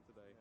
today.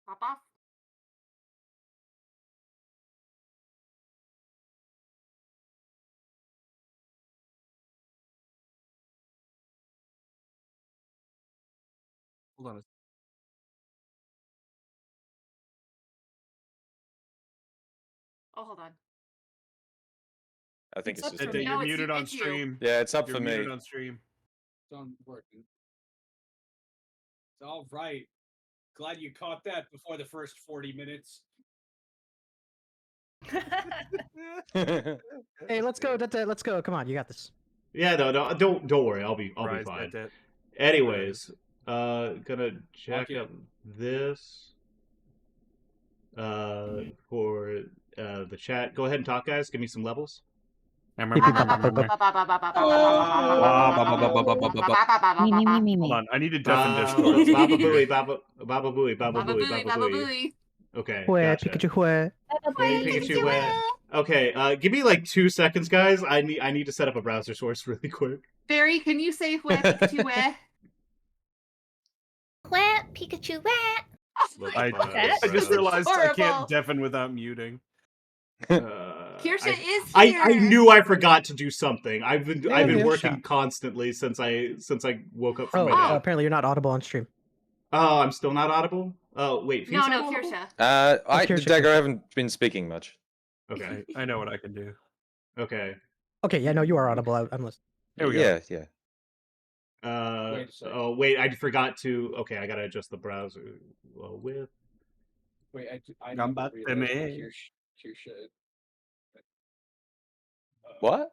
Papá. Hold on. Oh, hold on. I think it's up just for me. me. You're No, muted on it's you. stream. Yeah, it's up You're for me. muted on stream. It's on working. All right. Glad you caught that before the first 40 minutes. Hey, let's go, Dettet. Let's go. Come on, you got this. Yeah, no, don't worry. I'll be Rise, fine. Detdet. Anyways, gonna check Okay. up this for the chat. Go ahead and talk, guys. Give me some levels. Hold Me, on, I need to deafen Baba Discord. booey, baba booey, baba Baba booey, booey, baba baba booey. booey. Okay, Hue, gotcha. Pikachu, hue. Hey, Pikachu, where? Okay, give me like 2 seconds, guys. I need to set up a browser source really quick. Barry, can you say where Pikachu where? Wah, Pikachu, wah. I That? just realized I Horrible. can't deafen without muting. Kirsha is I here. knew I forgot to do something. I've been Yeah, working shot. constantly since I woke up from Oh, my nap. apparently you're not audible on stream. Oh, I'm still not audible. Oh, wait. No, Fiend's no, not audible? Kirsha. Dagger, I haven't been speaking much. Okay. I know what I can do. Okay. Okay, yeah, no, you are audible. I'm listening. Here we go. Yeah. Wait a second. Oh, wait. I forgot to. Okay, I gotta adjust the browser width. Wait, I Gambatte never realized me. that Kirsha. What?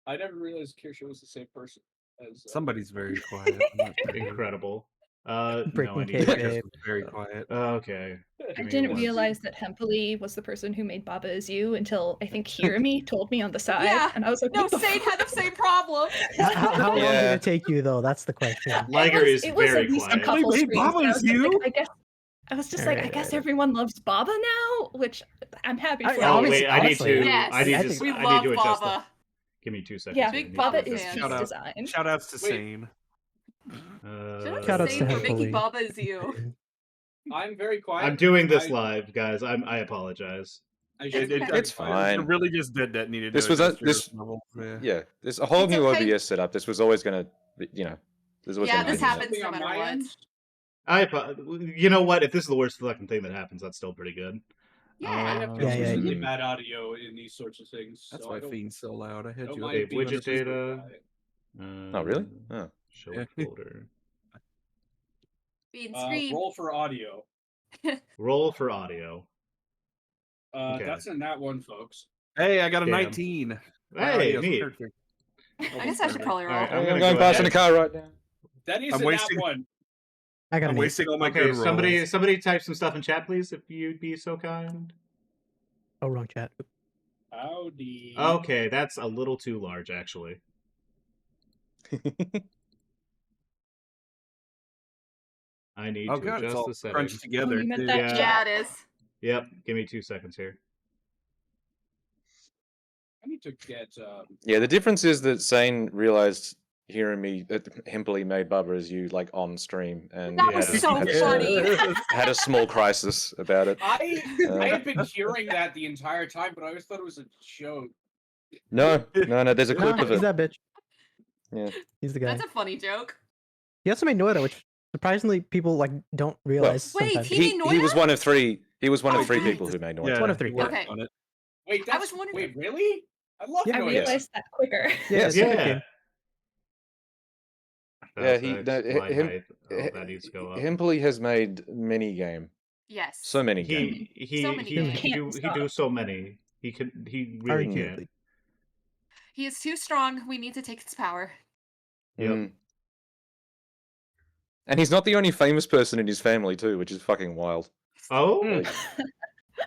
I never realized Kirsha was the same person as. Somebody's very quiet. I'm not sure. Incredible. No, Breaking I need kayfabe. to. Very quiet. Okay. I Give me didn't one realize that Hempely was the person who made Baba Is You until I think Hirami told me on the side. Yeah. And I was like, No, what the Sade fuck? had the same problem. How long did Yeah. it take you, though? That's the question. Liger is It was very at least quiet. a couple Wait, screens. Baba and I Is was just You? like, I was just like, I guess Alright. everyone loves Baba now, which I'm happy for. I- you. Oh Honestly- wait, I need honestly, to. Yes. I need I to. think- We I need love to adjust. Baba. Give me 2 seconds. Yeah, here. I need Baba to is adjust. peace Shout out. design. Shout outs to Wait. Sane. Shout out to Shoutouts Sade to for making Hempely. Baba is you. I'm very quiet. I'm doing this live, guys. I apologize. I should It's be It's very fine. It really just Dettet needed This to was adjust a- your this- levels, yeah. Yeah. There's a whole It's new okay. OBS setup. This was always gonna, you know. This was Yeah, gonna this happen. happens no Something on matter my what. end? You know what? If this is the worst fucking thing that happens, that's still pretty good. Yeah. I have Yeah, consistently yeah. bad audio in these sorts of things. That's so why I don't, Fiend's so loud. I had don't you mind up. being widget consistent data. about it. Oh, really? Oh. Show Yeah. folder. Bean screen. Roll for audio. Roll for audio. Okay. That's in that one, folks. Hey, I got a Damn. 19. My Hey, audio's neat. perfect. I guess I should color roll. Alright, I'm gonna going go past in ahead. the car right now. That is I'm in wasting- that one. I got I'm an 8. wasting all my Okay, good rolls. somebody type some stuff in chat, please, if you'd be so kind. Oh, wrong chat. Howdy. Okay, that's a little too large, actually. I need Oh to god, it's adjust all the settings. crunched together. you meant too. that Yeah. Yeah, it is. Yep, give me 2 seconds here. I need to get. Yeah, the difference is that Sane realized hearing me that Hempely made Baba as you like on stream, and That he was had a- so had a- funny. had a small crisis about it. I Uh, have been hearing that the entire time, but I always thought it was a joke. No, there's a clip No, of he's it. that bitch. Yeah. He's the guy. That's a funny joke. He also made Noida, which surprisingly people like don't realize. Wait, sometimes. he- He was one of three. He was one Oh, of three right. people who made noise. Yeah, One of 3. he worked Okay. on it. Wait, I that's was wondering- Wait, really? I love Yeah, I noise. realized that quicker. Yeah, it's a good Yeah. game. Yeah, he- That's no, slide him- height. Oh, that needs to go up. Hempely has made many game. Yes. So many game. So many games. He do Can't so many. He really can't. Arguably. He is too strong. We need to take his power. Yep. Mm. And he's not the only famous person in his family too, which is fucking wild. Oh, Like,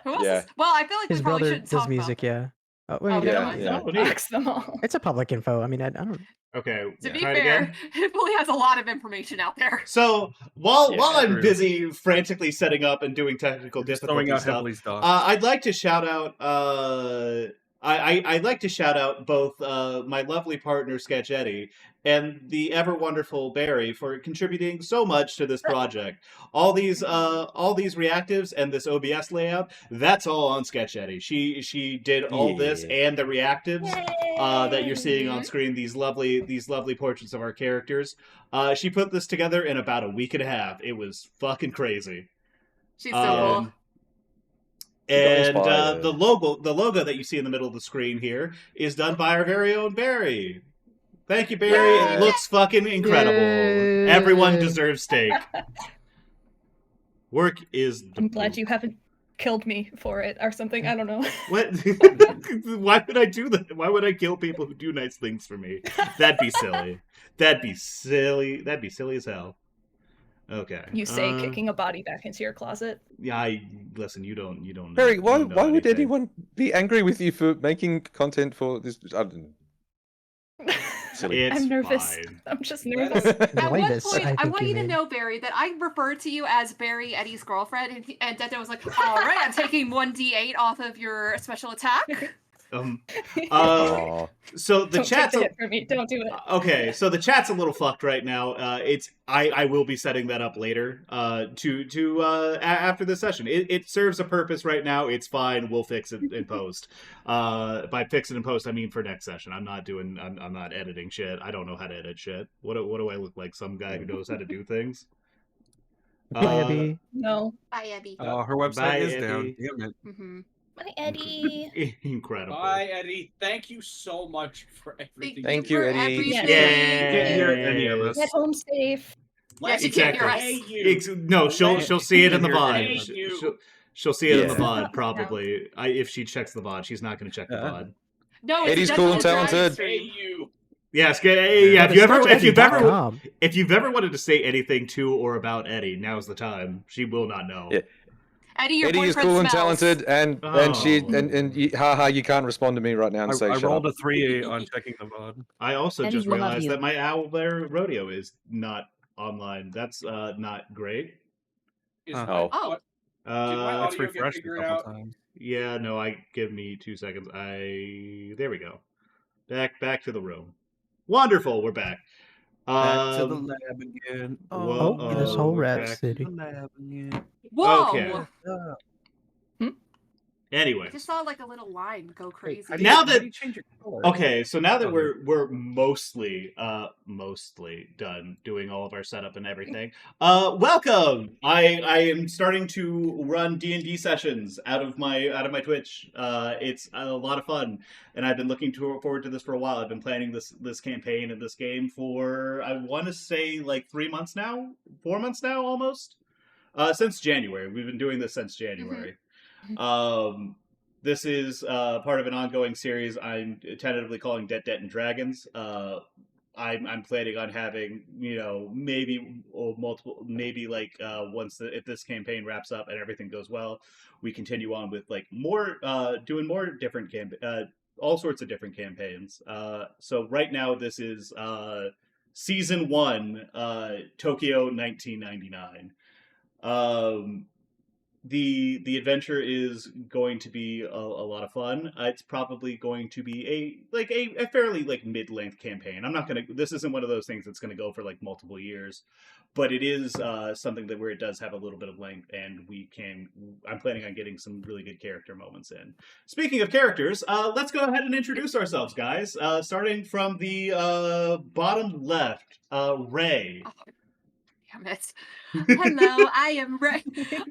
Who else? Yeah. Is... Well, I feel like His we probably brother shouldn't does talk music, about yeah. Oh, Oh, yeah. never mind. Yeah. oh, neat. Box them all. It's a public info. I mean, I don't. Okay, To be try it fair, again. Hippoly has a lot of information out there. So while Yeah, I'm true. busy frantically setting up and doing technical Just throwing difficulty out stuff, Hempely's dog. I'd like to shout out. I'd like to shout out both my lovely partner Sketch Eddie and the ever wonderful Barry for contributing so much to this project. All these reactives and this OBS layout, that's all on Sketch Eddie. She did all this Yeah. and the reactives that you're seeing on screen. These lovely portraits of our characters. She put this together in about a week and a half. It was fucking crazy. She's so cool. And inspired. the logo that you see in the middle of the screen here is done by our very own Barry. Thank you, Barry. It Yeah. looks fucking incredible. Yay. Everyone deserves steak. Work is the I'm glad proof. you haven't killed me for it or something. I don't know. What? Why would I do that? Why would I kill people who do nice things for me? That'd be silly. That'd be silly. That'd be silly as hell. Okay. You say kicking a body back into your closet. Yeah, listen. You don't know. Barry, you why don't know why would anything. anyone be angry with you for making content for this? I don't know. Silly. It's I'm nervous. fine. I'm just That's- nervous. At one Latest, point, I think want you to mean. know, Barry, that I referred to you as Barry, Eddie's girlfriend, and Dettet was like, all right, I'm taking 1d8 off of your special attack. Aw. So the Don't take chat's the hit from me. Don't do it. okay. So the chat's a little fucked right now. I will be setting that up later. After this session, it serves a purpose right now. It's fine. We'll fix it in post. By fix it in post, I mean for next session. I'm not editing shit. I don't know how to edit shit. What do I look like? Some guy who knows how to do things? Bye, Abby. No. Bye, Abby. Oh, her website Bye, is Eddie. down. Damn it. Mm-hmm. Bye, Eddie. Incredible. Bye, Eddie. Thank you so much for everything. Thank you, for Eddie. everything. Can't hear any of us. Get home safe. Yeah, she can't hear us. Hey, you. No, she'll see it in the Hey, VOD. you. She'll see it in the Yeah. VOD probably. If she checks the VOD, she's not going to check the VOD. No, it's Eddie's Dettet's cool and Dragon talented. Hey, stream. you. Yes, yeah. But it's If you've ever wanted to say anything to or about Eddie, now's the time. She will not know. Yeah. Eddie, your Eddie is boyfriend cool and smells. talented, and she Oh. and you, haha, you can't respond to me right now and say I shut rolled up. a 3 on checking the VOD. I also Eddie, just we love realized you. that my Owlbear rodeo is not online. That's not great. Is Huh. my, Oh. Oh. Did my Uh, Let's audio get refresh a figured couple out? times. yeah, no. Give me 2 seconds. There we go. Back to the room. Wonderful. We're back. Back to the lab again. whoa, Oh, this whole we're rat back. city. The lab again. Whoa! Okay. Anyway. I just saw like a little line go crazy. How do Now you, that- how do you change your color? Okay, so now that Okay. we're mostly done doing all of our setup and everything, welcome. I am starting to run D&D sessions out of my Twitch. It's a lot of fun, and I've been looking forward to this for a while. I've been planning this campaign and this game for, I want to say, like 3 months now, 4 months now, almost. Since January. We've been doing this since January. This is part of an ongoing series I'm tentatively calling Detdet and Dragons. I'm planning on having, maybe multiple, maybe like if this campaign wraps up and everything goes well, we continue on with like more, doing more different all sorts of different campaigns. So right now this is season 1, Tokyo 1999. The adventure is going to be a lot of fun. It's probably going to be a fairly like mid-length campaign. This isn't one of those things that's gonna go for like multiple years, but it is something where it does have a little bit of length, and I'm planning on getting some really good character moments in. Speaking of characters, let's go ahead and introduce ourselves, guys. Starting from the bottom left, Ray. Oh, damn it. Hello, I am Ray.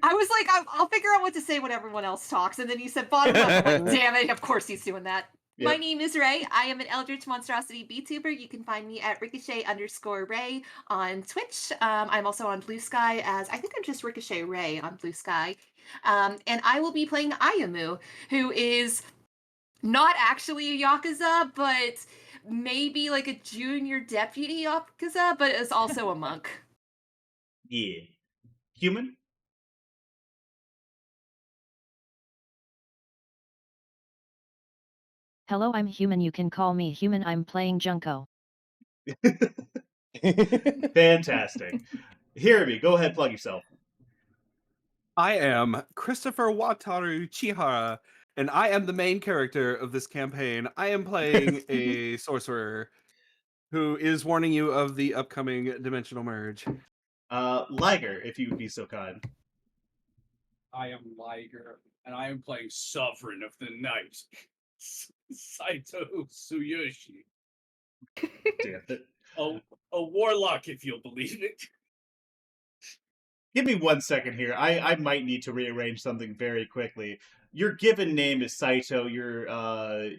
I was like, I'll figure out what to say when everyone else talks, and then you said bottom left. I'm like, damn it, of course he's doing that. Yep. My name is Ray. I am an Eldritch Monstrosity VTuber. You can find me at Ricochet_Ray on Twitch. I'm also on Blue Sky I think I'm just Ricochet Ray on Blue Sky. And I will be playing Ayamu, who is not actually a Yakuza, but maybe like a junior deputy Yakuza, but is also a monk. Yeah. Human? Hello, I'm human. You can call me human. I'm playing Junko. Fantastic. Hirami, go ahead, plug yourself. I am Christopher Wataru Chihara, and I am the main character of this campaign. I am playing a sorcerer who is warning you of the upcoming dimensional merge. Liger, if you would be so kind. I am Liger, and I am playing Sovereign of the Night, Saito Tsuyoshi. Damn it. A warlock, if you'll believe it. Give me 1 second here. I might need to rearrange something very quickly. Your given name is Saito. Your No,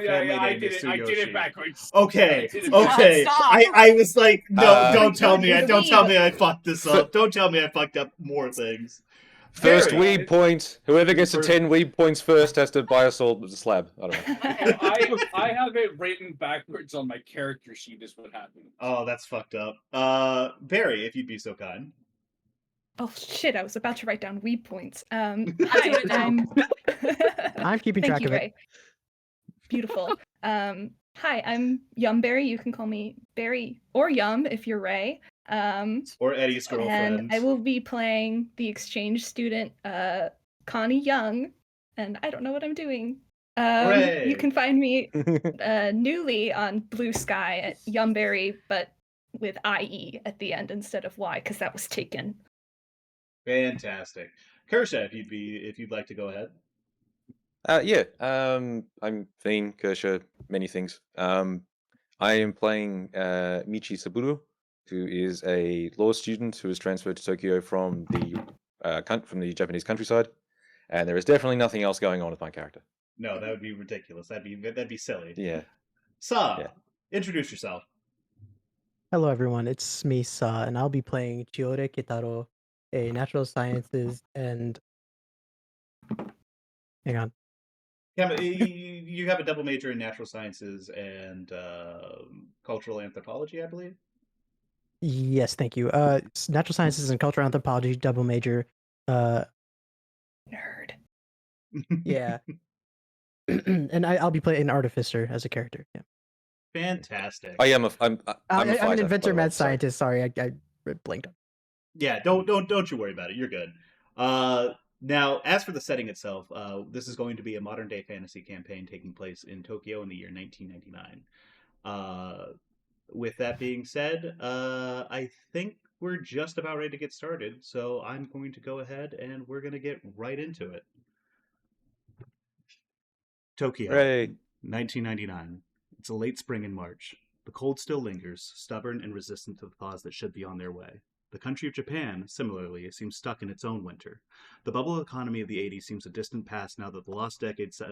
family I name did is it. I did it Tsuyoshi. backwards. Okay, I did it God, okay. stop. I was like, no, Uh, don't tell God, me. you're the Don't tell weeb. me I fucked this F- up. Don't tell me I fucked up more things. First Barry. weeb point. Whoever gets to First- 10 weeb points first has to buy a sword with a slab. I don't know. No, I have it written backwards on my character sheet. Is what happened. Oh, that's fucked up. Barry, if you'd be so kind. Oh shit! I was about to write down weeb points. do Hi, it now. I'm keeping Thank track you, of it. Ray. Beautiful. Hi, I'm Yumberry. You can call me Barry or Yum if you're Ray. Or Eddie's And girlfriend. I will be playing the exchange student, Connie Young, and I don't know what I'm doing. You Hooray! can find me newly on Blue Sky at Yumberry, but with IE at the end instead of Y, because that was taken. Fantastic. Kersha, if you'd like to go ahead. Yeah, I'm Thane, Kershaw, many things. I am playing Michi Saburo, who is a law student who was transferred to Tokyo from the Japanese countryside, and there is definitely nothing else going on with my character. No, that would be ridiculous. That'd be silly. Yeah. Sa, Yeah. introduce yourself. Hello, everyone. It's me, Sa, and I'll be playing Chiore Kitaro, a natural sciences and. Hang on. You have a double major in natural sciences and cultural anthropology, I believe. Yes, thank you. It's natural sciences and cultural anthropology, double major. Nerd. Yeah. And I'll be playing an artificer as a character. Yeah. Fantastic. I am a I'm a I'm an fighter, by inventor, the way, mad sorry. scientist. Sorry, I blinked. Yeah, don't you worry about it. You're good. Now, as for the setting itself, this is going to be a modern day fantasy campaign taking place in Tokyo in the year 1999. With that being said, I think we're just about ready to get started, so I'm going to go ahead and we're going to get right into it. Tokyo, Hooray. 1999. It's a late spring in March. The cold still lingers, stubborn and resistant to the thaws that should be on their way. The country of Japan, similarly, seems stuck in its own winter. The bubble economy of the 80s seems a distant past now that the lost decades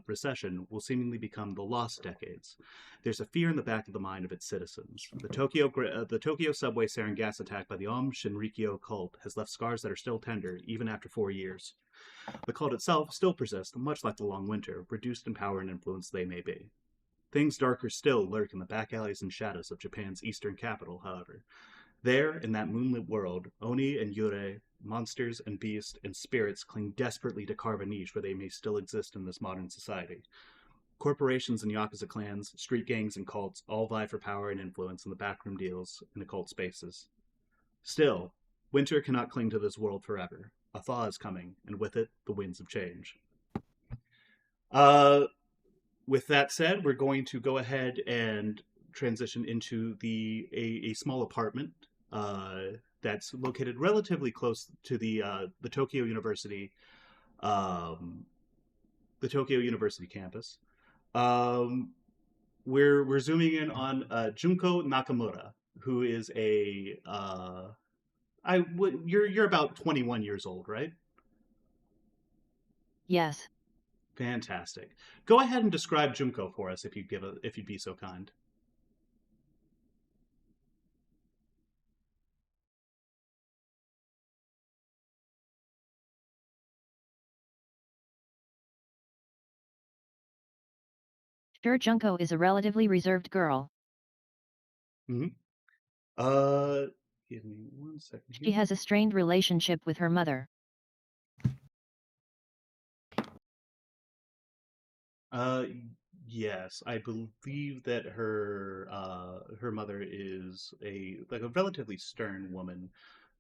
recession will seemingly become the lost decades. There's a fear in the back of the mind of its citizens. The Tokyo subway sarin gas attack by the Om Shinrikyo cult has left scars that are still tender, even after 4 years. The cult itself still persists, much like the long winter, reduced in power and influence they may be. Things darker still lurk in the back alleys and shadows of Japan's eastern capital, however. There, in that moonlit world, Oni and Yurei, monsters and beasts and spirits cling desperately to carve a niche where they may still exist in this modern society. Corporations and Yakuza clans, street gangs and cults all vie for power and influence in the backroom deals in occult spaces. Still, winter cannot cling to this world forever. A thaw is coming, and with it, the winds of change. With that said, we're going to go ahead and transition into a small apartment that's located relatively close to the Tokyo University, the Tokyo University campus. We're zooming in on Junko Nakamura, who is you're about 21 years old, right? Yes. Fantastic. Go ahead and describe Junko for us if you'd be so kind. Sure, Junko is a relatively reserved girl. Mm-hmm. Give me 1 second here. She has a strained relationship with her mother. Yes, I believe that her mother is a relatively stern woman,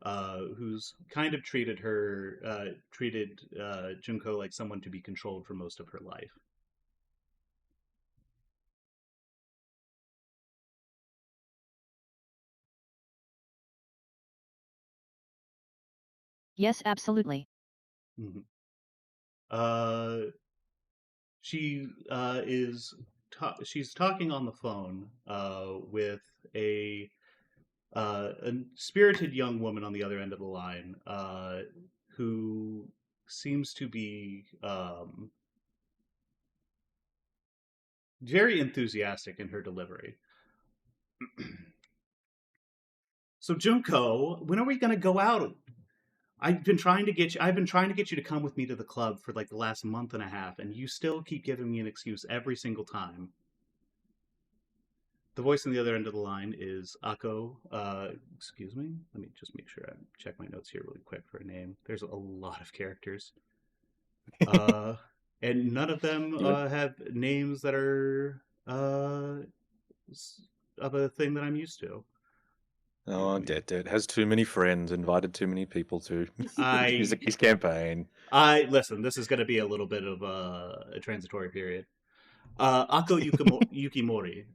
who's kind of treated Junko like someone to be controlled for most of her life. Yes, absolutely. Mm-hmm. She she's talking on the phone with a a spirited young woman on the other end of the line, who seems to be very enthusiastic in her delivery. So Junko, when are we going to go out? I've been trying to get you to come with me to the club for like the last month and a half, and you still keep giving me an excuse every single time. The voice on the other end of the line is Akko. Excuse me. Let me just make sure I check my notes here really quick for a name. There's a lot of characters, and none of them have names that are of a thing that I'm used to. Oh, Detdet has too many friends, invited too many people to I his campaign. listen. This is going to be a little bit of a transitory period. Ako Yukimori.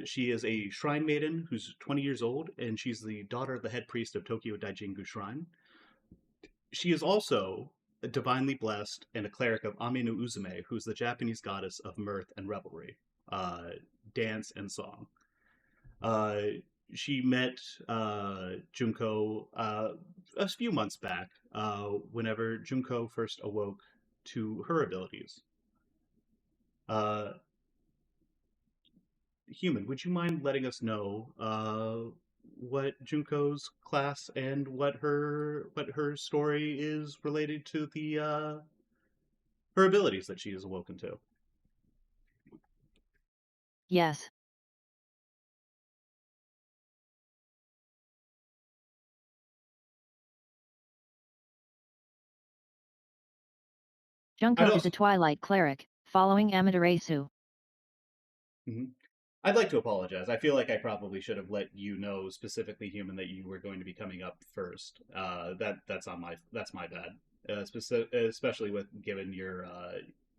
She is a shrine maiden who's 20 years old, and she's the daughter of the head priest of Tokyo Daijingu Shrine. She is also divinely blessed and a cleric of Ame no Uzume, who's the Japanese goddess of mirth and revelry, dance and song. She met Junko a few months back, whenever Junko first awoke to her abilities. Human, would you mind letting us know what Junko's class and what her story is related to the her abilities that she is awoken to? Yes. Junko is a Twilight cleric, following Amaterasu. Mm-hmm. I'd like to apologize. I feel like I probably should have let you know specifically, Human, that you were going to be coming up first. That's my bad. Especially with given your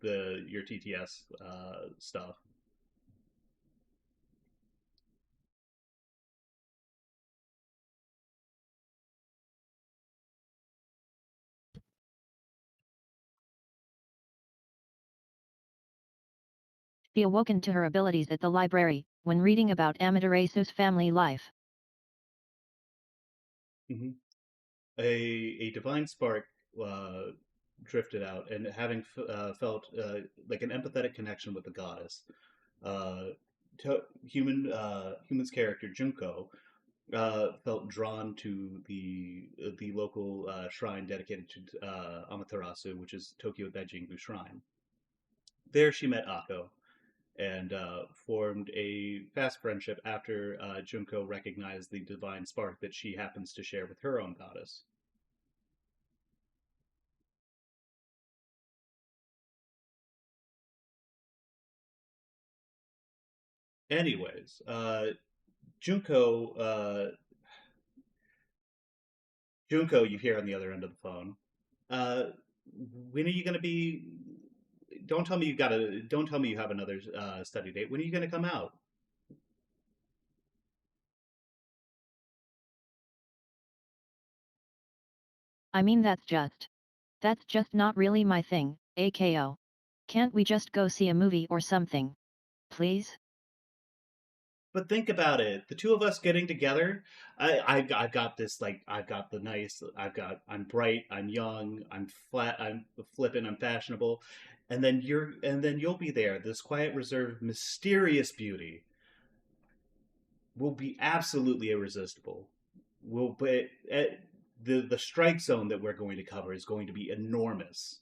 your TTS stuff. She awoken to her abilities at the library, when reading about Amaterasu's family life. Mm-hmm. A divine spark drifted out, and having felt like an empathetic connection with the goddess, human's character Junko felt drawn to the local shrine dedicated to Amaterasu, which is Tokyo Daijingu Shrine. There, she met Akko and formed a fast friendship after Junko recognized the divine spark that she happens to share with her own goddess. Anyways, Junko, you hear on the other end of the phone. When are you going to be? Don't tell me you got a. Don't tell me you have another study date. When are you going to come out? I mean that's just not really my thing, AKO. Can't we just go see a movie or something? Please? But think about it. The two of us getting together. I've got this, like, I've got the nice. I'm bright. I'm young. I'm flat. I'm flippant. I'm fashionable. And then you'll be there. This quiet, reserved, mysterious beauty will be absolutely irresistible. Will be the strike zone that we're going to cover is going to be enormous.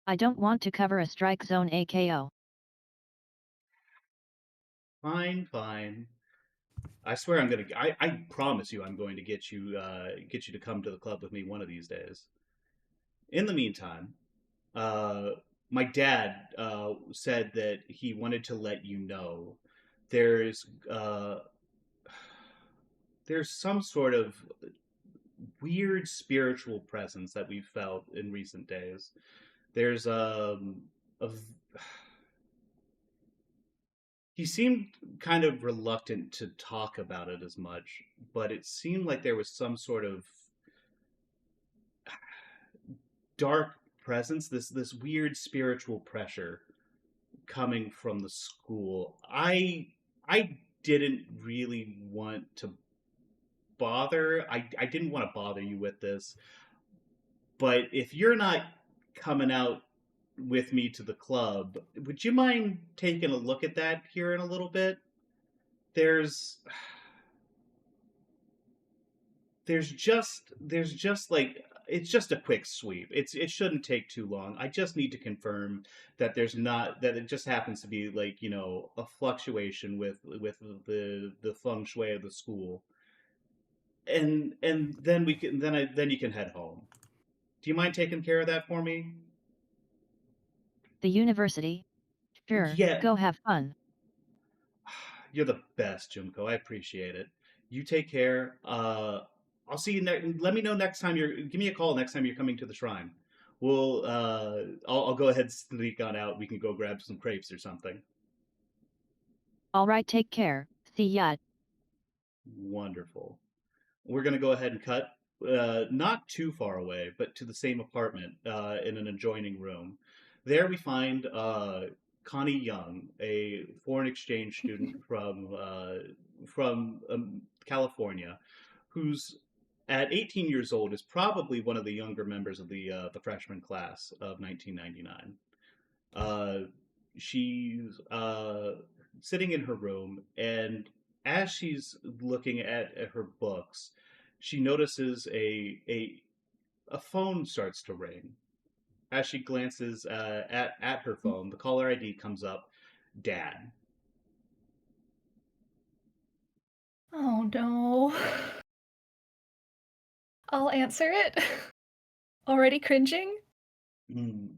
I don't want to cover a strike zone, AKO. Fine, fine. I swear I'm gonna. I promise you, I'm going to get you to come to the club with me one of these days. In the meantime, uh, my dad said that he wanted to let you know there's there's some sort of weird spiritual presence that we've felt in recent days. There's a he seemed kind of reluctant to talk about it as much, but it seemed like there was some sort of dark presence, this weird spiritual pressure coming from the school. I didn't really want to bother. I didn't want to bother you with this, but if you're not coming out with me to the club, would you mind taking a look at that here in a little bit? There's there's just like it's just a quick sweep. It shouldn't take too long. I just need to confirm that there's not that it just happens to be like, a fluctuation with the feng shui of the school. And then we can then you can head home. Do you mind taking care of that for me? The university? Sure, Yeah. go have fun. You're the best, Junko. I appreciate it. You take care. I'll see you next. Let me know next time Give me a call next time you're coming to the shrine. We'll. I'll go ahead and sneak on out. We can go grab some crepes or something. Alright, take care. See ya. Wonderful. We're gonna go ahead and cut. Not too far away, but to the same apartment in an adjoining room. There we find Connie Young, a foreign exchange student from California, who's at 18 years old is probably one of the younger members of the freshman class of 1999. She's sitting in her room, and as she's looking at her books, she notices a phone starts to ring. As she glances at her phone, the caller ID comes up, Dad. Oh no. I'll answer it. Already cringing? Mm.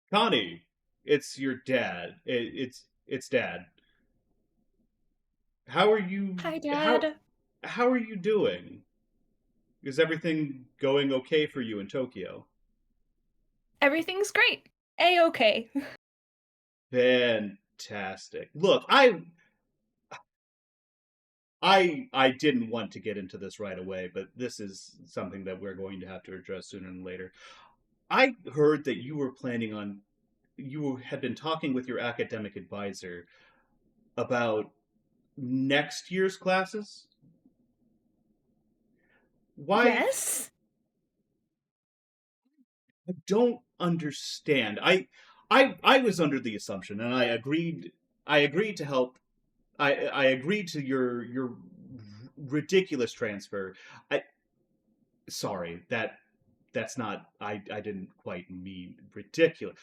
Connie, it's your dad. It's Dad. How are you? Hi, How Dad. how are you doing? Is everything going okay for you in Tokyo? Everything's great. A-okay. Fantastic. Look, I didn't want to get into this right away, but this is something that we're going to have to address sooner than later. I heard that you had been talking with your academic advisor about next year's classes. Why? Yes? I don't understand. I was under the assumption, and I agreed to help. I agreed to your ridiculous transfer. I sorry that's not. I didn't quite mean ridiculous.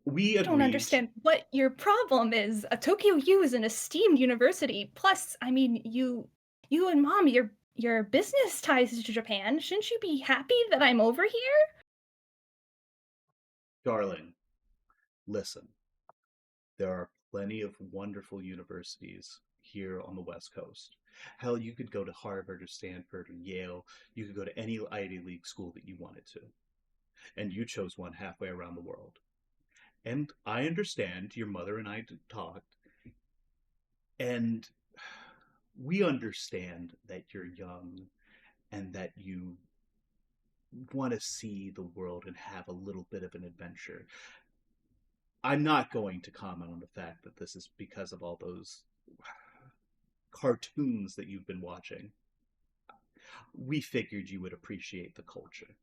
We I don't agreed. understand what your problem is. Tokyo U is an esteemed university. Plus, I mean, you and Mom, your business ties to Japan. Shouldn't you be happy that I'm over here? Darling, listen. There are plenty of wonderful universities here on the West Coast. Hell, you could go to Harvard or Stanford or Yale. You could go to any Ivy League school that you wanted to. And you chose one halfway around the world. And I understand your mother and I talked, and we understand that you're young and that you want to see the world and have a little bit of an adventure. I'm not going to comment on the fact that this is because of all those cartoons that you've been watching. We figured you would appreciate the culture.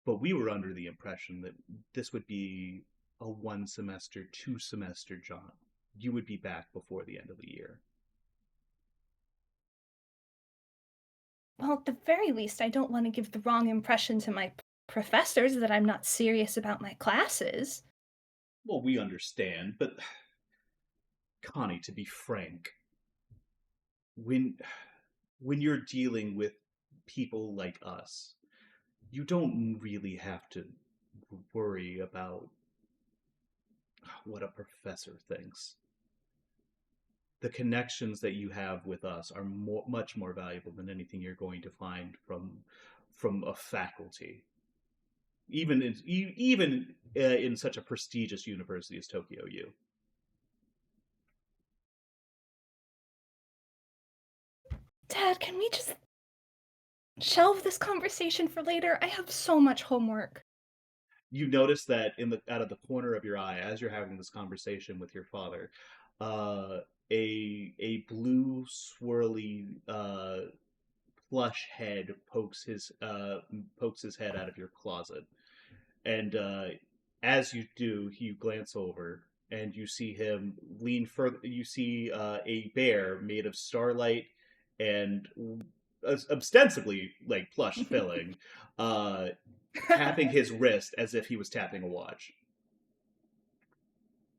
But we were under the impression that this would be a 1 semester, 2 semester jaunt. You would be back before the end of the year. Well, at the very least, I don't want to give the wrong impression to my professors that I'm not serious about my classes. Well, we understand, but Connie, to be frank, when when you're dealing with people like us, you don't really have to worry about what a professor thinks. The connections that you have with us are much more valuable than anything you're going to find from a faculty. even in such a prestigious university as Tokyo U. Dad, can we just shelve this conversation for later? I have so much homework. You notice that out of the corner of your eye, as you're having this conversation with your father, a blue swirly plush head pokes his head out of your closet, and as you do, you glance over and you see him lean further. You see a bear made of starlight and ostensibly like plush filling, tapping his wrist as if he was tapping a watch.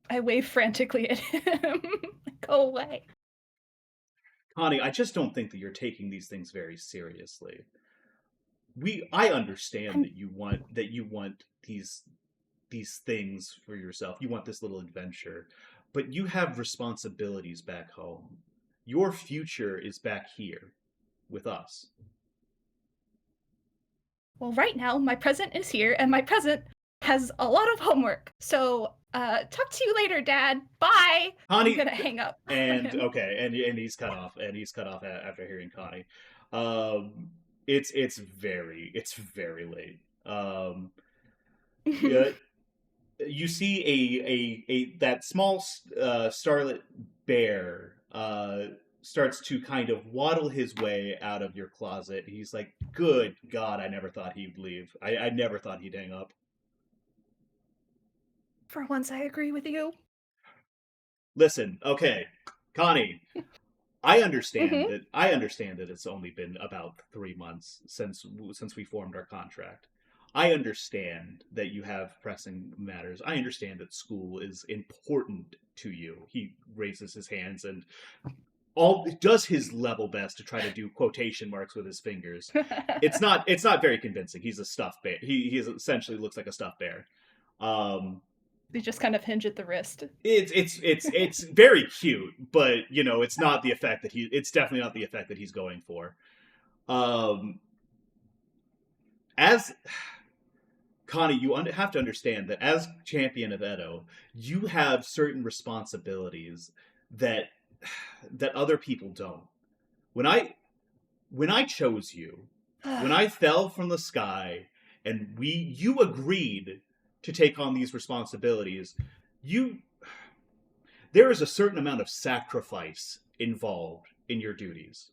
I wave frantically at him. Go away. Connie, I just don't think that you're taking these things very seriously. I understand that you want these things for yourself. You want this little adventure, but you have responsibilities back home. Your future is back here with us. Well, right now, my present is here, and my present has a lot of homework. So, talk to you later, Dad. Bye. Connie, I'm gonna hang up. on and him. okay, and he's cut off, after hearing Connie. It's very late. Yeah, you see a that small starlit bear starts to kind of waddle his way out of your closet. He's like, "Good God, I never thought he'd leave. I never thought he'd hang up." For once, I agree with you. Listen, okay, Connie, I understand Mhm. that. I understand that it's only been about 3 months since we formed our contract. I understand that you have pressing matters. I understand that school is important to you. He raises his hands and does his level best to try to do quotation marks with his fingers. It's not very convincing. He's a stuffed bear. He essentially looks like a stuffed bear. They just kind of hinge at the wrist. It's very cute, but it's not the effect that it's definitely not the effect that he's going for. As Connie, you have to understand that as champion of Edo, you have certain responsibilities that other people don't. When I chose you, when I fell from the sky and you agreed to take on these responsibilities, there is a certain amount of sacrifice involved in your duties.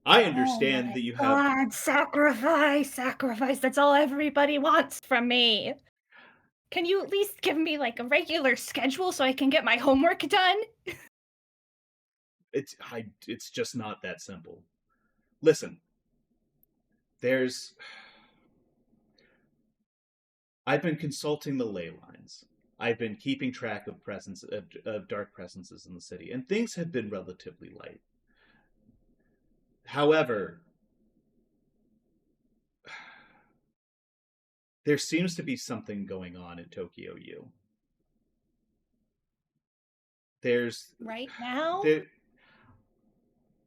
I understand that you have. God, sacrifice. That's all everybody wants from me. Can you at least give me like a regular schedule so I can get my homework done? It's just not that simple. Listen, I've been consulting the ley lines. I've been keeping track of dark presences in the city, and things have been relatively light. However, there seems to be something going on in Tokyo U. Right now?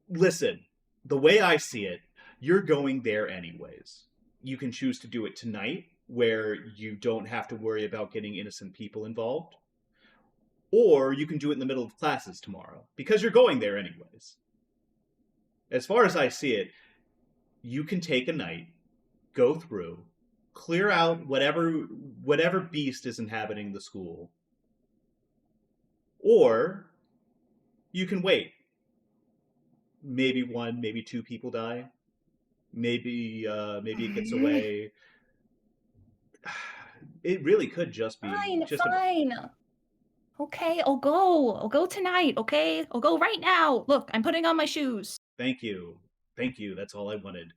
Listen, the way I see it, you're going there anyways. You can choose to do it tonight, where you don't have to worry about getting innocent people involved. Or you can do it in the middle of classes tomorrow, because you're going there anyways. As far as I see it, you can take a night, go through, clear out whatever beast is inhabiting the school, or you can wait. Maybe one, maybe two people die. Maybe it gets away. It really could just be Fine. Okay, I'll go. I'll go tonight, okay? I'll go right now. Look, I'm putting on my shoes. Thank you. That's all I wanted.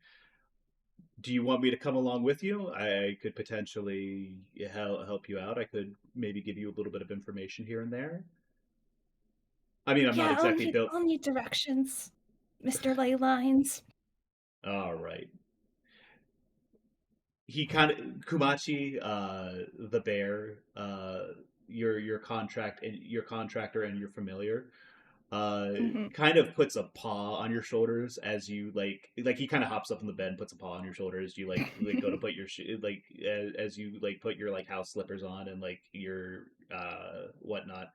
Do you want me to come along with you? I could potentially help you out. I could maybe give you a little bit of information here and there. I mean, I'm not exactly built. I'll need directions, Mr. Leylines. All right. He kind of Kumachi, the bear, your contractor and your familiar. kind of puts a paw on your shoulders as you like he kind of hops up in the bed and puts a paw on your shoulder as you like go to put your as you like put your like house slippers on and like your whatnot.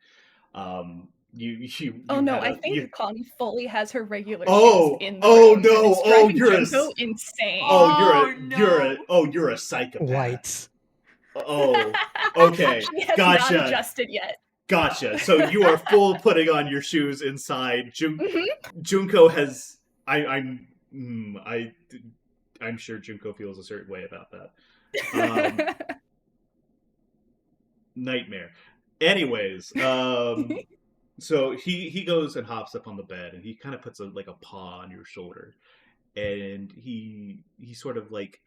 Oh no, I you think Connie fully has her regular shoes oh in the oh room, and no it's oh driving you're a Junko s- insane. Oh, no. you're a psychopath. White. Oh, okay, She has not gotcha. adjusted yet. Gotcha. So you are full putting on your shoes inside. Mhm. Junko has. I'm sure Junko feels a certain way about that. Nightmare. Anyways, so he goes and hops up on the bed and he kind of puts a paw on your shoulder, and he sort of like,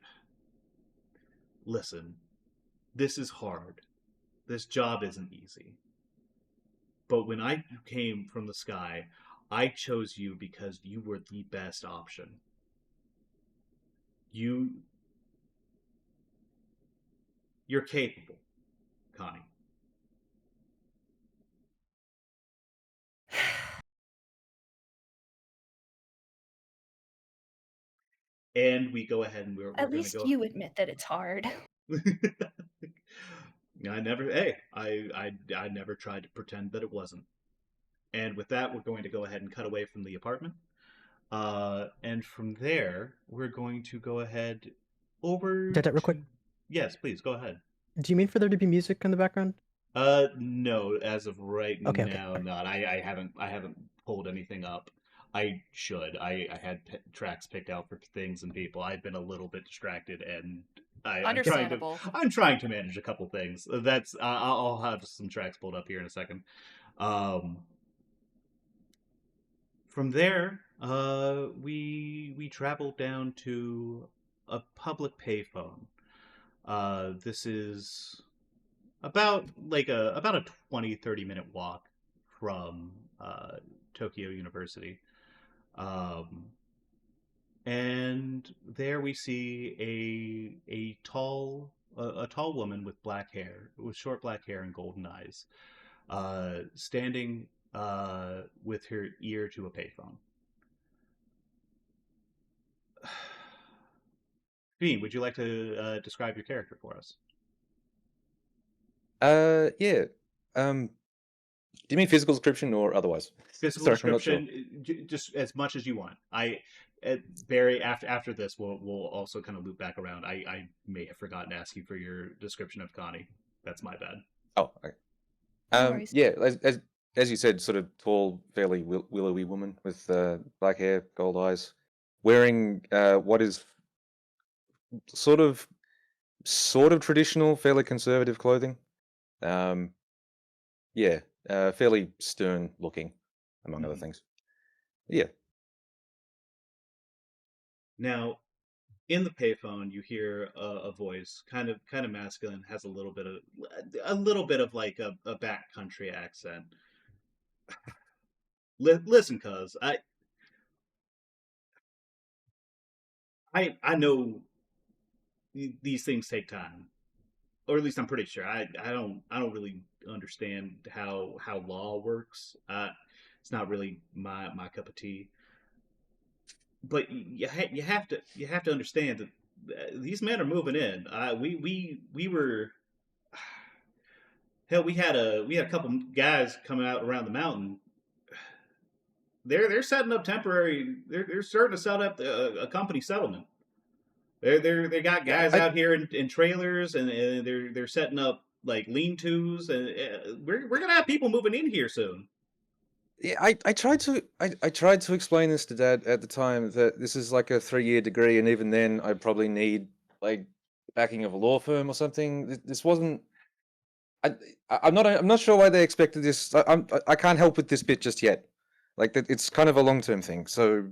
listen, this is hard. This job isn't easy. But when I came from the sky, I chose you because you were the best option. You're capable, Connie. And we go ahead and we're At going to least go. you admit that it's hard. I never tried to pretend that it wasn't. And with that, we're going to go ahead and cut away from the apartment. And from there, we're going to go ahead over. Dettet, real quick. Yes, please go ahead. Do you mean for there to be music in the background? No, as of right Okay, now, not. I haven't pulled anything up. I should. I had tracks picked out for things and people. I've been a little bit distracted, and Understandable. I'm trying to manage a couple things. That's I'll have some tracks pulled up here in a second. From there, we travel down to a public payphone. This is about a 20-30 minute walk from Tokyo University. And there we see a tall woman with short black hair and golden eyes, standing with her ear to a payphone. Bean, would you like to describe your character for us? Yeah. Do you mean physical description or otherwise? Physical Sorry, I'm not sure. description, just as much as you want. Barry, after this, we'll also kind of loop back around. I may have forgotten to ask you for your description of Connie. That's my bad. Oh, okay. No worries. Yeah, as you said, sort of tall, fairly willowy woman with black hair, gold eyes, wearing what is sort of traditional, fairly conservative clothing. Yeah, fairly stern looking, among other things. Yeah. Now, in the payphone, you hear a voice, kind of masculine, has a little bit of like a backcountry accent. Listen, cuz I know these things take time, or at least I'm pretty sure. I don't really understand how law works. It's not really my cup of tea. But you have to understand that these men are moving in. We were hell. We had a couple guys coming out around the mountain. They're setting up temporary. They're starting to set up a company settlement. They got guys out here in trailers, and they're setting up like lean-tos, and we're gonna have people moving in here soon. Yeah, I tried to explain this to Dad at the time, that this is like a 3-year degree, and even then I probably need like backing of a law firm or something. This wasn't. I'm not sure why they expected this. I can't help with this bit just yet. Like that, it's kind of a long-term thing. So,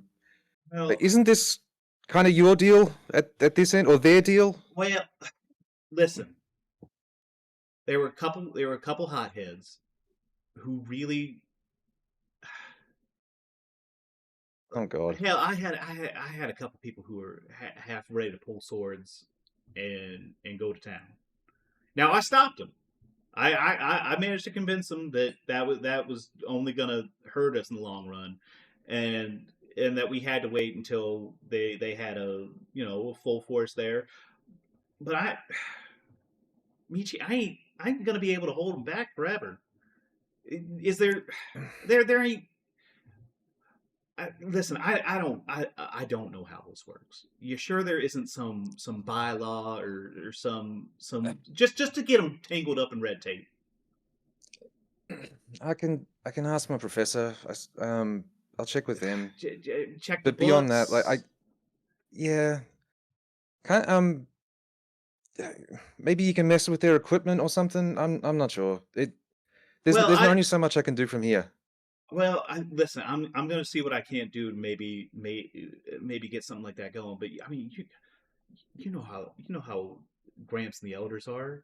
Well, isn't this kind of your deal at this end, or their deal? well, listen. There were a couple hotheads who really. Oh God. Hell, I had a couple people who were half ready to pull swords and go to town. Now I stopped them. I managed to convince them that was only gonna hurt us in the long run, and that we had to wait until they had a a full force there. But Michi, I ain't gonna be able to hold them back forever. Is there ain't listen, I don't know how this works. You sure there isn't some bylaw or some just to get them tangled up in red tape? I can ask my professor. I'll check with them. Check the But beyond that, like books. yeah, can't maybe you can mess with their equipment or something. I'm not sure. Well, There's only so much I can do from here. well, listen. I'm gonna see what I can't do to maybe get something like that going. But I mean, you know how Gramps and the elders are.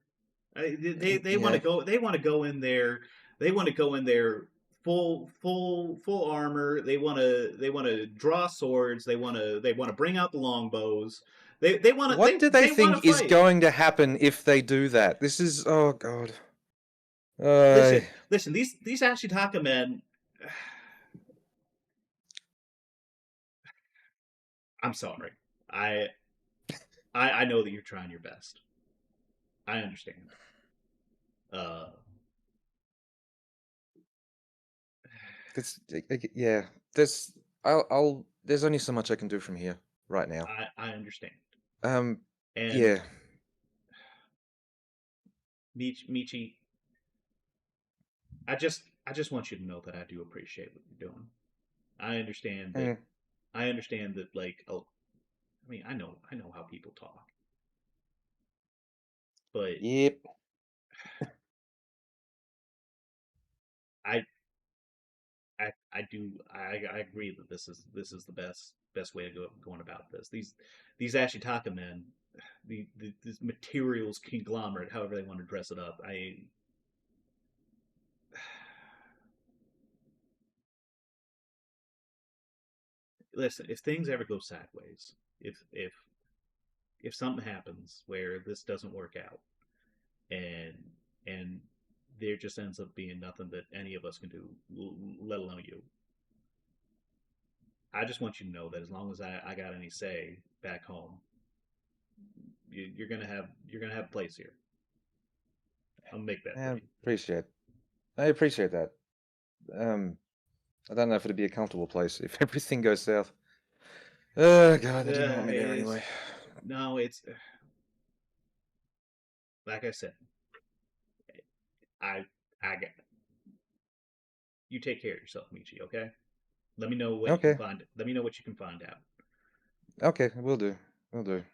They want to Yeah. go. They want to go in there. They want to go in there full armor. They want to draw swords. They want to bring out the longbows. They want to What do they they want to think is fight. going to happen if they do that? This is oh god. Listen. These Ashitaka men. I'm sorry. I I know that you're trying your best. I understand. Uh, Yeah. There's only so much I can do from here right now. I understand. Um And yeah. Michi, I just want you to know that I do appreciate what you're doing. I understand that Mm, like I mean I know how people talk, but yep. I I agree that this is the best way to going about this. These Ashitaka men, these materials conglomerate, however they want to dress it up. I listen. If things ever go sideways, if something happens where this doesn't work out, and and there just ends up being nothing that any of us can do, let alone you. I just want you to know that as long as I got any say back home, you're gonna have a place here. I'll make that for Yeah, you. I appreciate that. I don't know if it'd be a comfortable place if everything goes south. Oh god, they didn't want me there anyway. No, it's like I said. I get. You take care of yourself, Michi. Okay. Let me know what you can Okay. find. Let me know what you can find out. Okay, we'll do. We'll do.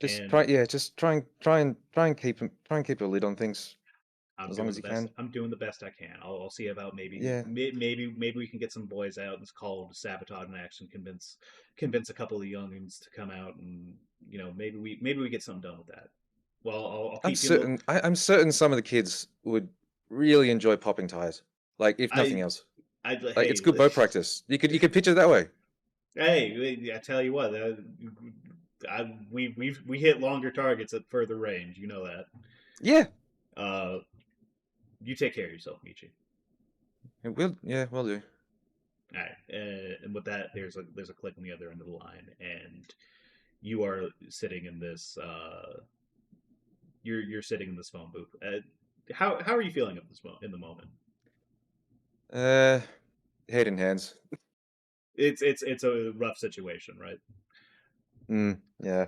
And Just try and keep a lid on things I'm as long doing as the you best. can. I'm doing the best I can. I'll see about Yeah. maybe we can get some boys out. It's called sabotage in action. Convince a couple of youngins to come out, and maybe we get something done with that. Well, I'll keep you. I'm certain some of the kids would really enjoy popping tires. Like if nothing I else. I Like it's hey good bow practice. You could picture it that way. hey I tell you what. We hit longer targets at further range. You know that. Yeah. Uh, you take care of yourself, Michi. We'll do. All right, and with that, there's a click on the other end of the line, and you are sitting in this. You're sitting in this phone booth. How are you feeling at this in the moment? Uh head in hands. It's a rough situation, right? Yeah.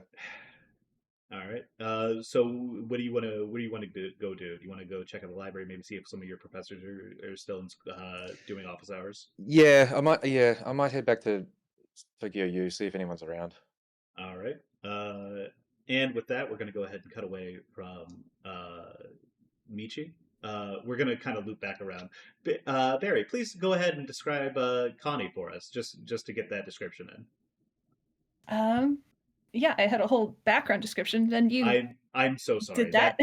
All right. So what do you want to go do? Do you want to go check out the library, maybe see if some of your professors are still doing office hours? I might head back to Tokyo U, see if anyone's around. All right. And with that, we're going to go ahead and cut away from Michi. We're going to kind of loop back around. Barry, please go ahead and describe Connie for us, just to get that description in. Yeah, I had a whole background description. Then you I'm so sorry. did that.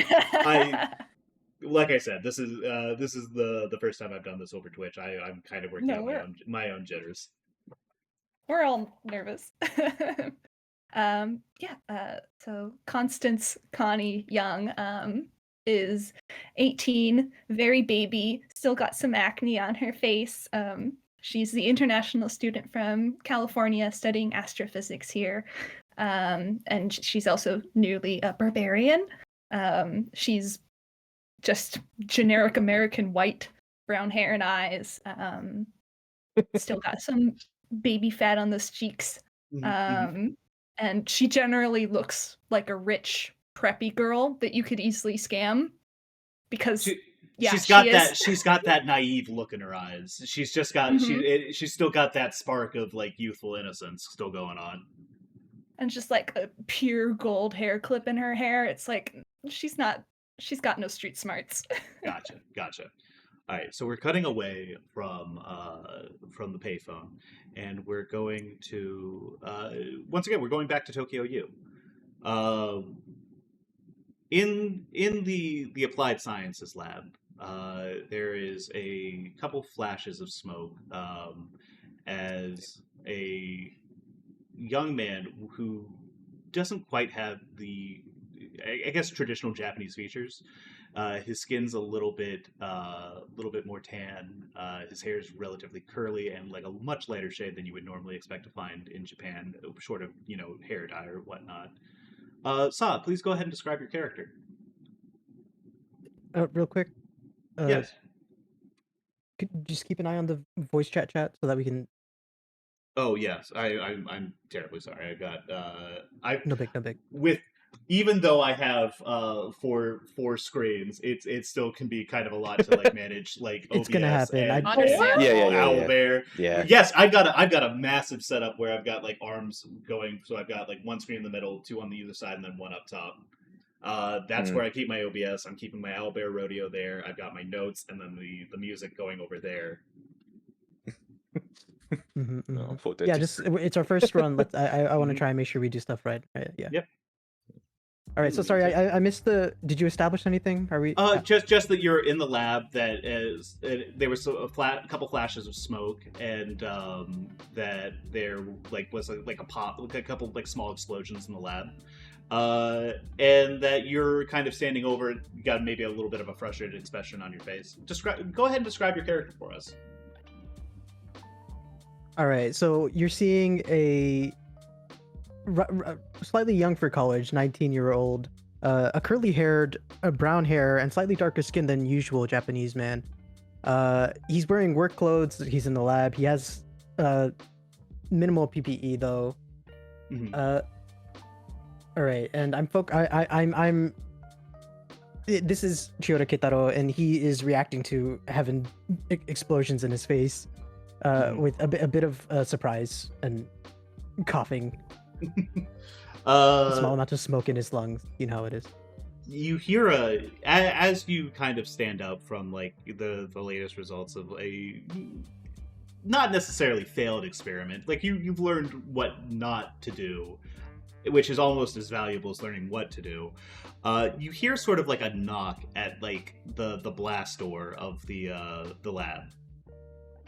Like I said, this is the first time I've done this over Twitch. I'm kind of working No, out my own jitters. we're all nervous. Yeah. So Constance Connie Young is 18, very baby, still got some acne on her face. She's the international student from California studying astrophysics here. And she's also newly a barbarian. She's just generic American white, brown hair and eyes. Still got some baby fat on those cheeks. And she generally looks like a rich, preppy girl that you could easily scam because she's got that naive look in her eyes. She's just got she's still got that spark of like youthful innocence still going on. And just like a pure gold hair clip in her hair. It's like she's got no street smarts. Gotcha. All right, so we're cutting away from the payphone, and we're going to once again we're going back to Tokyo U. In the applied sciences lab, there is a couple flashes of smoke as a young man who doesn't quite have the, I guess, traditional Japanese features. His skin's a little bit more tan. His hair is relatively curly and like a much lighter shade than you would normally expect to find in Japan, short of hair dye or whatnot. Sa, please go ahead and describe your character. Real quick. Yes. Could you just keep an eye on the voice chat so that we can. Oh yes, I'm terribly sorry. I got No big. Even though I have four screens, it still can be kind of a lot to like manage like OBS. It's gonna happen. And Yeah. Yes, I've got a massive setup where I've got like arms going, so I've got like one screen in the middle, two on the other side, and then one up top. That's where I keep my OBS. I'm keeping my Owlbear Rodeo there. I've got my notes, and then the music going over there. Yeah, it's our first run. I want to try and make sure we do stuff right. Yeah. Yep. All right. So sorry, I missed the. Did you establish anything? Are we? Just that you're in the lab. That is, there was a couple flashes of smoke, and that there was like a pop, like a couple like small explosions in the lab. And that you're kind of standing over. You got maybe a little bit of a frustrated expression on your face. Go ahead and describe your character for us. All right, so you're seeing a slightly young for college, 19-year-old, a curly-haired, brown hair, and slightly darker skin than usual Japanese man. He's wearing work clothes. He's in the lab. He has minimal PPE though. All right, and I'm. This is Chiyoda Kitaro, and he is reacting to having explosions in his face. With a bit of surprise and coughing. A small amount of smoke in his lungs. You know how it is. You hear as you kind of stand up from like the latest results of a not necessarily failed experiment. Like you've learned what not to do, which is almost as valuable as learning what to do. You hear sort of like a knock at like the blast door of the lab.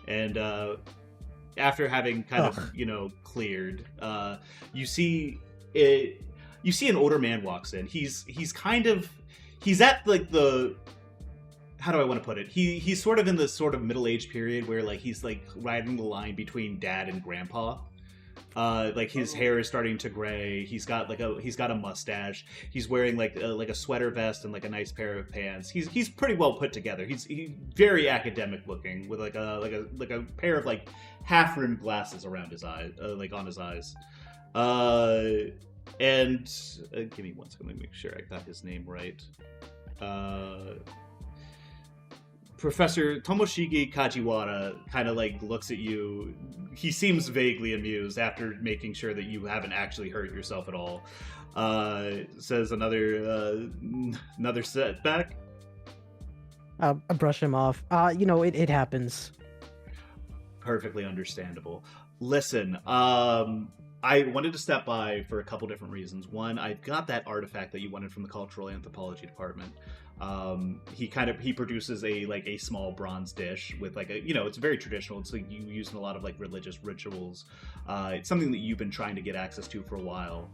And after having kind of cleared, you see an older man walks in. He's at like the, how do I want to put it? He's sort of in this sort of middle-aged period where like he's like riding the line between dad and grandpa. Like his hair is starting to gray. He's got a mustache. He's wearing like a sweater vest and like a nice pair of pants. He's pretty well put together. He's very academic looking with like a pair of like half-rimmed glasses around his eyes, like on his eyes. And give me one second. Let me make sure I got his name right. Professor Tomoshige Kajiwara kind of like looks at you. He seems vaguely amused after making sure that you haven't actually hurt yourself at all. Says another setback. I brush him off. It happens. Perfectly understandable. Listen, I wanted to step by for a couple different reasons. One, I've got that artifact that you wanted from the cultural anthropology department. He produces a small bronze dish with like it's very traditional. It's like you use in a lot of like religious rituals. It's something that you've been trying to get access to for a while.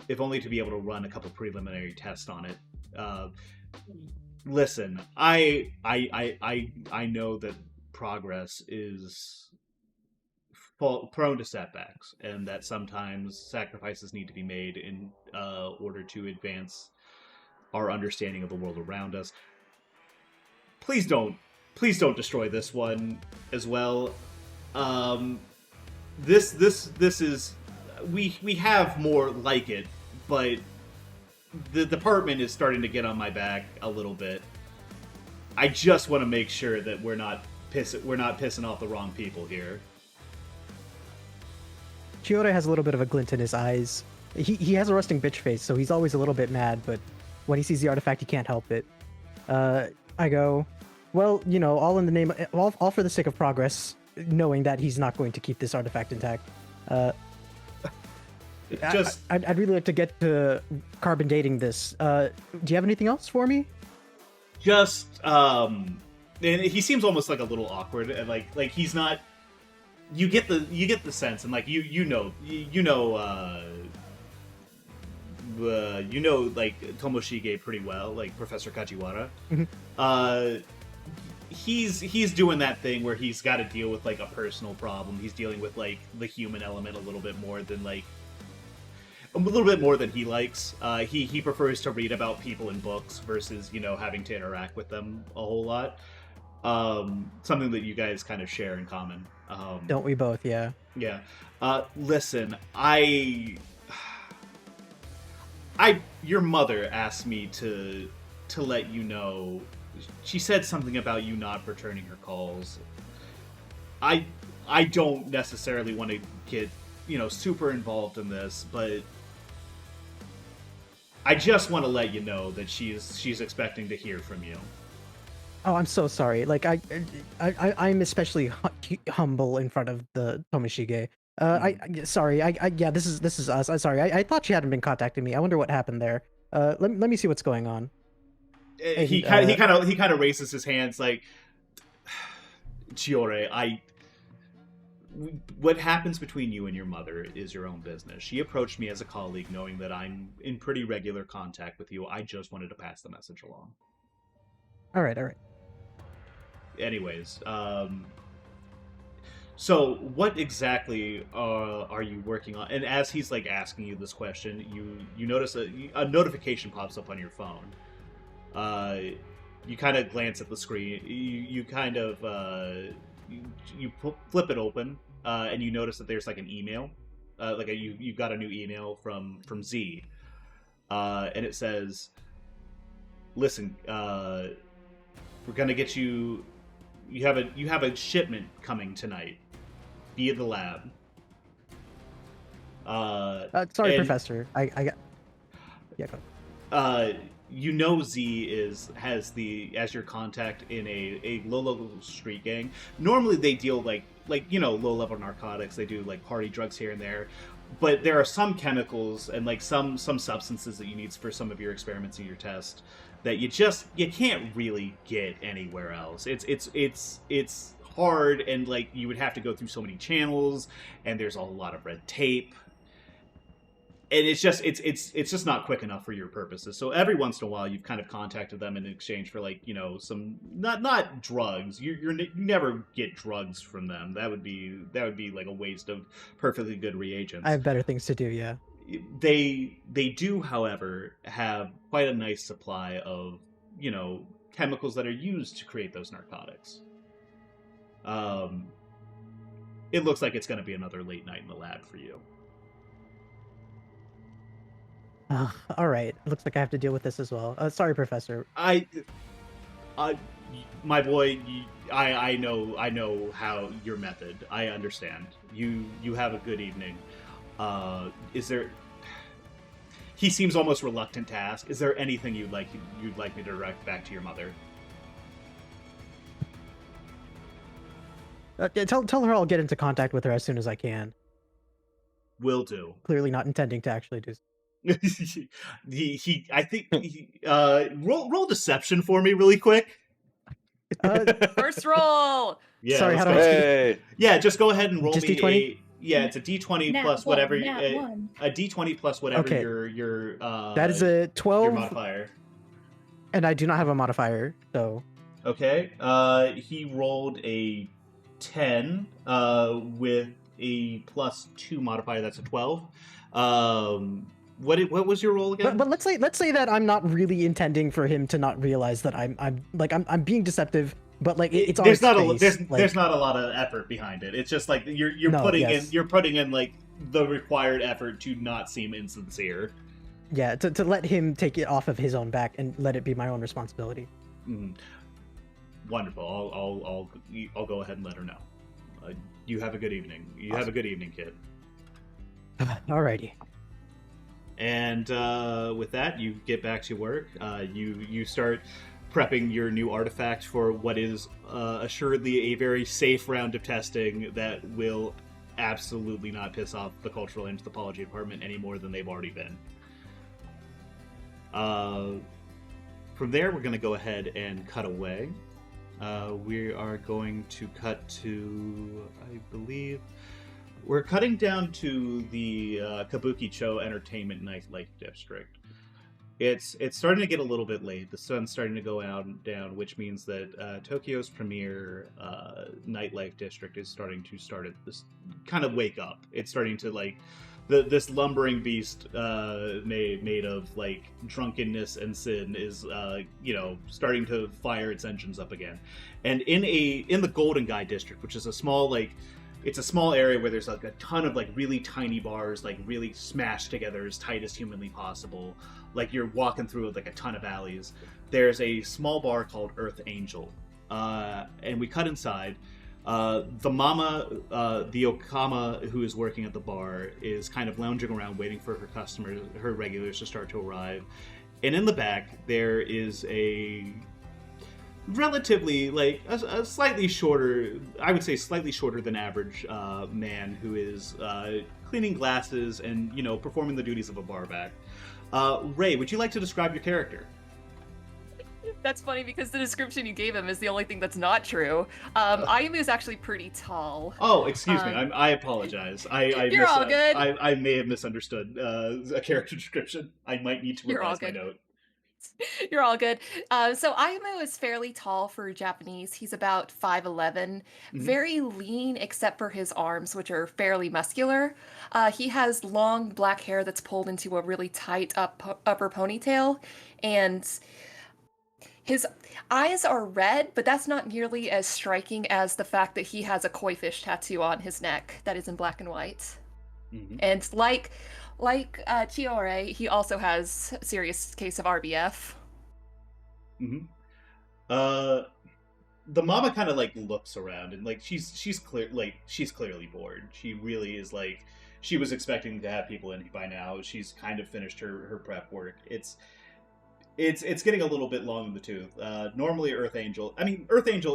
If only to be able to run a couple preliminary tests on it Listen, I know that progress is prone to setbacks, and that sometimes sacrifices need to be made in order to advance our understanding of the world around us. Please don't destroy this one as well. This is we have more like it, but the department is starting to get on my back a little bit. I just want to make sure that we're not pissing off the wrong people here. Chiyoda has a little bit of a glint in his eyes. He has a rusting bitch face, so he's always a little bit mad, but when he sees the artifact, he can't help it. I go, well, you know, all in the name, all for the sake of progress, knowing that he's not going to keep this artifact intact. I'd really like to get to carbon dating this. Do you have anything else for me? Just, and he seems almost like a little awkward, and like he's not. You get the sense, and like you know like Tomoshige pretty well, like Professor Kajiwara. Mm-hmm. He's doing that thing where he's got to deal with like a personal problem. He's dealing with like the human element a little bit more than he likes. He prefers to read about people in books versus, you know, having to interact with them a whole lot. Something that you guys kind of share in common. Don't we both? Yeah. Yeah. Listen, your mother asked me to let you know. She said something about you not returning her calls. I don't necessarily want to get, you know, super involved in this, but I just want to let you know that she's expecting to hear from you. Oh, I'm so sorry. Like I'm especially humble in front of the Tomoshige. Sorry. Yeah, this is us. I'm sorry. I thought she hadn't been contacting me. I wonder what happened there. Let me see what's going on. And, he kind of raises his hands like, Chiore, what happens between you and your mother is your own business. She approached me as a colleague, knowing that I'm in pretty regular contact with you. I just wanted to pass the message along. All right. Anyways, so what exactly are you working on? And as he's like asking you this question, you notice a notification pops up on your phone. You kind of glance at the screen. You kind of you flip it open, and you notice that there's like an email, you got a new email from Z, and it says, "Listen, we're gonna get you. You have a shipment coming tonight via the lab." Sorry, Professor. I got. Yeah, go. You know Z has as your contact in a low level street gang. Normally they deal like you know, low level narcotics. They do like party drugs here and there, but there are some chemicals and like some substances that you need for some of your experiments and your tests that you can't really get anywhere else. It's hard, and like you would have to go through so many channels, and there's a lot of red tape. And it's just not quick enough for your purposes. So every once in a while, you've kind of contacted them in exchange for like, you know, some not drugs. You never get drugs from them. That would be like a waste of perfectly good reagents. I have better things to do. Yeah. They do, however, have quite a nice supply of, you know, chemicals that are used to create those narcotics. It looks like it's going to be another late night in the lab for you. All right. Looks like I have to deal with this as well. Sorry, Professor. My boy, I know how your method. I understand. You have a good evening. Is there? He seems almost reluctant to ask. Is there anything you'd like me to direct back to your mother? Tell her I'll get into contact with her as soon as I can. Will do. Clearly not intending to actually do. Roll deception for me really quick. First roll. Yeah, sorry, how do Hey. Yeah, just go ahead and roll Just me D20? it's a D20 Nat plus one, whatever nat one. a D20 plus whatever Okay. your That is a 12. your modifier. And I do not have a modifier, so Okay. He rolled a 10 with a +2 modifier. That's a 12. What was your roll again? but let's say that I'm not really intending for him to not realize that I'm being deceptive, but like it's on there's its not face. there's not a lot of effort behind it. It's just like you're No, putting yes. you're putting in like the required effort to not seem insincere. Yeah, to let him take it off of his own back and let it be my own responsibility. Mhm. Wonderful. I'll go ahead and let her know. You have a good evening. You have a good evening, kid. Alrighty. And with that, you get back to work. You start prepping your new artifact for what is assuredly a very safe round of testing that will absolutely not piss off the cultural anthropology department any more than they've already been. From there, we're going to go ahead and cut away. We are going to cut to, I believe, we're cutting down to the Kabukicho Entertainment Nightlife District. It's starting to get a little bit late. The sun's starting to go out and down, which means that Tokyo's premier nightlife district is starting to this kind of wake up. It's starting to like this lumbering beast made of like drunkenness and sin is starting to fire its engines up again. And in the Golden Guy district, which is a small it's a small area where there's like a ton of like really tiny bars, like really smashed together as tight as humanly possible. Like you're walking through like a ton of alleys. There's a small bar called Earth Angel, and we cut inside. The mama, the Okama who is working at the bar, is kind of lounging around waiting for her customers, her regulars to start to arrive. And in the back, there is a relatively, like, a slightly shorter, I would say slightly shorter than average man who is cleaning glasses and, performing the duties of a barback. Ray, would you like to describe your character? That's funny because the description you gave him is the only thing that's not true. Ayumu is actually pretty tall. Oh, excuse me. I apologize. You're all good. I may have misunderstood a character description. I might need to You're all revise my good. note. You're all good. So Ayumu is fairly tall for Japanese. He's about 5'11", very lean except for his arms, which are fairly muscular. He has long black hair that's pulled into a really tight upper ponytail, and his eyes are red, but that's not nearly as striking as the fact that he has a koi fish tattoo on his neck that is in black and white. And like Chiore, he also has a serious case of RBF. The mama kind of like looks around and like she's clearly bored. She really is like, she was expecting to have people in by now. She's kind of finished her prep work. It's getting a little bit long in the tooth. Normally Earth Angel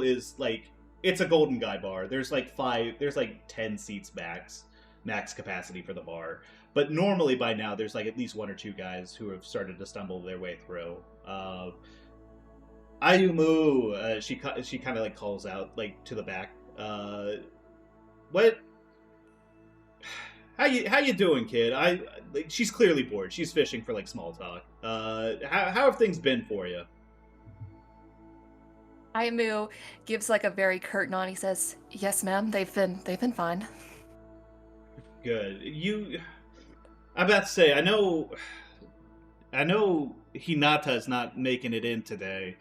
is like, it's a Golden Guy bar. There's like 10 seats max capacity for the bar. But normally by now there's like at least one or two guys who have started to stumble their way through. Ayumu, she kind of like calls out like to the back. What? How you doing, kid? She's clearly bored. She's fishing for like small talk. How have things been for you? Ayumu gives like a very curt nod. He says, "Yes, ma'am. They've been fine." Good. I'm about to say, I know Hinata's not making it in today.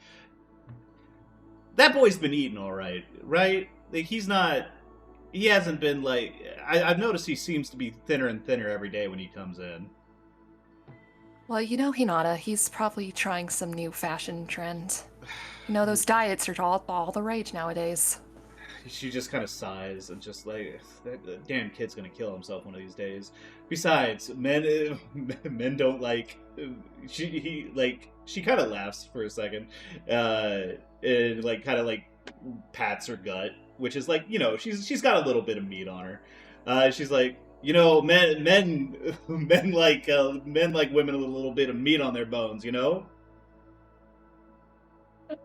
That boy's been eating all right? Like, he hasn't been like, I've noticed he seems to be thinner and thinner every day when he comes in. Well, Hinata, he's probably trying some new fashion trend. Those diets are all the rage nowadays. She just kind of sighs and just like, that damn kid's gonna kill himself one of these days. Besides, men don't like. She kind of laughs for a second, and like kind of like pats her gut, which is like, she's got a little bit of meat on her. She's like, men like women with a little bit of meat on their bones,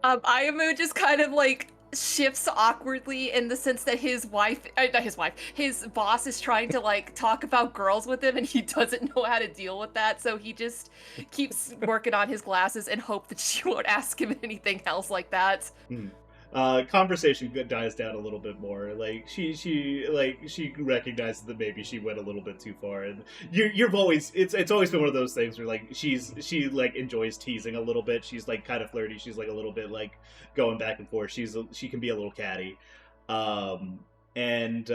Ayumu just kind of like shifts awkwardly in the sense that his boss is trying to like talk about girls with him and he doesn't know how to deal with that, so he just keeps working on his glasses and hope that she won't ask him anything else like that. Conversation dies down a little bit more. Like she recognizes that maybe she went a little bit too far, and you've always it's always been one of those things where like she like enjoys teasing a little bit. She's like kind of flirty. She's like a little bit like going back and forth. She can be a little catty, and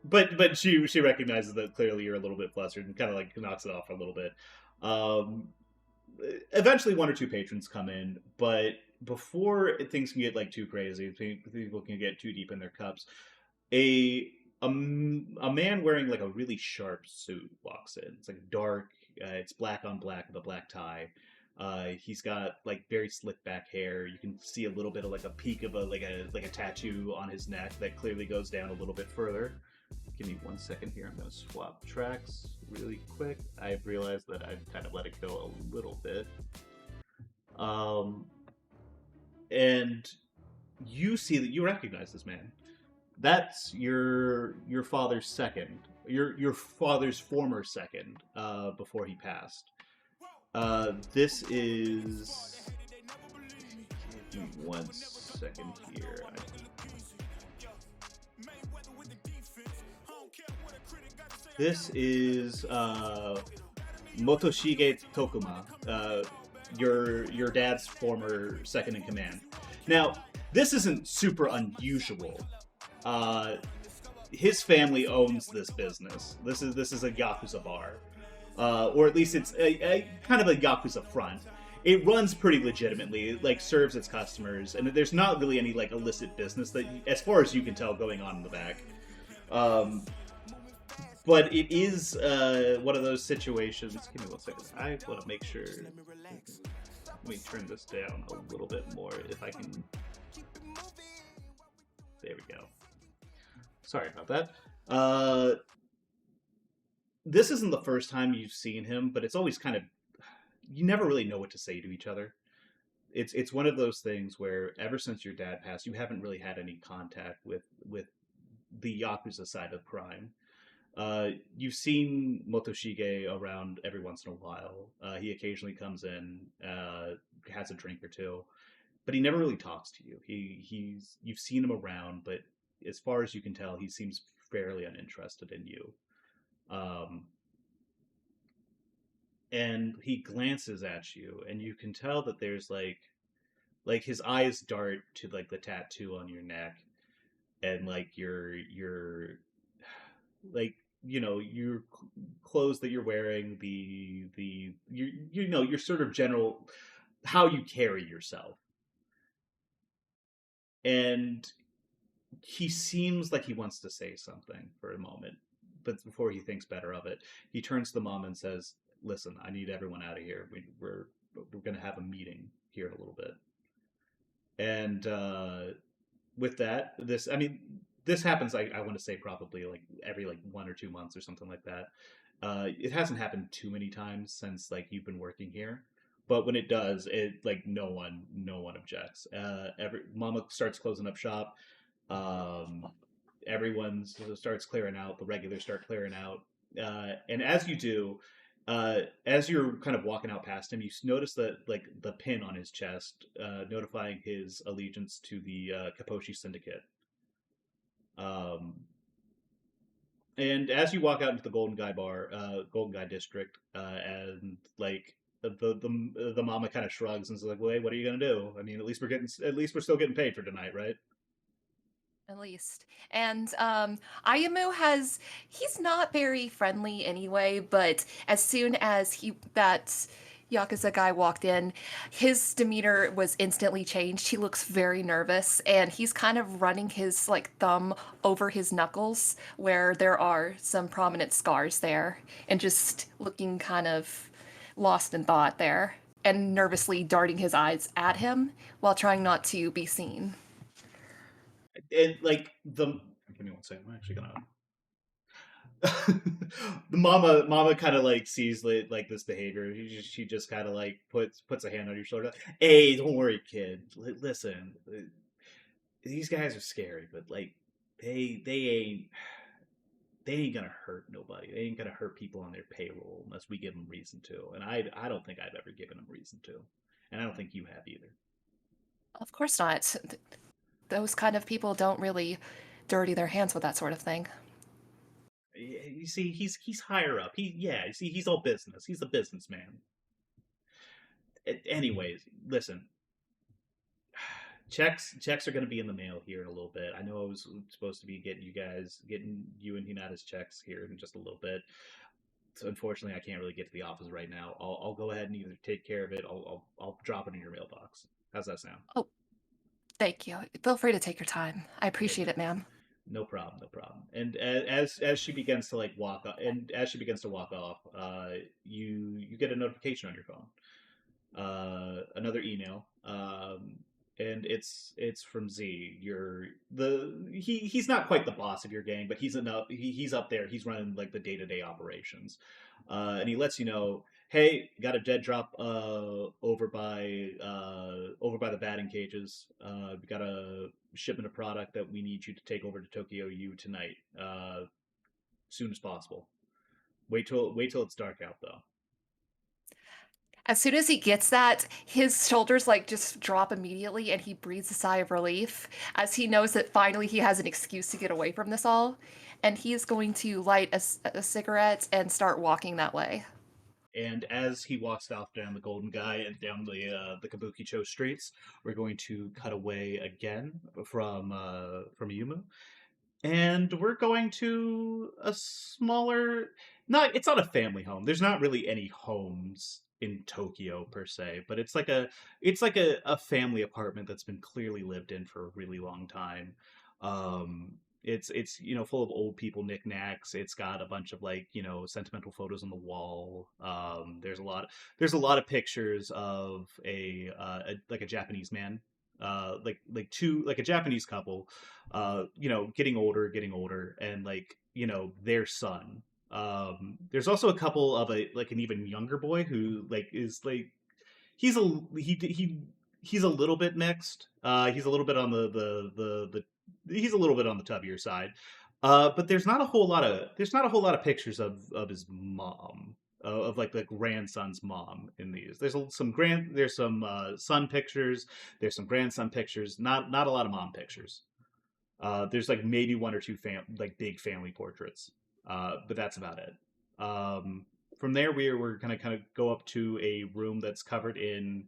but she recognizes that clearly you're a little bit flustered and kind of like knocks it off a little bit. Eventually, one or two patrons come in, but before things can get like too crazy, people can get too deep in their cups. A man wearing like a really sharp suit walks in. It's like dark. It's black on black with a black tie. He's got like very slick back hair. You can see a little bit of like a peak of a tattoo on his neck that clearly goes down a little bit further. Give me 1 second here. I'm going to swap tracks really quick. I've realized that I've kind of let it go a little bit. And you see that you recognize this man. That's your father's second. Your father's former second, before he passed. This is... Give me 1 second here. This is Motoshige Tokuma, your dad's former second in command. Now, this isn't super unusual. His family owns this business. This is a Yakuza bar, or at least it's a kind of a Yakuza front. It runs pretty legitimately. It like serves its customers, and there's not really any like illicit business that, as far as you can tell, going on in the back. But it is one of those situations. Give me 1 second. I want to make sure. Let me turn this down a little bit more if I can. There we go. Sorry about that. This isn't the first time you've seen him, but it's always kind of, you never really know what to say to each other. It's one of those things where ever since your dad passed, you haven't really had any contact with the Yakuza side of crime. You've seen Motoshige around every once in a while. He occasionally comes in, has a drink or two, but he never really talks to you. You've seen him around, but as far as you can tell, he seems fairly uninterested in you. And he glances at you, and you can tell that there's like his eyes dart to like the tattoo on your neck, and like your like, you know, your clothes that you're wearing, your sort of general how you carry yourself. And he seems like he wants to say something for a moment, but before he thinks better of it, he turns to the mom and says, "Listen, I need everyone out of here. We're going to have a meeting here in a little bit." And with that, this happens, I want to say probably like every like 1 or 2 months or something like that. It hasn't happened too many times since like you've been working here, but when it does, it like no one objects. Mama starts closing up shop. Everyone starts clearing out. The regulars start clearing out, and as you do, as you're kind of walking out past him, you notice that like the pin on his chest, notifying his allegiance to the Kaposhi Syndicate. And as you walk out into the Golden Guy District, and like the mama kind of shrugs and is like, "Well, hey, what are you gonna do? I mean, at least we're still getting paid for tonight, right?" At least. And Ayamu he's not very friendly anyway, but as soon as that Yakuza guy walked in, his demeanor was instantly changed. He looks very nervous, and he's kind of running his like thumb over his knuckles where there are some prominent scars there, and just looking kind of lost in thought there, and nervously darting his eyes at him while trying not to be seen. And like give me 1 second. I'm actually gonna. The mama kind of like sees like this behavior. She just kind of like puts a hand on your shoulder. "Hey, don't worry, kid. Listen, these guys are scary, but like they ain't gonna hurt nobody. They ain't gonna hurt people on their payroll unless we give them reason to. And I don't think I've ever given them reason to, and I don't think you have either. Of course not. Those kind of people don't really dirty their hands with that sort of thing. You see, he's higher up. You see, he's all business. He's a businessman. Anyways, listen. Checks are going to be in the mail here in a little bit. I know I was supposed to be getting you and Hinata's checks here in just a little bit. So unfortunately, I can't really get to the office right now. I'll go ahead and either take care of it. I'll drop it in your mailbox. How's that sound? Oh, thank you. Feel free to take your time. I Okay. appreciate it, ma'am. No problem, no problem. And as she begins to walk off, you get a notification on your phone, another email, and it's from Z. He's not quite the boss of your gang, but he's up there. He's running like the day-to-day operations, and he lets you know, hey, got a dead drop over by the batting cages. We got a shipment of product that we need you to take over to Tokyo U tonight, soon as possible. Wait till it's dark out though. As soon as he gets that, his shoulders like just drop immediately and he breathes a sigh of relief as he knows that finally he has an excuse to get away from this all. And he is going to light a cigarette and start walking that way. And as he walks off down the Golden Guy and down the Kabukicho streets, we're going to cut away again from Yumu, and we're going to a smaller. It's not a family home. There's not really any homes in Tokyo per se, but it's like a family apartment that's been clearly lived in for a really long time. It's full of old people knickknacks. It's got a bunch of sentimental photos on the wall. There's a lot of pictures of a Japanese man, like a Japanese couple, getting older, and their son. There's also a couple of an even younger boy who he's he's a little bit mixed. He's a little bit on he's a little bit on the tubbier side. But there's not a whole lot of pictures of his mom, of the grandson's mom in these. There's some son pictures, there's some grandson pictures, not a lot of mom pictures. There's maybe one or two big family portraits, but that's about it. From there, we're gonna kind of go up to a room that's covered in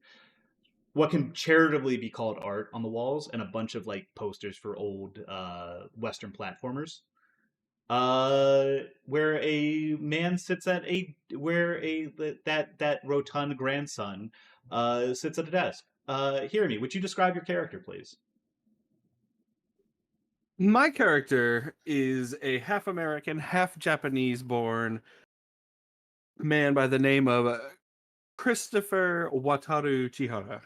what can charitably be called art on the walls, and a bunch of posters for old Western platformers. Where a man sits that rotund grandson sits at a desk. Hirami, would you describe your character, please? My character is a half American, half Japanese born man by the name of Christopher Wataru Chihara.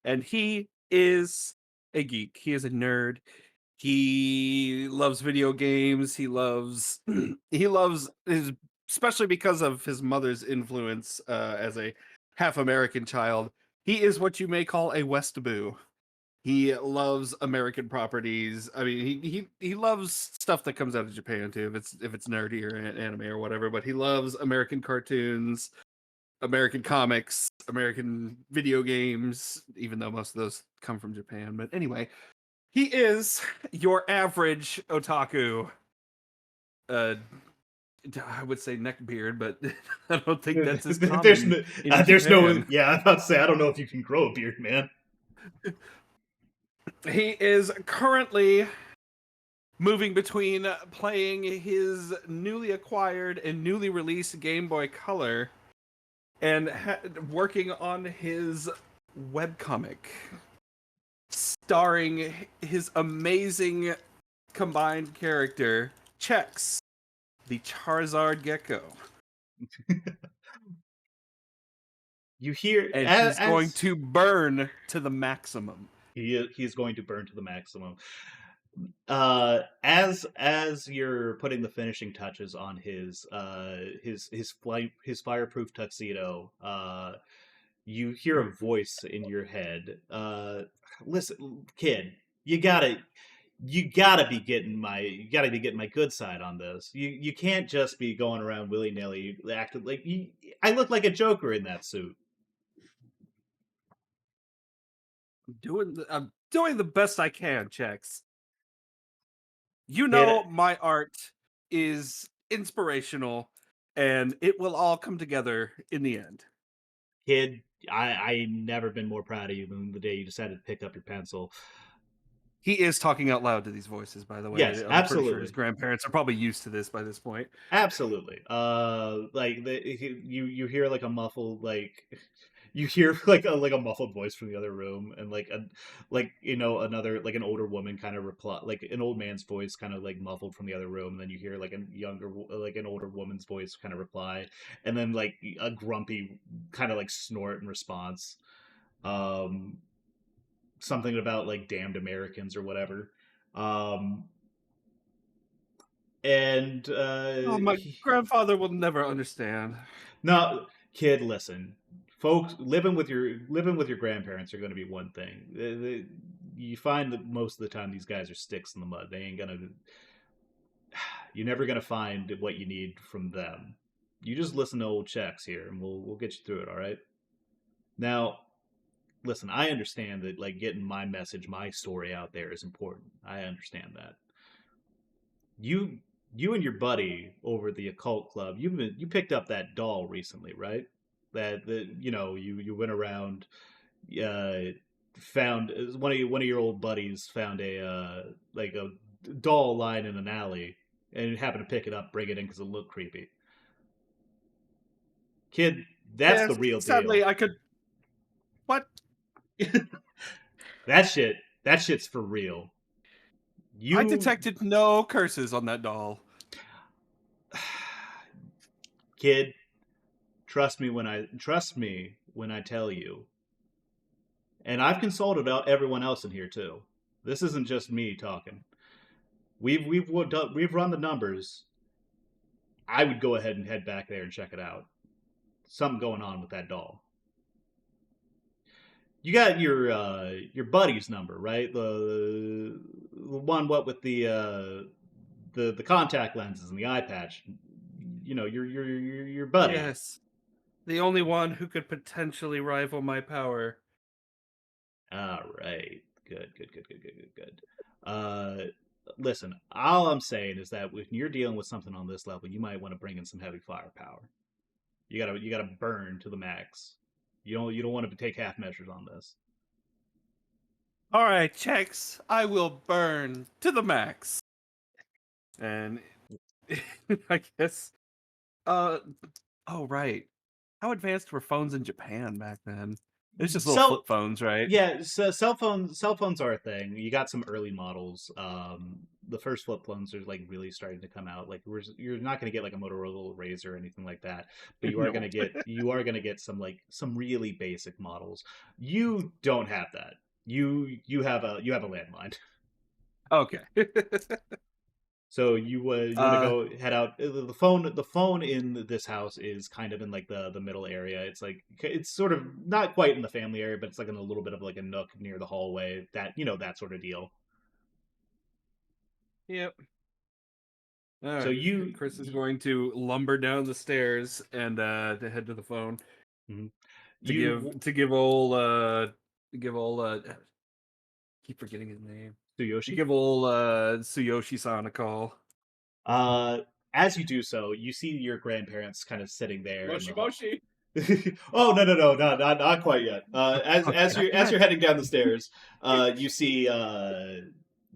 And he is a geek. He is a nerd. He loves video games. He loves especially because of his mother's influence as a half American child. He is what you may call a Westboo. He loves American properties. I mean, he loves stuff that comes out of Japan too, if it's nerdy or anime or whatever. But he loves American cartoons, American comics, American video games, even though most of those come from Japan. But anyway, he is your average otaku. I would say neckbeard, but I don't think that's as common. There's no. Yeah, I was about to say I don't know if you can grow a beard, man. He is currently moving between playing his newly acquired and newly released Game Boy Color and working on his webcomic starring his amazing combined character, Chex, the Charizard Gecko. You hear, and he's going to burn to the maximum. He's going to burn to the maximum. As you're putting the finishing touches on his fireproof tuxedo, you hear a voice in your head. Listen, kid, you gotta be getting my good side on this. You can't just be going around willy nilly acting like I look like a Joker in that suit. I'm doing the best I can, Chex. You Kid, know my art is inspirational, and it will all come together in the end. kid, I never been more proud of you than the day you decided to pick up your pencil. He is talking out loud to these voices, by the way. Yes, I'm pretty sure his absolutely. grandparents are probably used to this by this point. Absolutely. Like you hear like a muffled like you hear like a muffled voice from the other room, and like another like an older woman kind of reply, like an old man's voice kind of like muffled from the other room, and then you hear like like an older woman's voice kind of reply, and then like a grumpy kind of like snort in response. Um, Something about like damned Americans or whatever. Um, and Oh, my grandfather will never understand. No, kid, listen. Folks, living with your grandparents are going to be one thing. You find that most of the time these guys are sticks in the mud. They ain't gonna. You're never gonna find what you need from them. You just listen to old checks here, and we'll get you through it. All right. Now, listen. I understand that like getting my message, my story out there is important. I understand that. You and your buddy over at the occult club, you picked up that doll recently, right? That you went around, uh, found one of your old buddies found a like a doll lying in an alley, and happened to pick it up, bring it in because it looked creepy. Kid, that's Yes, the real sadly, deal. I could. What? That shit's for real. I You detected no curses on that doll. kid, trust me when I tell you. And I've consulted everyone else in here too. This isn't just me talking. We've run the numbers. I would go ahead and head back there and check it out. Something going on with that doll. You got your buddy's number, right? The one what with the contact lenses and the eye patch. You know, your buddy. Yes. The only one who could potentially rival my power. All right. Good. Listen, all I'm saying is that when you're dealing with something on this level, you might want to bring in some heavy firepower. You gotta burn to the max. You don't want to take half measures on this. All right, Chex. I will burn to the max. And I guess. Oh right. How advanced were phones in Japan back then? It's just little flip phones, right? Yeah, so cell phones are a thing. You got some early models. The first flip phones are like really starting to come out. Like you're not going to get like a Motorola Razr or anything like that, but you are No. going to get some really basic models. You don't have that. You have a landline. Okay. So you want to go head out. The phone in this house is kind of in like the middle area. It's sort of not quite in the family area, but it's like in a little bit of like a nook near the hallway. That sort of deal. Yep. All So right. Chris is going to lumber down the stairs and to head to the phone Mhm. to you give old keep forgetting his name. To Tsuyoshi. give old Tsuyoshi-san a call. As you do so, you see your grandparents kind of sitting there in the hall. Moshi. Oh no, not quite yet. As you're heading down the stairs, you see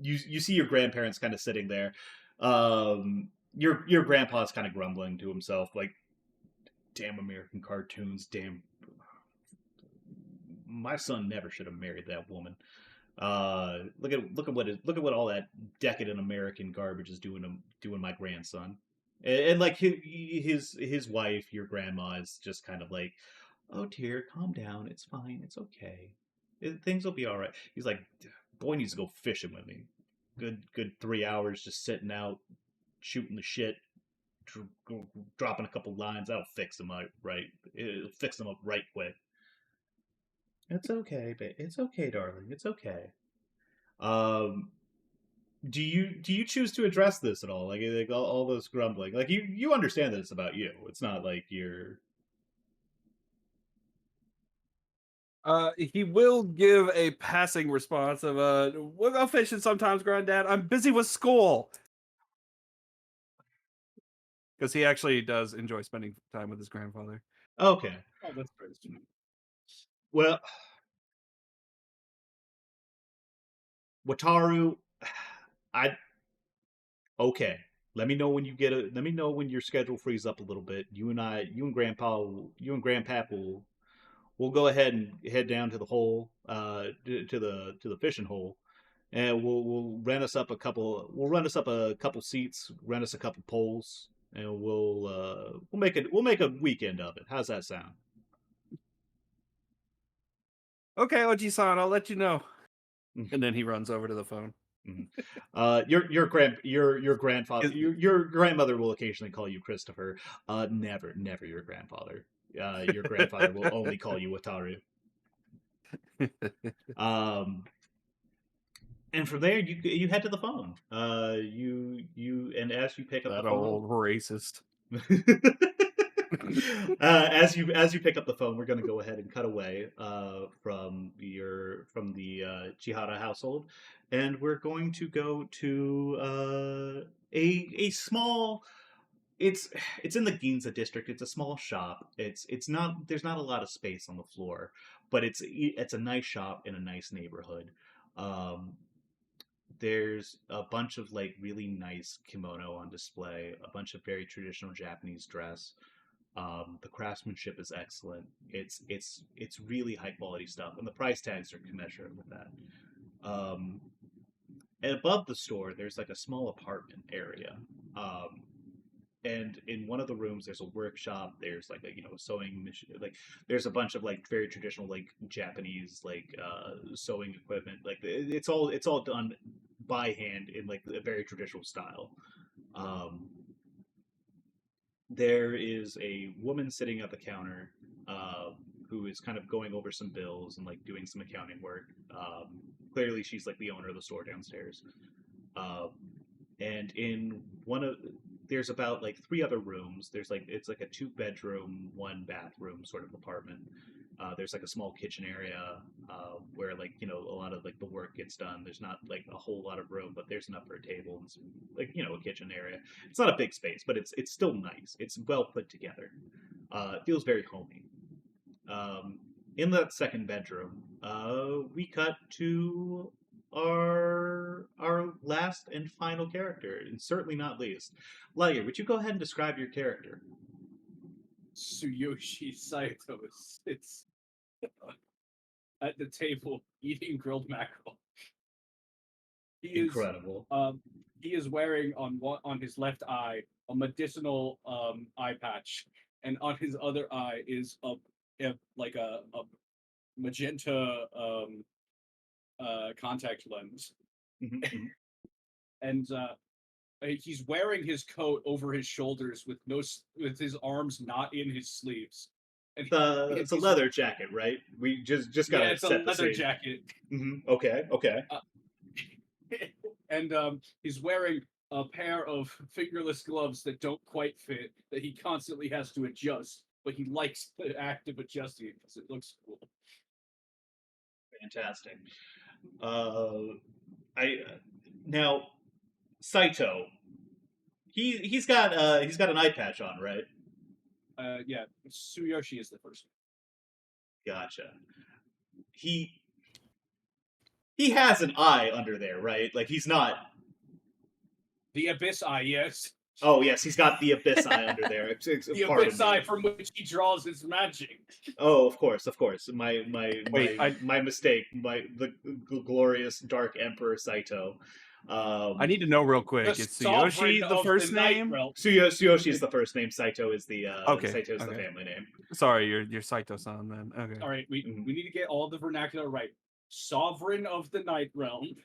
you see your grandparents kind of sitting there. Your grandpa's kind of grumbling to himself, like, "Damn American cartoons, damn, my son never should have married that woman. Look at what all that decadent American garbage is doing my grandson." And like his wife, your grandma, is just kind of like, "Oh dear, calm down. It's fine. It's okay. Things will be all right." He's like, "Boy needs to go fishing with me. Good 3 hours just sitting out shooting the shit, dropping a couple lines. That'll fix him up right. It'll fix him up right quick." "It's okay, it's okay, darling. It's okay." Um, do you choose to address this at all? Like all those grumbling. Like you understand that it's about you. It's not like you're. He will give a passing response of we'll go fishing sometimes, Granddad. I'm busy with school. Because he actually does enjoy spending time with his grandfather. Okay. Oh, that's very sweet. Well, Wataru, I okay. Let me know when you get a. Let me know when your schedule frees up a little bit. You and Grandpap will. We'll go ahead and head down to the hole, to the fishing hole, and we'll rent us up a couple. We'll rent us up a couple seats, rent us a couple poles, and we'll make a weekend of it. How's that sound? Okay, Oji-san, I'll let you know. Mm. And then he runs over to the phone. Your grandfather, your grandmother will occasionally call you Christopher. Never your grandfather. Your grandfather will only call you Wataru. And from there you head to the phone. And as you pick up That the phone, old racist. as you pick up the phone, we're going to go ahead and cut away from the Chihara household, and we're going to go to a small. It's in the Ginza district. It's a small shop. It's not there's not a lot of space on the floor, but it's a nice shop in a nice neighborhood. Um, there's a bunch of like really nice kimono on display, a bunch of very traditional Japanese dress. The craftsmanship is excellent. It's really high quality stuff, and the price tags are commensurate with that. Um, and above the store, there's like a small apartment area. Um, and in one of the rooms, there's a workshop. There's like a sewing machine. Like there's a bunch of like very traditional like Japanese like sewing equipment. Like it's all done by hand in like a very traditional style. Um, there is a woman sitting at the counter uh, who is kind of going over some bills and like doing some accounting work. Clearly, she's like the owner of the store downstairs. Um, and in one of there's about like three other rooms. There's like it's like a two-bedroom, one bathroom sort of apartment. There's like a small kitchen area where like a lot of like the work gets done. There's not like a whole lot of room, but there's enough for a table and some like a kitchen area. It's not a big space, but it's still nice. It's well put together. It feels very homey. Um, in that second bedroom, we cut to our last and final character, and certainly not least. Liger, would you go ahead and describe your character? Tsuyoshi Saito sits at the table eating grilled mackerel. He is Incredible. he is wearing on his left eye a medicinal eye patch, and on his other eye is like a magenta contact lens, Mhm. and he's wearing his coat over his shoulders with with his arms not in his sleeves. And It's a leather jacket, right? We just yeah, gotta it's a set the leather scene. jacket. Okay. And he's wearing a pair of fingerless gloves that don't quite fit, that he constantly has to adjust, but he likes the act of adjusting it because it looks cool. Fantastic. I now Saito. He's got an eye patch on, right? Yeah, Tsuyoshi is the first Gotcha. He has an eye under there, right? Like he's not. the Abyss Eye, yes. Oh yes, he's got the abyss eye under there. The Pardon Abyss me. Eye from which he draws his magic. Oh, of course. My Wait, my mistake. The glorious Dark Emperor Saito. I need to know real quick. The Is sovereign Tsuyoshi the of first the Night name? Realm. Tsuyoshi is the first name. Saito is the Okay, Saito is the okay. family name. Sorry, you're Saito-san then. Okay. All right, we Mhm. need to get all the vernacular right. Sovereign of the Night Realm,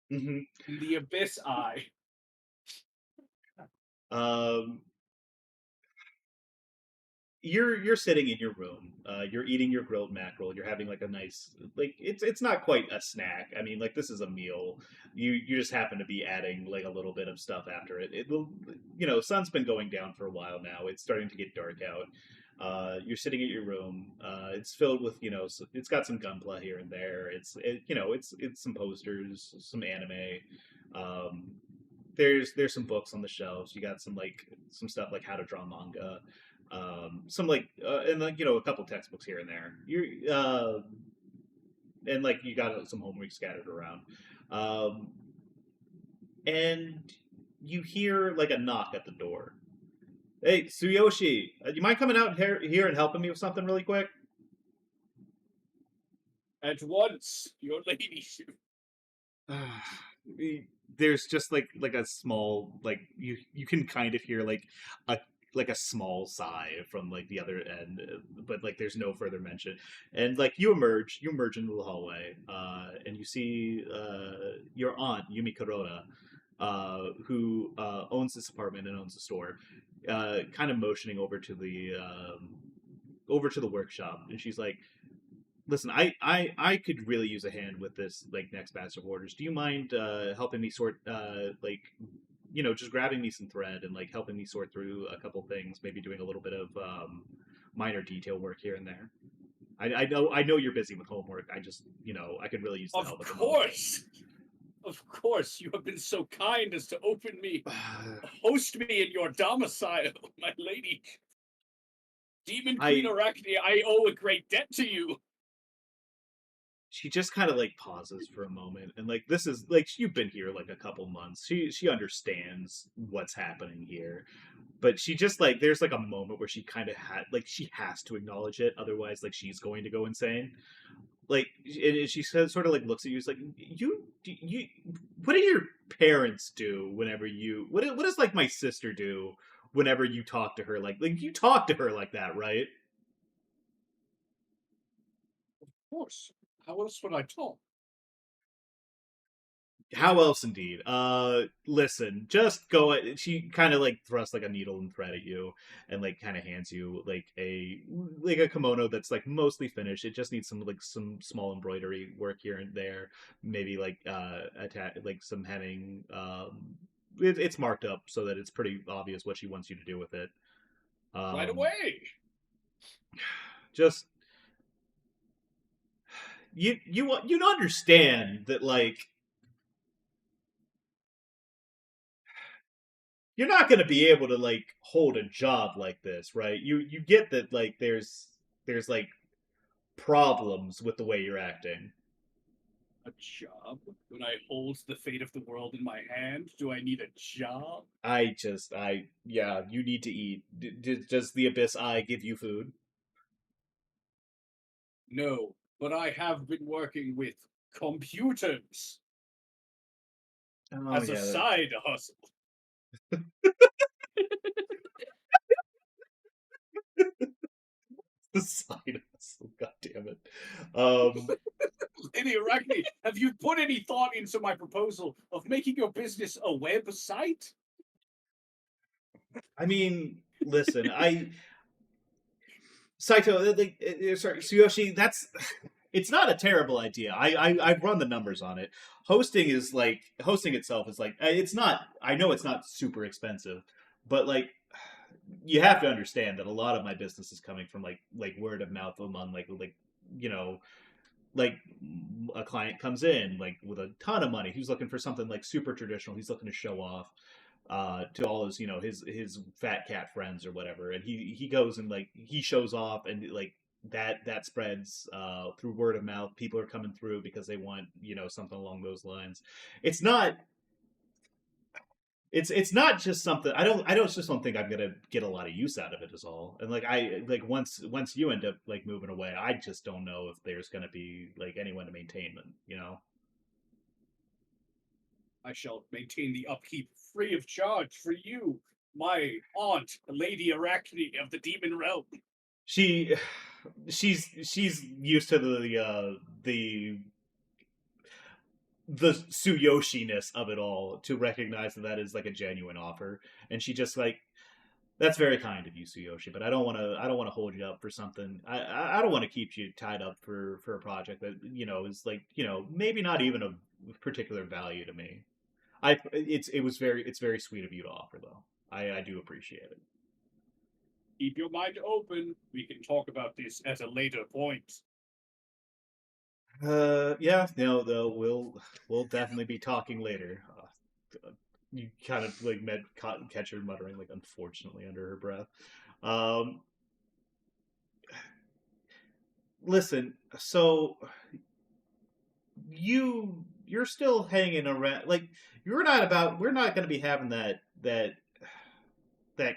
hmm the Abyss Eye. Um, you're sitting in your room. You're eating your grilled mackerel. You're having like a nice, like, it's not quite a snack. I mean, like, this is a meal. You just happen to be adding like a little bit of stuff after it. Sun's been going down for a while now. It's starting to get dark out. You're sitting at your room. It's filled with, it's got some gunpla here and there. It's some posters, some anime. Um, there's some books on the shelves. You got some stuff like how to draw manga, some and like a couple textbooks here and there. And like you got some homework scattered around, um, and you hear like a knock at the door. Hey, Tsuyoshi, you mind coming out here and helping me with something really quick? At once, your ladyship. There's just like a small, like, you can kind of hear a small sigh from like the other end, but like there's no further mention. And like you emerge into the hallway, and you see your aunt Yumi Corona, who owns this apartment and owns the store, kind of motioning over to the workshop, and she's like, listen, I could really use a hand with this like next batch of orders. Do you mind helping me sort just grabbing me some thread and like helping me sort through a couple things, maybe doing a little bit of minor detail work here and there. I know you're busy with homework. I just I could really use the help. Of course, you have been so kind as to host me in your domicile, my lady. Demon Queen Arachne, I owe a great debt to you. She just kind of like pauses for a moment, and like, this is like, you've been here like a couple months. She understands what's happening here, but she just like, there's like a moment where she kind of she has to acknowledge it, otherwise like she's going to go insane. Like, and she says, sort of like looks at you, it's like, you what do your parents do whenever what does like my sister do whenever you talk to her, like you talk to her like that, right? Of course. How else would I talk? How else, indeed. Listen, just go. She kind of like thrusts like a needle and thread at you, and like kind of hands you like a kimono that's like mostly finished. It just needs some small embroidery work here and there. Maybe like like some hemming. It's marked up so that it's pretty obvious what she wants you to do with it. Right away. Just you understand that like, you're not going to be able to like hold a job like this, right? You get that like there's like problems with the way you're acting. A job? When I hold the fate of the world in my hand, do I need a job? Yeah, you need to eat. Does the Abyss Eye give you food? No, but I have been working with computers as a side hustle. The side hustle, god damn it. Lady Arachne, have you put any thought into my proposal of making your business a website? I mean, listen, Saito, sorry, Tsuyoshi, it's not a terrible idea. I've run the numbers on it. Hosting itself is like, it's not, I know it's not super expensive, but like, you have to understand that a lot of my business is coming from like word of mouth among like a client comes in like with a ton of money. He's looking for something like super traditional. He's looking to show off to all his his fat cat friends or whatever, and he goes and like he shows off, and like that spreads through word of mouth. People are coming through because they want something along those lines. It's not just something, I just don't think I'm gonna get a lot of use out of it is all. And like once you end up like moving away, I just don't know if there's gonna be like anyone to maintain them. I shall maintain the upkeep free of charge for you, my aunt, Lady Arachne of the Demon Realm. She's used to the Tsuyoshi-ness of it all to recognize that is like a genuine offer, and she just like, That's very kind of you, Tsuyoshi, but I don't want to. I don't want to hold you up for something. I don't want to keep you tied up for a project that is like maybe not even of particular value to me. It's very sweet of you to offer though. I do appreciate it. Keep your mind open. We can talk about this at a later point. Yeah, no, though we'll definitely be talking later. You kind of like catch her muttering like unfortunately under her breath. Um, Listen, so you're still hanging around like we're not going to be having that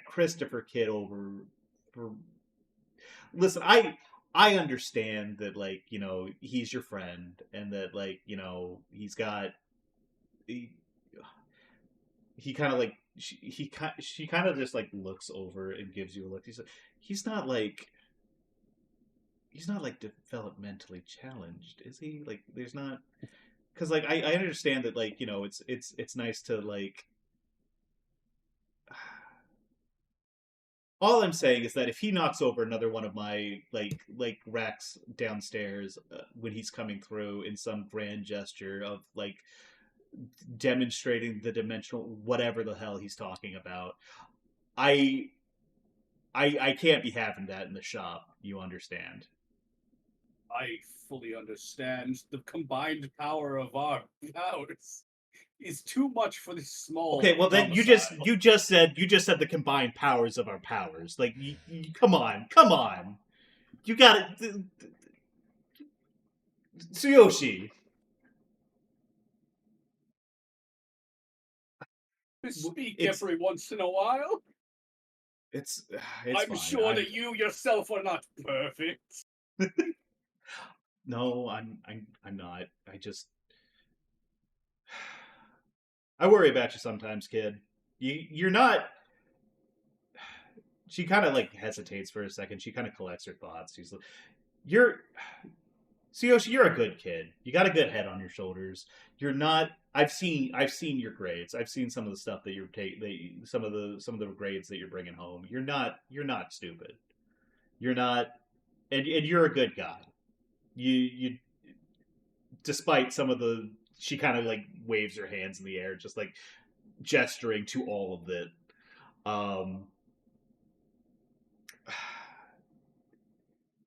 Christopher kid over for listen, I understand that like, he's your friend and that like, he, he kind of like she kind of just like looks over and gives you a look. He's not like he's not like developmentally challenged, is he? Like there's not because like I understand that like it's nice to like all I'm saying is that if he knocks over another one of my like racks downstairs when he's coming through in some grand gesture of like demonstrating the dimensional whatever the hell he's talking about, I I can't be having that in the shop. You understand? I fully understand the combined power of our powers is too much for this small Okay, well then domicile. you just said the combined powers of our powers. Like come on, come on. You got it, Tsuyoshi. Speak It's every once in a while. it's I'm fine. sure that you yourself are not perfect. No, I'm not. I just I worry about you sometimes, kid. You're not. She kind of like hesitates for a second. She kind of collects her thoughts. She's like, "You're Tsuyoshi, you're a good kid. You got a good head on your shoulders. You're not. I've seen your grades. I've seen some of the stuff that you're some of the grades that you're bringing home. You're not stupid. You're not, and you're a good guy. You despite some of the she kind of like waves her hands in the air, just like gesturing to all of it. Um,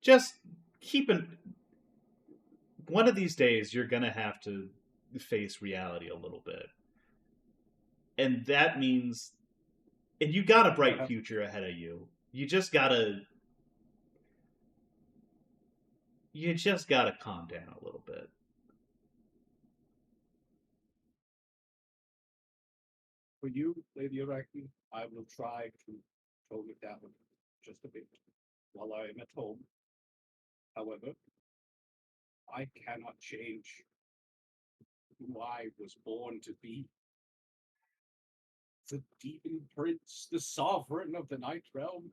just keep an one of these days you're gonna have to face reality a little bit, and that means and you got a bright future ahead of you. You just gotta calm down a little bit. For you, Lady Arachne, I will try to tone it down just a bit while I am at home. However, I cannot change who I was born to be. The demon prince, the sovereign of the night realm.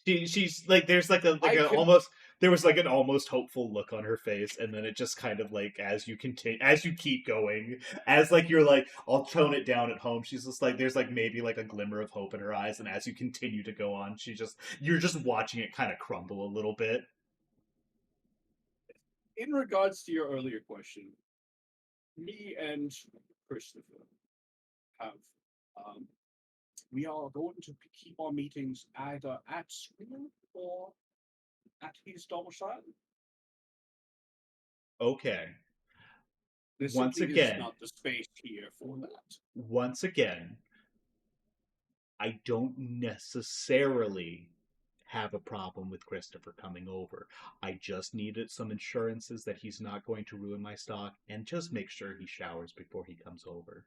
She's like there's like I a can almost there was like an almost hopeful look on her face, and then it just kind of like as you keep going, as like you're like I'll tone it down at home. She's just like there's like maybe like a glimmer of hope in her eyes, and as you continue to go on, you're just watching it kind of crumble a little bit. in regards to your earlier question, me and Christopher have um, we are going to keep our meetings either at school or at his domicile. Okay. There Once simply is again, not the space here for that. once again, I don't necessarily have a problem with Christopher coming over. I just needed some insurances that he's not going to ruin my stock and just make sure he showers before he comes over.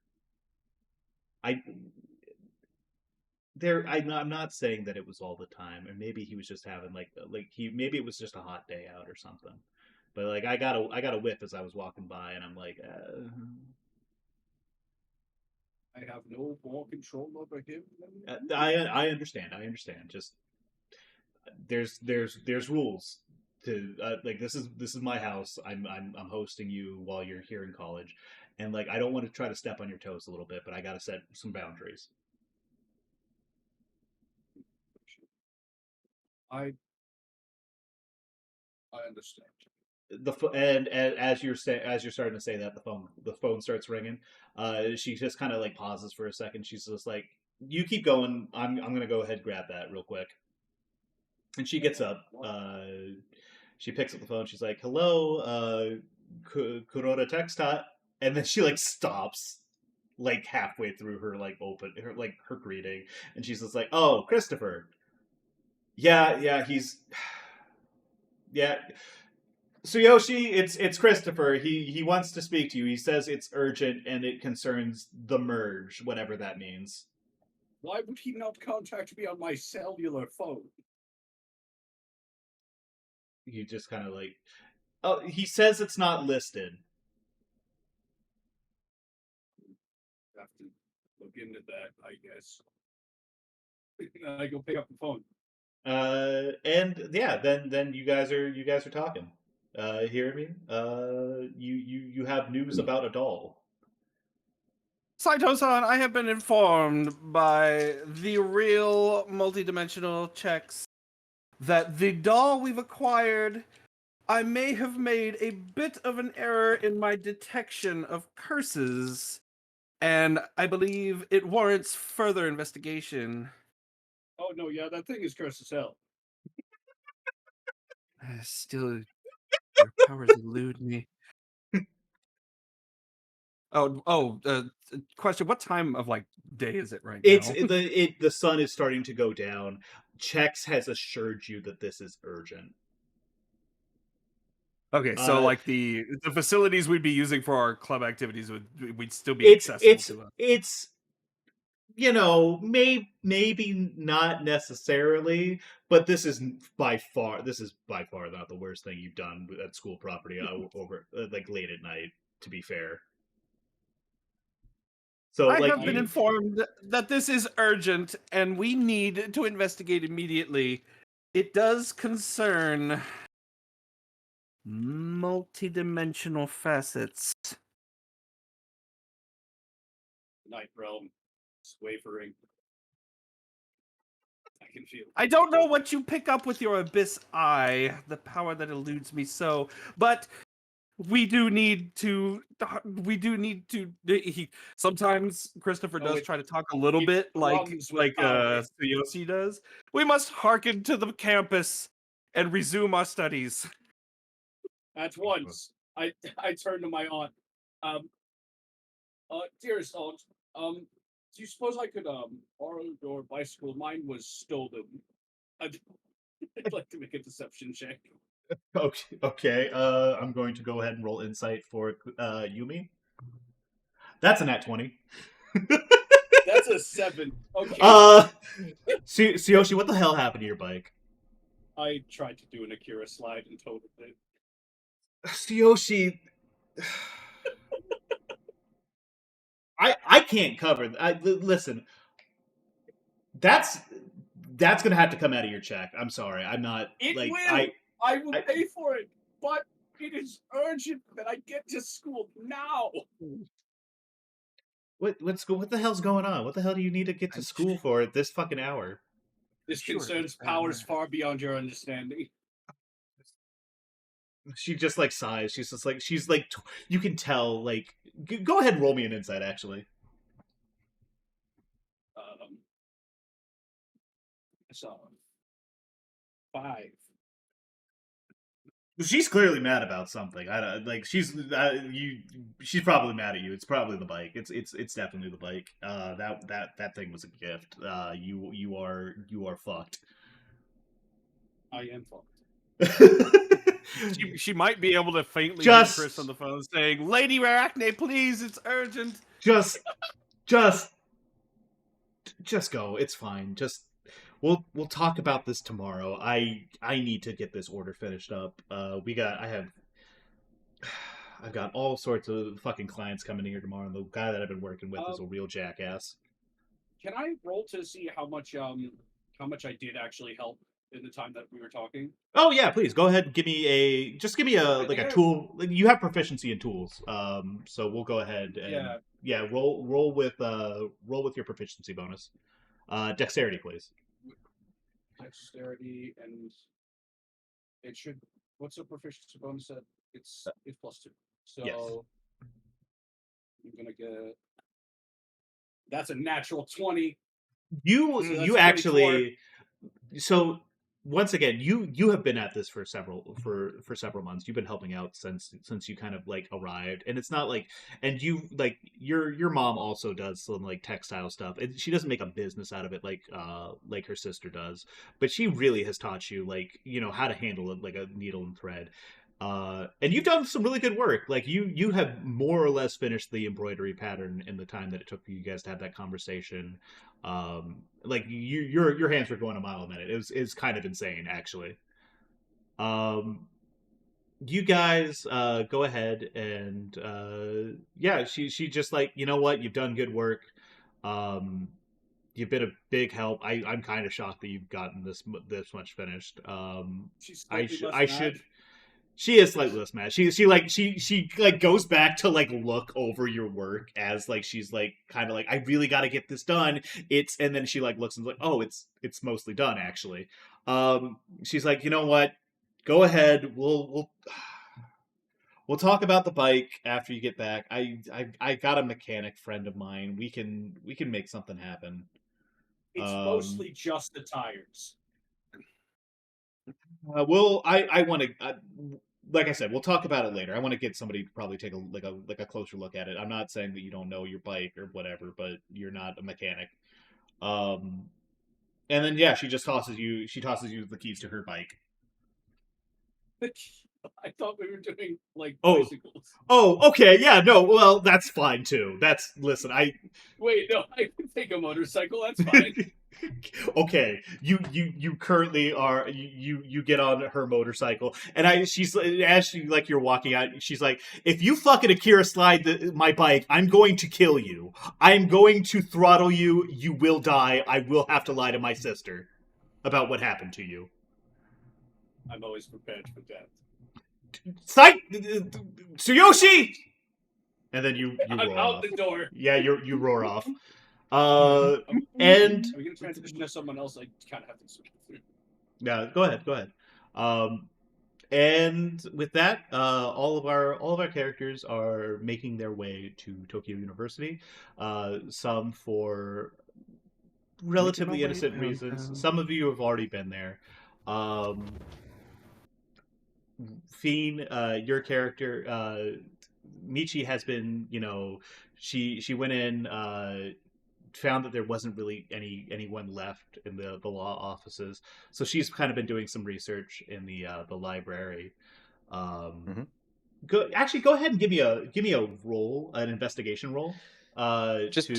I I'm not saying that it was all the time, and maybe he was just having like he maybe it was just a hot day out or something. But like I got a whiff as I was walking by, and I'm like, I have no more control over him than I understand. I understand. Just there's rules to like this is my house. I'm hosting you while you're here in college, and like I don't want to try to step on your toes a little bit, but I got to set some boundaries. I understand. And as you're starting to say that, the phone starts ringing. She just kind of like pauses for a second. She's just like, "You keep going. I'm gonna go ahead and grab that real quick." And she gets up. She picks up the phone. She's like, "Hello, Kuroda Textat," and then she like stops, like halfway through her like her greeting, and she's just like, "Oh, Christopher. Yeah, he's yeah." Tsuyoshi, it's Christopher. He wants to speak to you. He says it's urgent and it concerns the merge, whatever that means. Why would he not contact me on my cellular phone? He just kind of like, oh, he says it's not listed. Have to look into that, I guess. I go pick up the phone. And yeah, then you guys are talking. Hear me? You have news about a doll. Saito-san, I have been informed by the real multidimensional checks that the doll we've acquired, I may have made a bit of an error in my detection of curses, and I believe it warrants further investigation. Oh no, yeah, that thing is cursed as hell. Still, your powers elude me. Question: what time of like day is it right It's now? the sun is starting to go down. Chex has assured you that this is urgent. Okay, so like the facilities we'd be using for our club activities we'd still be it's accessible to us. it's maybe not necessarily, but this is by far not the worst thing you've done at school property over like late at night, to be fair. So I like have been informed that this is urgent and we need to investigate immediately. It does concern multidimensional facets. Night realm. It's wavering. I can feel it. I don't know what you pick up with your abyss eye, the power that eludes me so, but we do need to. Sometimes Christopher does try to talk a little bit like Tsuyoshi does. We must hearken to the campus and resume our studies. At once, I turn to my aunt. Dearest aunt, do you suppose I could borrow your bicycle? Mine was stolen. I'd like to make a deception check. Okay. I'm going to go ahead and roll insight for Yumi. That's a nat 20. That's a 7. Okay. Tsuyoshi, what the hell happened to your bike? I tried to do an Akira slide and totaled it. Tsuyoshi, I can't cover. Listen, that's gonna have to come out of your check. I'm sorry. I'm not. It like will. I will pay for it, but it is urgent that I get to school now. What the hell's going on? What the hell do you need to get to school for at this fucking hour? This concerns powers far beyond your understanding. She just like sighs. She's like you can tell. Like, go ahead and roll me an insight. Actually, So 5. she's clearly mad about something. I don't like. She's She's probably mad at you. It's probably the bike. It's definitely the bike. That thing was a gift. You are fucked. I am fucked. She might be able to faintly hear Chris on the phone saying, "Lady Arachne, please, it's urgent." Just go. It's fine. We'll talk about this tomorrow. I need to get this order finished up. I've got all sorts of fucking clients coming here tomorrow, and the guy that I've been working with is a real jackass. Can I roll to see how much I did actually help in the time that we were talking? Oh yeah, please go ahead and give me a tool. You have proficiency in tools, so we'll go ahead and roll with your proficiency bonus. Dexterity, please. dexterity, and it should. What's the proficiency bonus set? It's +2. So Yes. I'm gonna get. That's a natural 20. You So that's you 24. actually so once again you have been at this for several months. You've been helping out since you kind of like arrived, and it's not like, and you like your mom also does some like textile stuff, and she doesn't make a business out of it like her sister does, but she really has taught you like how to handle it like a needle and thread. And you've done some really good work. Like you have more or less finished the embroidery pattern in the time that it took for you guys to have that conversation. Like your hands were going a mile a minute. It's kind of insane, actually. You guys go ahead and yeah, she just like, you know what, you've done good work. You've been a big help. I'm kind of shocked that you've gotten this much finished. She's I slightly less I mad. should. She is slightly less mad. She like goes back to like look over your work as like she's like kind of like, I really got to get this done. And then she like looks and is like, oh, it's mostly done actually. She's like, you know what? Go ahead. We'll talk about the bike after you get back. I got a mechanic friend of mine. We can make something happen. It's mostly just the tires. I want to, like I said, we'll talk about it later. I want to get somebody to probably take a closer look at it. I'm not saying that you don't know your bike or whatever, but you're not a mechanic. And then yeah, she tosses you the keys to her bike. I thought we were doing like Oh. bicycles. Oh, okay, yeah, no, well, that's fine too. Listen, Wait, no, I can take a motorcycle. That's fine. Okay, you currently are you get on her motorcycle, and she's as she like you're walking out, she's like, if you fucking Akira slide my bike, I'm going to kill you. I'm going to throttle you. You will die. I will have to lie to my sister about what happened to you. I'm always prepared for death. Sight, Tsuyoshi, and then you I'm roar out off. the door. Yeah, you roar off. And are we gonna transition to someone else? I kind of have to switch through. Yeah, go ahead. And with that, all of our characters are making their way to Tokyo University. Some for relatively innocent reasons. Some of you have already been there. Fiend, your character, Michi has been, she went in, found that there wasn't really anyone left in the law offices, so she's kind of been doing some research in the library. Go ahead and give me a roll, an investigation roll. Just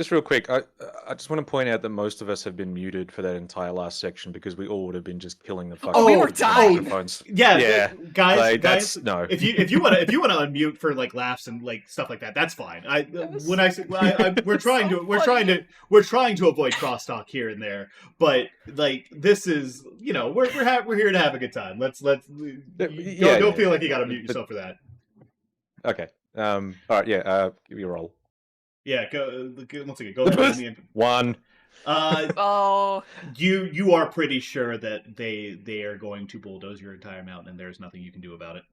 real quick, I just want to point out that most of us have been muted for that entire last section because we all would have been just killing the fuck. Oh, we were out of the dying. microphones. Yeah, guys, like, guys, no. If you want to unmute for like laughs and like stuff like that, that's fine. We're trying to avoid crosstalk here and there, but like this is we're here to have a good time. Let's don't feel like you got to mute yourself for that. Okay. All right. Yeah. Give me a roll. Yeah. Go once again. Go ahead. One. Oh. You are pretty sure that they are going to bulldoze your entire mountain, and there's nothing you can do about it.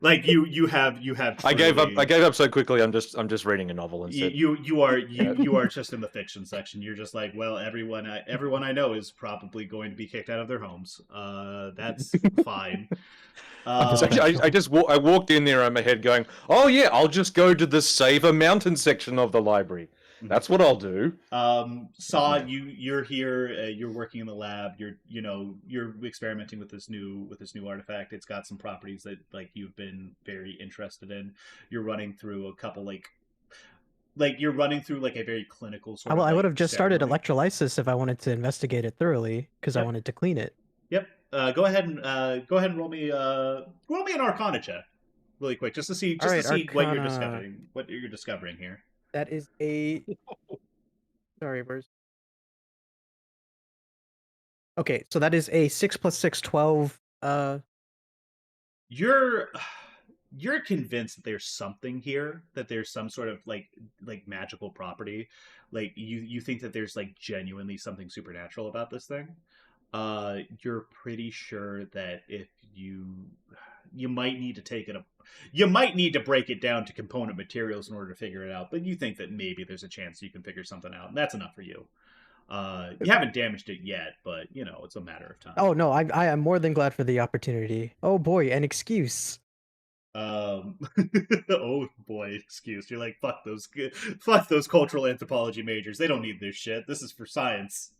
Like you have. I gave up so quickly. I'm just reading a novel instead. You are just in the fiction section. You're just like, well, everyone I know is probably going to be kicked out of their homes. That's fine. I walked in there on my head going, oh yeah, I'll just go to the Save a Mountain section of the library. That's what I'll do. Saw, you're here. You're working in the lab. You're experimenting with this new artifact. It's got some properties that like you've been very interested in. You're running through a couple like you're running through like a very clinical sort of. I would have just started ceremony. electrolysis if I wanted to investigate it thoroughly because I wanted to clean it. Yep. Go ahead and roll me an Arcana check, really quick, just to see what you're discovering here. That is a. Sorry, where's. Okay, so that is a 6 + 6, 12. you're convinced that there's something here, that there's some sort of like magical property. Like you think that there's like genuinely something supernatural about this thing. You're pretty sure that if you might need to take it up, you might need to break it down to component materials in order to figure it out, but you think that maybe there's a chance you can figure something out, and that's enough for you. You haven't damaged it yet, but you know it's a matter of time. Oh no, I am more than glad for the opportunity. Oh boy, an excuse. Um, oh boy, excuse. You're like, fuck those cultural anthropology majors. They don't need this shit. This is for science.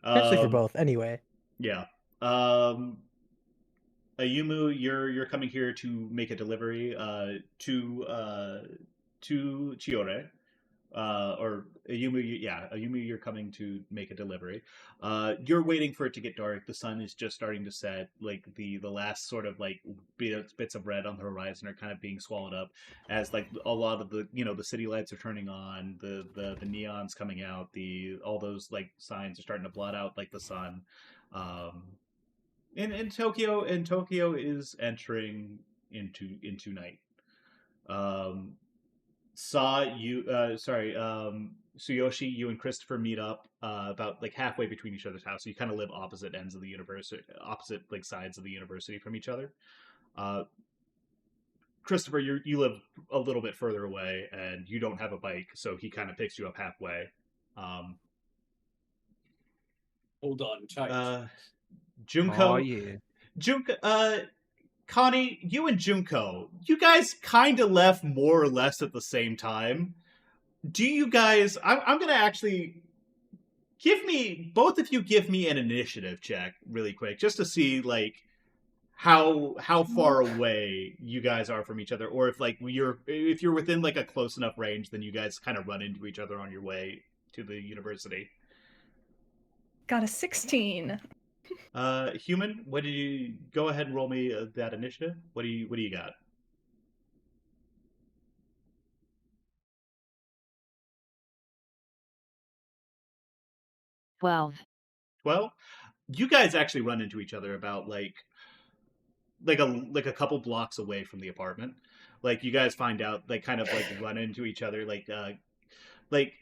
Especially for Um, both, anyway. yeah. Ayumu, you're coming here to make a delivery to Chiore. Or Ayumu, yeah, Ayumu, you're coming to make a delivery. You're waiting for it to get dark. The sun is just starting to set. Like the last sort of like bits of red on the horizon are kind of being swallowed up as like a lot of the the city lights are turning on. The neons coming out. The all those like signs are starting to blot out like the sun. Um, in Tokyo is entering into night. Um, saw you sorry Suyoshi, you and Christopher meet up about like halfway between each other's house. So you kind of live opposite ends of the university, opposite like sides of the university from each other. uh Christopher, you live a little bit further away and you don't have a bike, so he kind of picks you up halfway. um Hold on tight. Oh Junko, yeah. Junko, Connie, you and Junko, you guys kind of left more or less at the same time. Do you guys? I'm gonna actually give me, both of you give me an initiative check really quick, just to see like how far away you guys are from each other, or if like if you're within like a close enough range, then you guys kind of run into each other on your way to the university. Got a 16. Human, what do you go ahead and roll me that initiative? What do you got? 12. Well, you guys actually run into each other about like a couple blocks away from the apartment. Like you guys find out, like kind of like run into each other. Like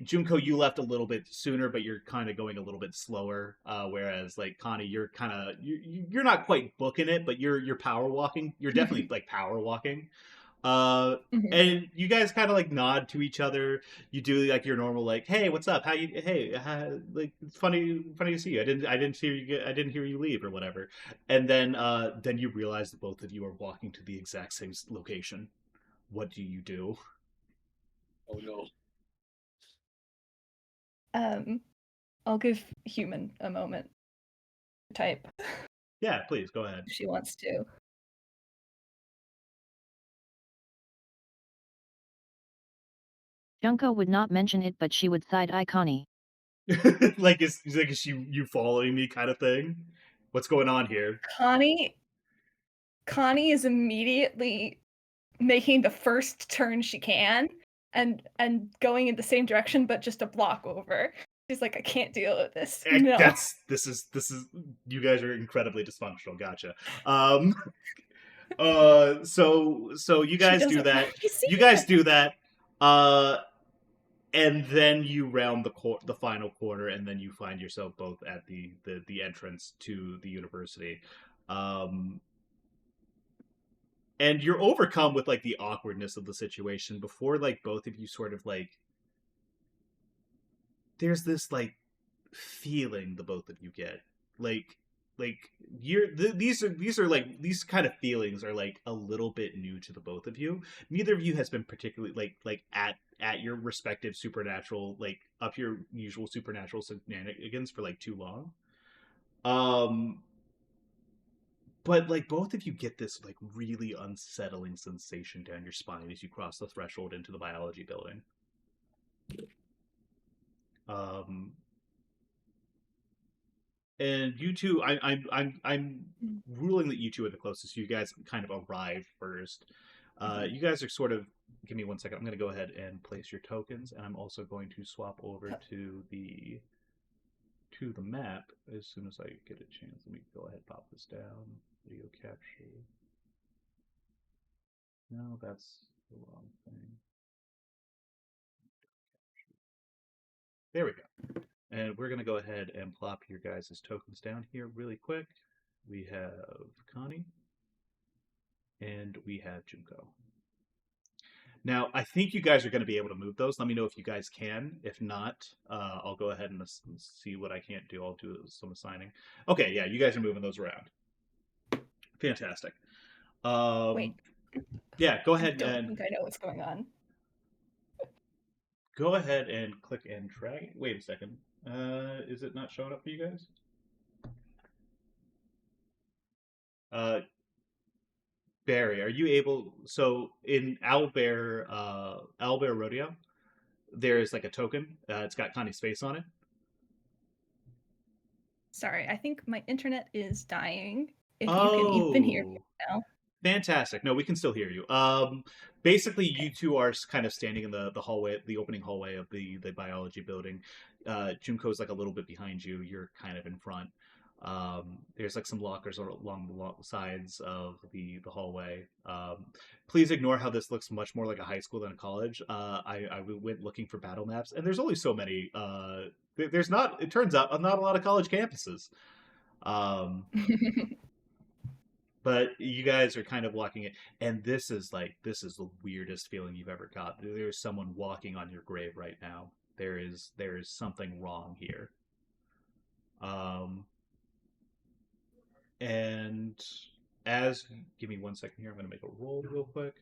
Junko, you left a little bit sooner, but you're kind of going a little bit slower. Whereas like Connie, you're kind of you're not quite booking it, but you're power walking. You're definitely like power walking. Uh, Mhm. and you guys kind of like nod to each other. You do like your normal like, "Hey, what's up? How you? Hey, like it's funny to see you. I didn't hear you leave or whatever." And then you realize that both of you are walking to the exact same location. What do you do? Oh no. I'll give human a moment to type Yeah, please go ahead. if she wants to. Junko would not mention it, but she would side-eye Connie. Is she you following me kind of thing? What's going on here? Connie is immediately making the first turn she can and going in the same direction but just a block over. She's like, I can't deal with this. No. This is you guys are incredibly dysfunctional. Gotcha. Um so you She guys do doesn't that. want to see You guys it. do that. Uh and then you round the final corner, and then you find yourself both at the entrance to the university. Um and you're overcome with like the awkwardness of the situation before like both of you sort of like there's this like feeling the both of you get like like these are like these kind of feelings are like a little bit new to the both of you. Neither of you has been particularly like at your respective supernatural, like up your usual supernatural shenanigans for like too long. um but like both of you get this like really unsettling sensation down your spine as you cross the threshold into the biology building. um and you two, I'm ruling that you two are the closest. You guys kind of arrive first. You guys are sort of. Give me 1 second. I'm going to go ahead and place your tokens, and I'm also going to swap over to the map as soon as I get a chance. Let me go ahead and pop this down. Video capture. No, that's the wrong thing. There we go. And we're going to go ahead and plop your guys' tokens down here really quick. We have Connie and we have Junko. Now, I think you guys are going to be able to move those. Let me know if you guys can. If not, I'll go ahead and see what I can't do. I'll do some assigning. Okay, yeah, you guys are moving those around. Fantastic. Wait. Yeah, go I ahead don't and think I know what's going on. go ahead and click and drag. Wait a second. Is it not showing up for you guys? Barry, are you able? So in Owlbear Rodeo, there's like a token. It's got Connie's face on it. Sorry, I think my internet is dying. If you can even hear me now. Fantastic. No, we can still hear you. Basically, you two are kind of standing in the hallway, the opening hallway of the biology building. Junko's like a little bit behind you. You're kind of in front. There's like some lockers along the sides of the hallway. Please ignore how this looks much more like a high school than a college. I went looking for battle maps, and there's only so many. There's not. It turns out not a lot of college campuses. But you guys are kind of walking it, and this is the weirdest feeling you've ever got. There's someone walking on your grave right now. There is something wrong here. And give me 1 second here. I'm going to make a roll real quick.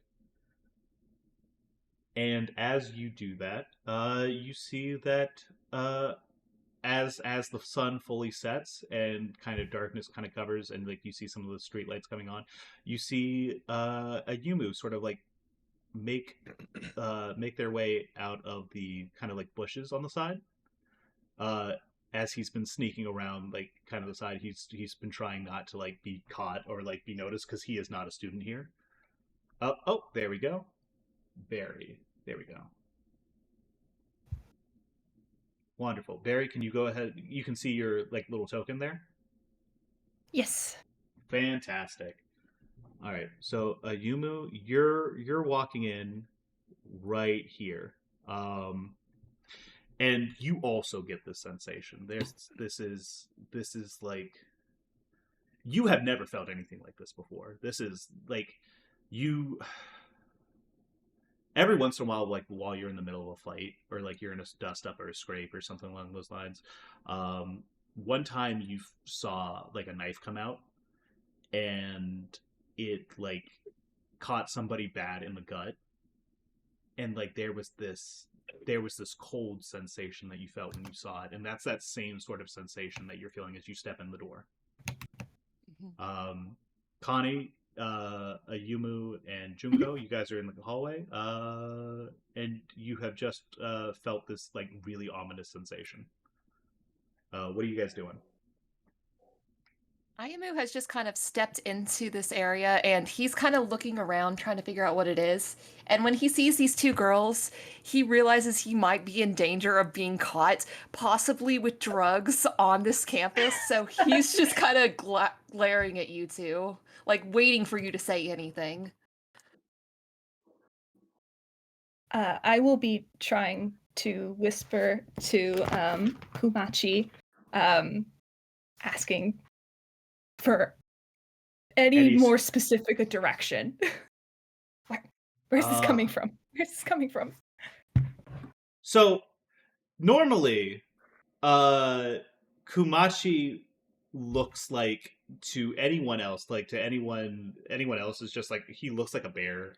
And as you do that, you see that as the sun fully sets and kind of darkness kind of covers, and like you see some of the street lights coming on, you see a Yumu sort of like make their way out of the kind of like bushes on the side. As he's been sneaking around like kind of the side, he's been trying not to like be caught or like be noticed because he is not a student here. Oh, there we go. Barry. There we go. Wonderful. Barry, can you go ahead? You can see your like little token there? Yes. Fantastic. All right. So, Yumu, you're walking in right here. And you also get this sensation. This is like you have never felt anything like this before. This is like you every once in a while, like while you're in the middle of a fight or like you're in a dust up or a scrape or something along those lines. One time you saw like a knife come out and it like caught somebody bad in the gut, and like there was this cold sensation that you felt when you saw it, and that's that same sort of sensation that you're feeling as you step in the door. Connie, Ayumu, and Junko, you guys are in the hallway, and you have just felt this like really ominous sensation. What are you guys doing? Ayamu has just kind of stepped into this area and he's kind of looking around trying to figure out what it is. And when he sees these two girls, he realizes he might be in danger of being caught, possibly with drugs on this campus. So he's just kind of glaring at you two, like waiting for you to say anything. I will be trying to whisper to Kumachi, asking for any more specific a direction. Where's this coming from? Where's this coming from? So normally, Kumachi looks like to anyone else, like to anyone else is just like he looks like a bear.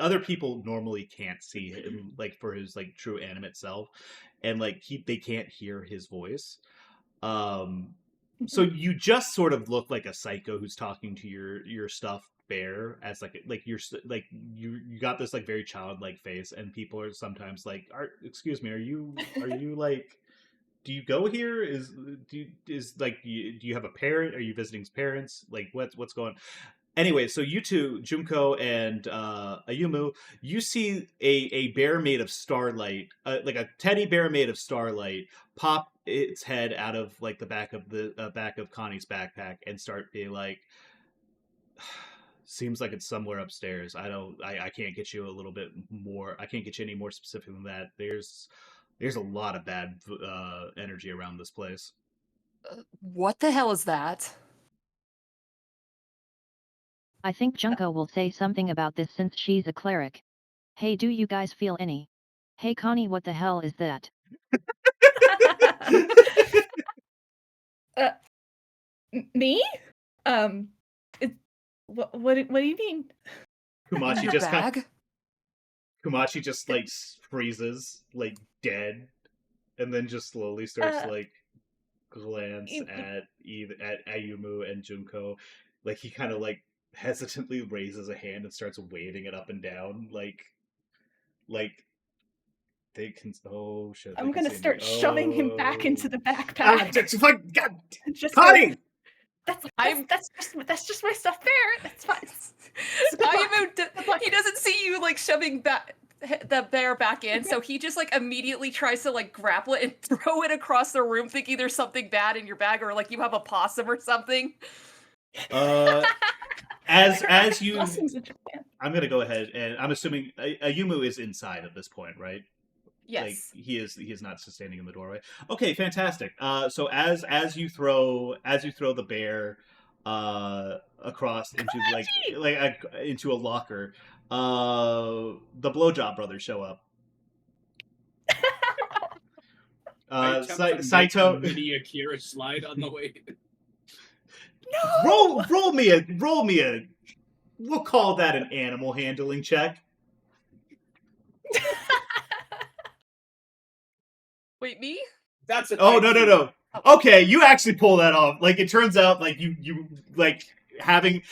Other people normally can't see him like for his like true animate self, and like they can't hear his voice. So you just sort of look like a psycho who's talking to your stuffed bear as like you're like you got this like very childlike face, and people are sometimes like, excuse me, are you like, do you go here? Do you have a parent? Are you visiting parents? Like what's going on? Anyway, so you two, Junko and Ayumu, you see a bear made of starlight, like a teddy bear made of starlight, pop its head out of like the back of Connie's backpack and start being like, Seems like it's somewhere upstairs. I can't get you a little bit more. I can't get you any more specific than that. There's a lot of bad energy around this place. What the hell is that? I think Junko will say something about this since she's a cleric. Hey, do you guys feel any? Hey Connie, what the hell is that? Me? What do you mean? Kumachi Your just bag? Kumachi just like freezes, like dead, and then just slowly starts Uh, to like glance you- at Ayumu and Junko. Like he kind of like hesitantly raises a hand and starts waving it up and down, like they can. Oh shit! They I'm can gonna see start me. shoving him back into the Ah, backpack. just fuck, God, Just Connie! that's just my stuff there. That's fine. He doesn't see you like shoving the bear back in, so he just like immediately tries to like grapple it and throw it across the room, thinking there's something bad in your bag or like you have a possum or something. As you, Blessings in Japan. I'm gonna go ahead and I'm assuming Ayumu is inside at this point, right? Yes. Like he is not standing in the doorway. Okay, fantastic. So as you throw the bear across into into a locker, the blowjob brothers show up. I attempt to make Saito, a mini Akira slide on the way. No. roll me a. We'll call that an animal handling check. Wait, me? That's an Oh no. IQ. Okay, you actually pull that off. Like it turns out, like you like having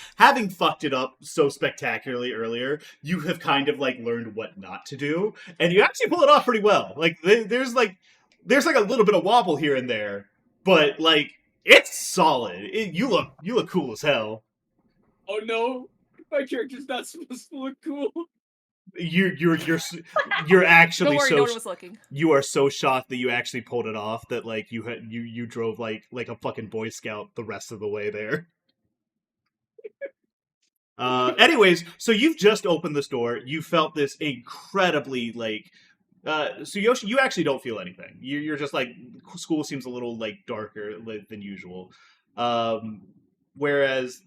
fucked it up so spectacularly earlier, you have kind of like learned what not to do, and you actually pull it off pretty well. Like there's like a little bit of wobble here and there, but like it's solid. You look cool as hell. Oh no, my character's not supposed to look cool. You're Don't actually worry, so no one was looking. you are so shocked that you actually pulled it off that like you drove like a fucking Boy Scout the rest of the way there. Anyways, so you've just opened this door. You felt this incredibly like Tsuyoshi, you actually don't feel anything. You're just like school seems a little like darker than usual. Whereas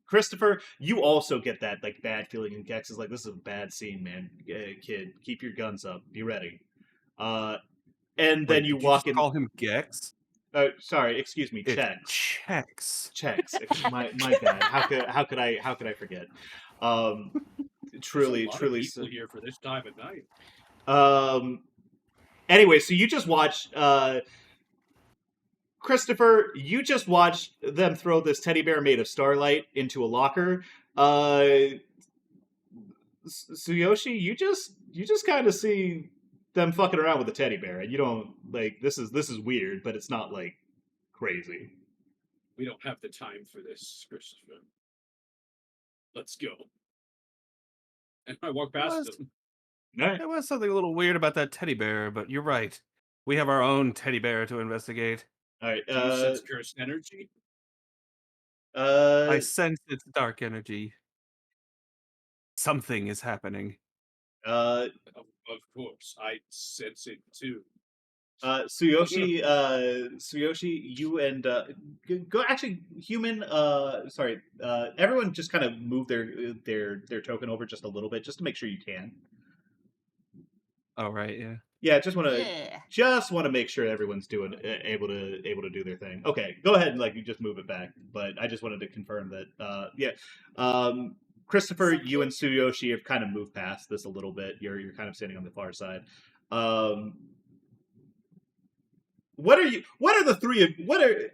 Christopher, you also get that like bad feeling, and Gex is like, "This is a bad scene, man. Kid, keep your guns up. Be ready." And then Wait, you did walk just in. Call him Gex. Sorry, excuse me. It's Checks. Checks. My bad. How could I forget? Truly, There's a lot truly. of people here for this time at night. Anyway, so you just watched. Christopher, you just watched them throw this teddy bear made of starlight into a locker. Tsuyoshi, you just kind of see them fucking around with the teddy bear, and you don't like this is weird, but it's not like crazy. We don't have the time for this, Christopher. Let's go. And I walk past What? them. Right. There was something a little weird about that teddy bear, but you're right. We have our own teddy bear to investigate. All right. Do you sense cursed energy? I sense its dark energy. Something is happening. Of course, I sense it too. Tsuyoshi, you and go actually human. Sorry, everyone just kind of move their token over just a little bit, just to make sure you can. Oh right, yeah. Yeah, just want to Yeah. make sure everyone's doing able to do their thing. Okay, go ahead and like you just move it back. But I just wanted to confirm that. Yeah. Christopher, you and Tsuyoshi have kind of moved past this a little bit. You're kind of sitting on the far side. What are the three of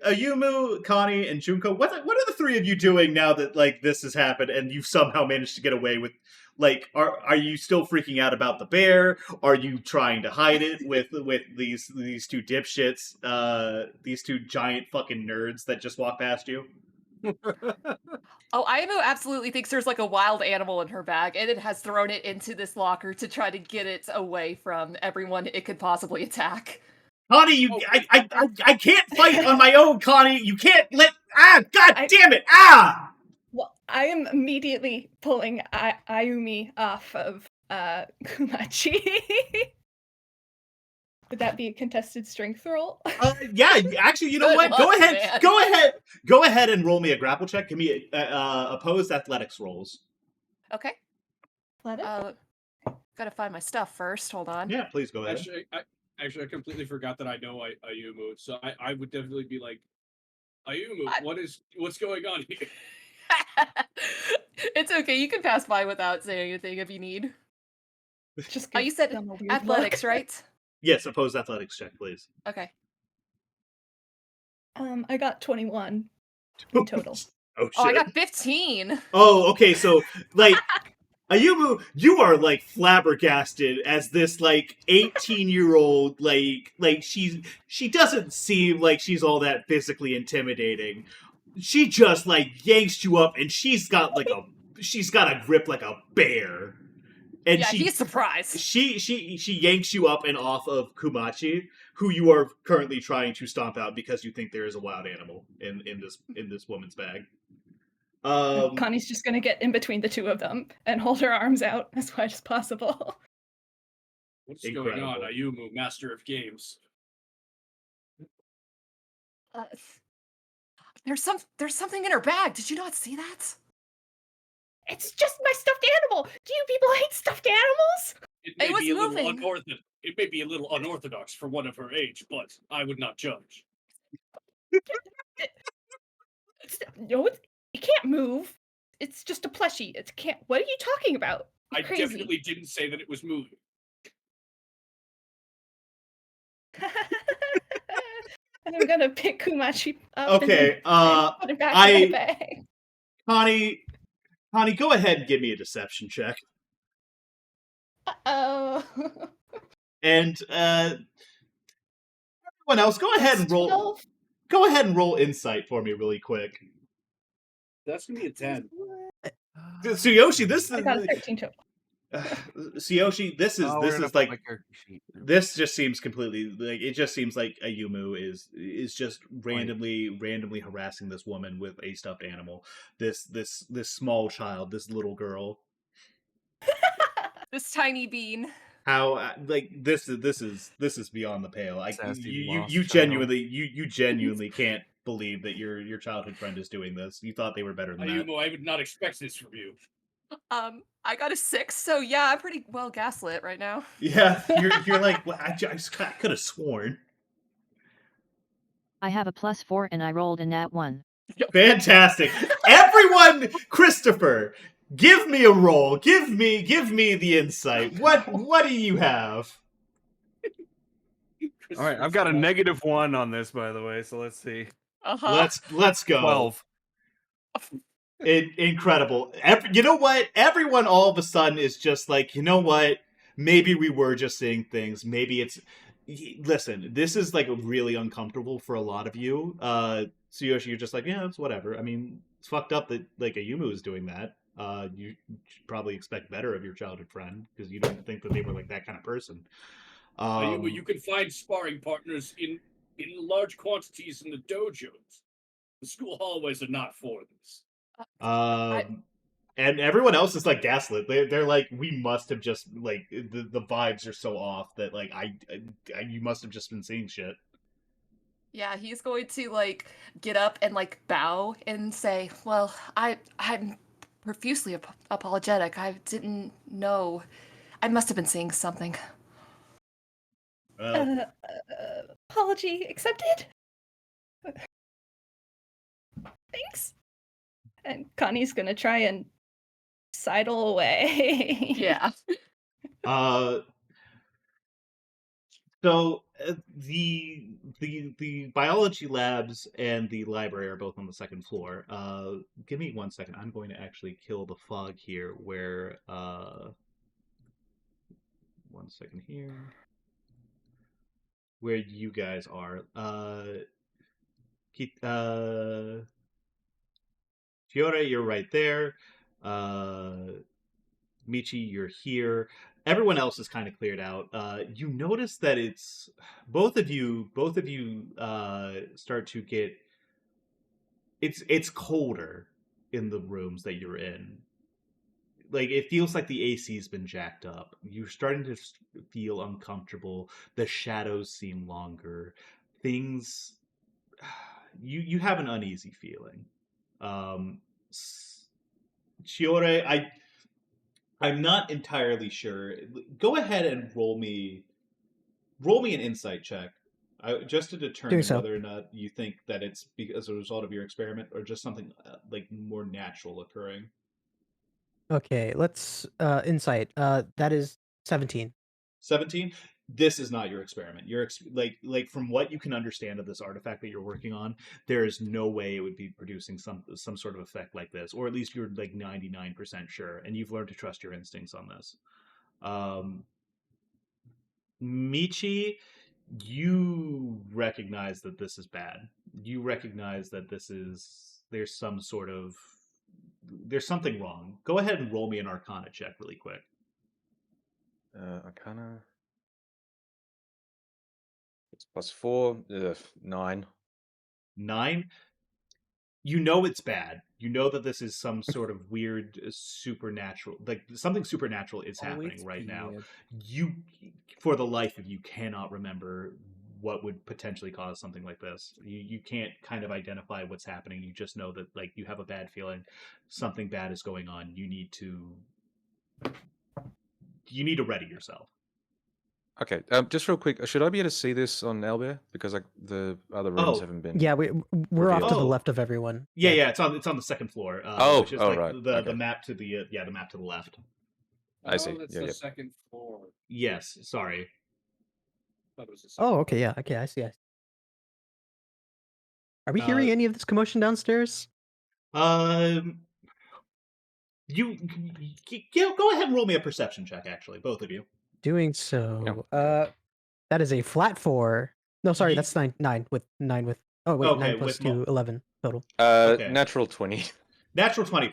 Ayumu, Connie, and Junko? What are the three of you doing now that like this has happened and you've somehow managed to get away with? Like, are you still freaking out about the bear? Are you trying to hide it with these two dipshits, these two giant fucking nerds that just walked past you? Oh, Ayamo absolutely thinks there's like a wild animal in her bag, and it has thrown it into this locker to try to get it away from everyone it could possibly attack. Connie, I can't fight on my own, Connie. You can't let God damn it! I am immediately pulling Ayumi off of Kumachi. Would that be a contested strength roll? Yeah, actually, you know Good what? Go luck, ahead, man. go ahead and roll me a grapple check. Give me opposed athletics rolls. Okay. Let it. Gotta find my stuff first. Hold on. Yeah, please go ahead. Actually, I completely forgot that I know Ayumu, so I would definitely be like, Ayumu, what's going on here? It's okay. You can pass by without saying anything if you need. Just You said them a weird athletics, look. right? Yes, opposed athletics check, please. Okay. I got 21 in total. Oh shit. Oh, I got 15. Oh, okay, so like Ayumu, you are like flabbergasted as this like 18-year-old like she doesn't seem like she's all that physically intimidating. She just like yanks you up and she's got a grip like a bear. And Yeah, he's surprised. she yanks you up and off of Kumachi, who you are currently trying to stomp out because you think there is a wild animal in this woman's bag. Connie's just gonna get in between the two of them and hold her arms out as wide as possible. What's going on, Ayumu, master of games? There's something in her bag. Did you not see that? It's just my stuffed animal. Do you people hate stuffed animals? It may was be a moving. little unorthodox for one of her age, but I would not judge. No, it can't move. It's just a plushie. It can't. What are you talking about? You're I crazy. definitely didn't say that it was moving. And I'm gonna pick Kumachi up. Okay, and put it back in my bag. Connie, go ahead and give me a deception check. Oh. And everyone else, go ahead and roll. 12. Go ahead and roll insight for me really quick. That's gonna be a 10. Tsuyoshi, this I got a 13 total. Tsuyoshi, this is like my character sheet. this just seems completely like it just seems like Ayumu is just randomly harassing this woman with a stuffed animal. This small child, this little girl. This tiny bean. How like this is beyond the pale. Like Sassy you lost genuinely can't believe that your childhood friend is doing this. You thought they were better than that. Ayumu, I would not expect this from you. I got a 6, so yeah, I'm pretty well gaslit right now. Yeah, you're like, well, I could have sworn. I have a +4 and I rolled a nat 1. Fantastic. Everyone, Christopher, give me a roll. Give me the insight. What do you have? All right, I've got a -1 on this, by the way. So let's see. Let's go. 12. Incredible. You know what? Everyone all of a sudden is just like, you know what? Maybe we were just seeing things. Maybe it's. Listen, this is like really uncomfortable for a lot of you. Tsuyoshi, you're just like, yeah, it's whatever. I mean, it's fucked up that like Ayumu is doing that. You should probably expect better of your childhood friend because you don't think that they were like that kind of person. Ayumu, you can find sparring partners in large quantities in the dojos. The school hallways are not for this. And everyone else is like gaslit. They're like, we must have just like the vibes are so off that like you must have just been seeing shit. Yeah, he's going to like get up and like bow and say, "Well, I'm profusely apologetic. I didn't know. I must have been seeing something." Apology accepted. Thanks. And Connie's gonna try and sidle away. Yeah. So the biology labs and the library are both on the second floor. Give me 1 second. I'm going to actually kill the fog here. Where 1 second here. Where you guys are. Fiore, you're right there. Michi, you're here. Everyone else is kind of cleared out. You notice that it's both of you start to get it's colder. in the rooms that you're in. Like, it feels like the AC's been jacked up. You're starting to feel uncomfortable. The shadows seem longer. Things, you have an uneasy feeling. Chiore, I'm not entirely sure. Go ahead and roll me an insight check, just to determine so. whether or not you think that it's as a result of your experiment or just something like more natural occurring. Okay, let's insight. That is 17. 17. This is not your experiment. You're like from what you can understand of this artifact that you're working on, there is no way it would be producing some sort of effect like this, or at least you're like 99% sure, and you've learned to trust your instincts on this. Michi, you recognize that this is bad. You recognize that there's something wrong. Go ahead and roll me an Arcana check really quick. Arcana. It's +4, 9. 9. You know it's bad. You know that this is some sort of weird supernatural, like something supernatural is happening right now. You, for the life of you, cannot remember what would potentially cause something like this. You can't kind of identify what's happening. You just know that like you have a bad feeling, something bad is going on. You need to ready yourself. Okay, just real quick, should I be able to see this on Owlbear? Because like the other rooms Oh. haven't been. Yeah, we're off to the Oh. left of everyone. Yeah, it's on the second floor. Oh, which is oh, like right, the okay. map to the the map to the left. I see. That's Yeah, the yeah. second floor. Yes, sorry. Thought it was the second Oh, okay, yeah, okay, I see. Are we Uh, hearing any of this commotion downstairs? You go ahead and roll me a perception check. Actually, both of you. Doing so. That is a flat 4. No, sorry, that's 9 with 9 with. Oh wait, Okay, 9 plus with 2, 11 total. Okay. Natural 20. Natural 20.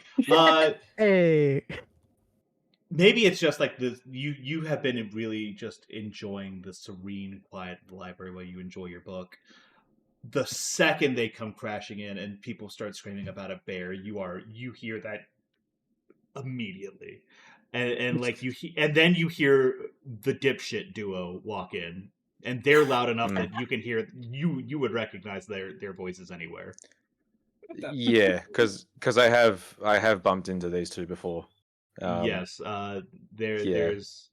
Hey. Maybe it's just like this. You have been really just enjoying the serene quiet of the library while you enjoy your book. The second they come crashing in and people start screaming about a bear, you hear that immediately, and like and then you hear the dipshit duo walk in, and they're loud enough that you can hear you would recognize their voices anywhere. Yeah, because I have bumped into these two before. Yes, there's.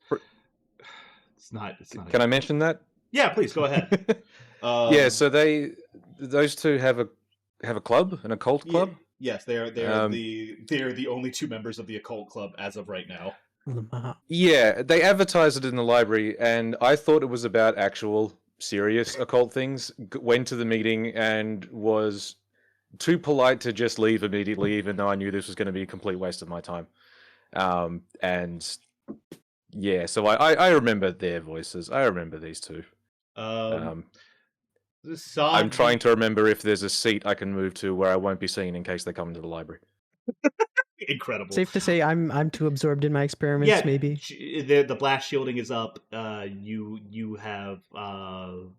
It's not. Can I mention that? Yeah, please go ahead. Yeah, so those two have a club, an occult club. Yes, they're the only two members of the occult club as of right now. Yeah, they advertised it in the library, and I thought it was about actual serious occult things. Went to the meeting and was too polite to just leave immediately, even though I knew this was going to be a complete waste of my time. And yeah, so I remember their voices. I remember these two. I'm trying to remember if there's a seat I can move to where I won't be seen in case they come into the library. Incredible. Safe to say I'm too absorbed in my experiments, maybe. The blast shielding is up. You have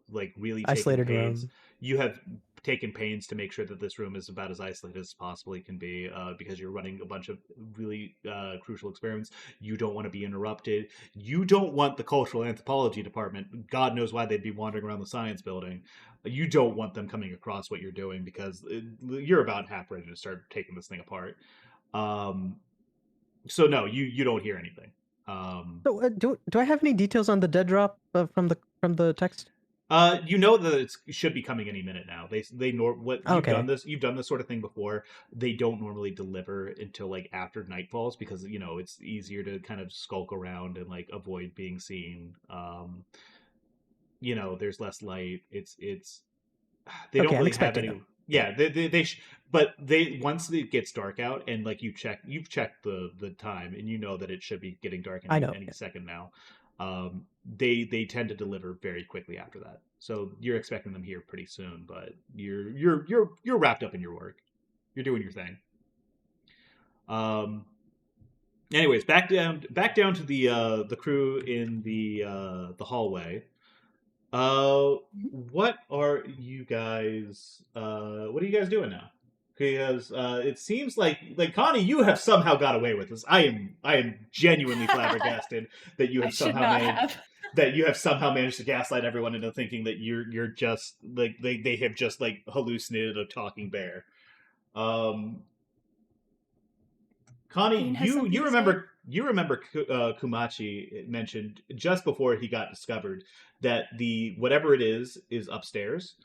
like really isolated taken pains. room. You have taken pains to make sure that this room is about as isolated as possibly can be, because you're running a bunch of really crucial experiments. You don't want to be interrupted. You don't want the cultural anthropology department. God knows why they'd be wandering around the science building. You don't want them coming across what you're doing because you're about half ready to start taking this thing apart. So no, you don't hear anything. So do I have any details on the dead drop from the text? You know that it should be coming any minute now. You've done this sort of thing before. They don't normally deliver until like after night falls because it's easier to kind of skulk around and like avoid being seen. There's less light. They don't really have any. Yeah, but once it gets dark out and like you've checked the time and you know that it should be getting dark any second now. They tend to deliver very quickly after that. So you're expecting them here pretty soon, but you're wrapped up in your work. You're doing your thing. Anyways, back down to the crew in the hallway. What are you guys doing now? because it seems like Connie, you have somehow got away with this. I am genuinely flabbergasted that you I have should somehow not made have. that you have somehow managed to gaslight everyone into thinking that you're just like they have just like hallucinated a talking bear. Connie, Bean has something to say. you remember Kumachi mentioned just before he got discovered that the whatever it is upstairs.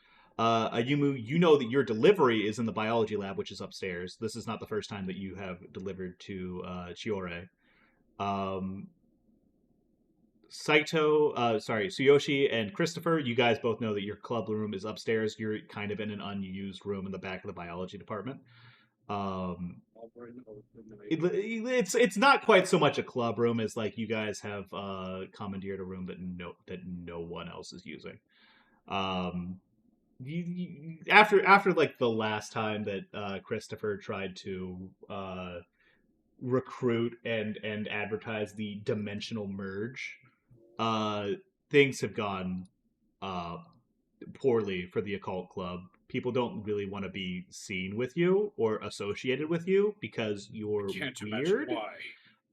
Ayumu, you know that your delivery is in the biology lab, which is upstairs. This is not the first time that you have delivered to Chiore. Um, Tsuyoshi and Christopher, you guys both know that your club room is upstairs. You're kind of in an unused room in the back of the biology department. It's not quite so much a club room as like you guys have commandeered a room that no one else is using. After like the last time that Christopher tried to recruit and advertise the dimensional merge, things have gone poorly for the occult club. People don't really want to be seen with you or associated with you because you're Can't imagine weird, why.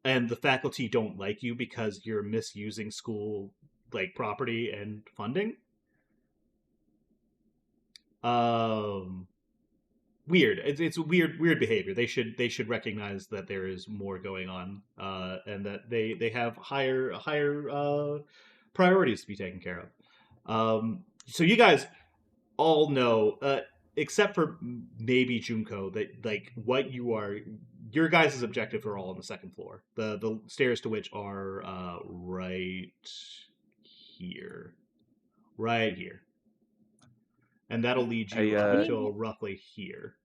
and the faculty don't like you because you're misusing school like property and funding. Weird. It's weird behavior. They should recognize that there is more going on, and that they have higher priorities to be taken care of. So you guys all know, except for maybe Junko, that like what your guys' objective are all on the second floor. The stairs to which are right here, and that'll lead you Hey, up until roughly here.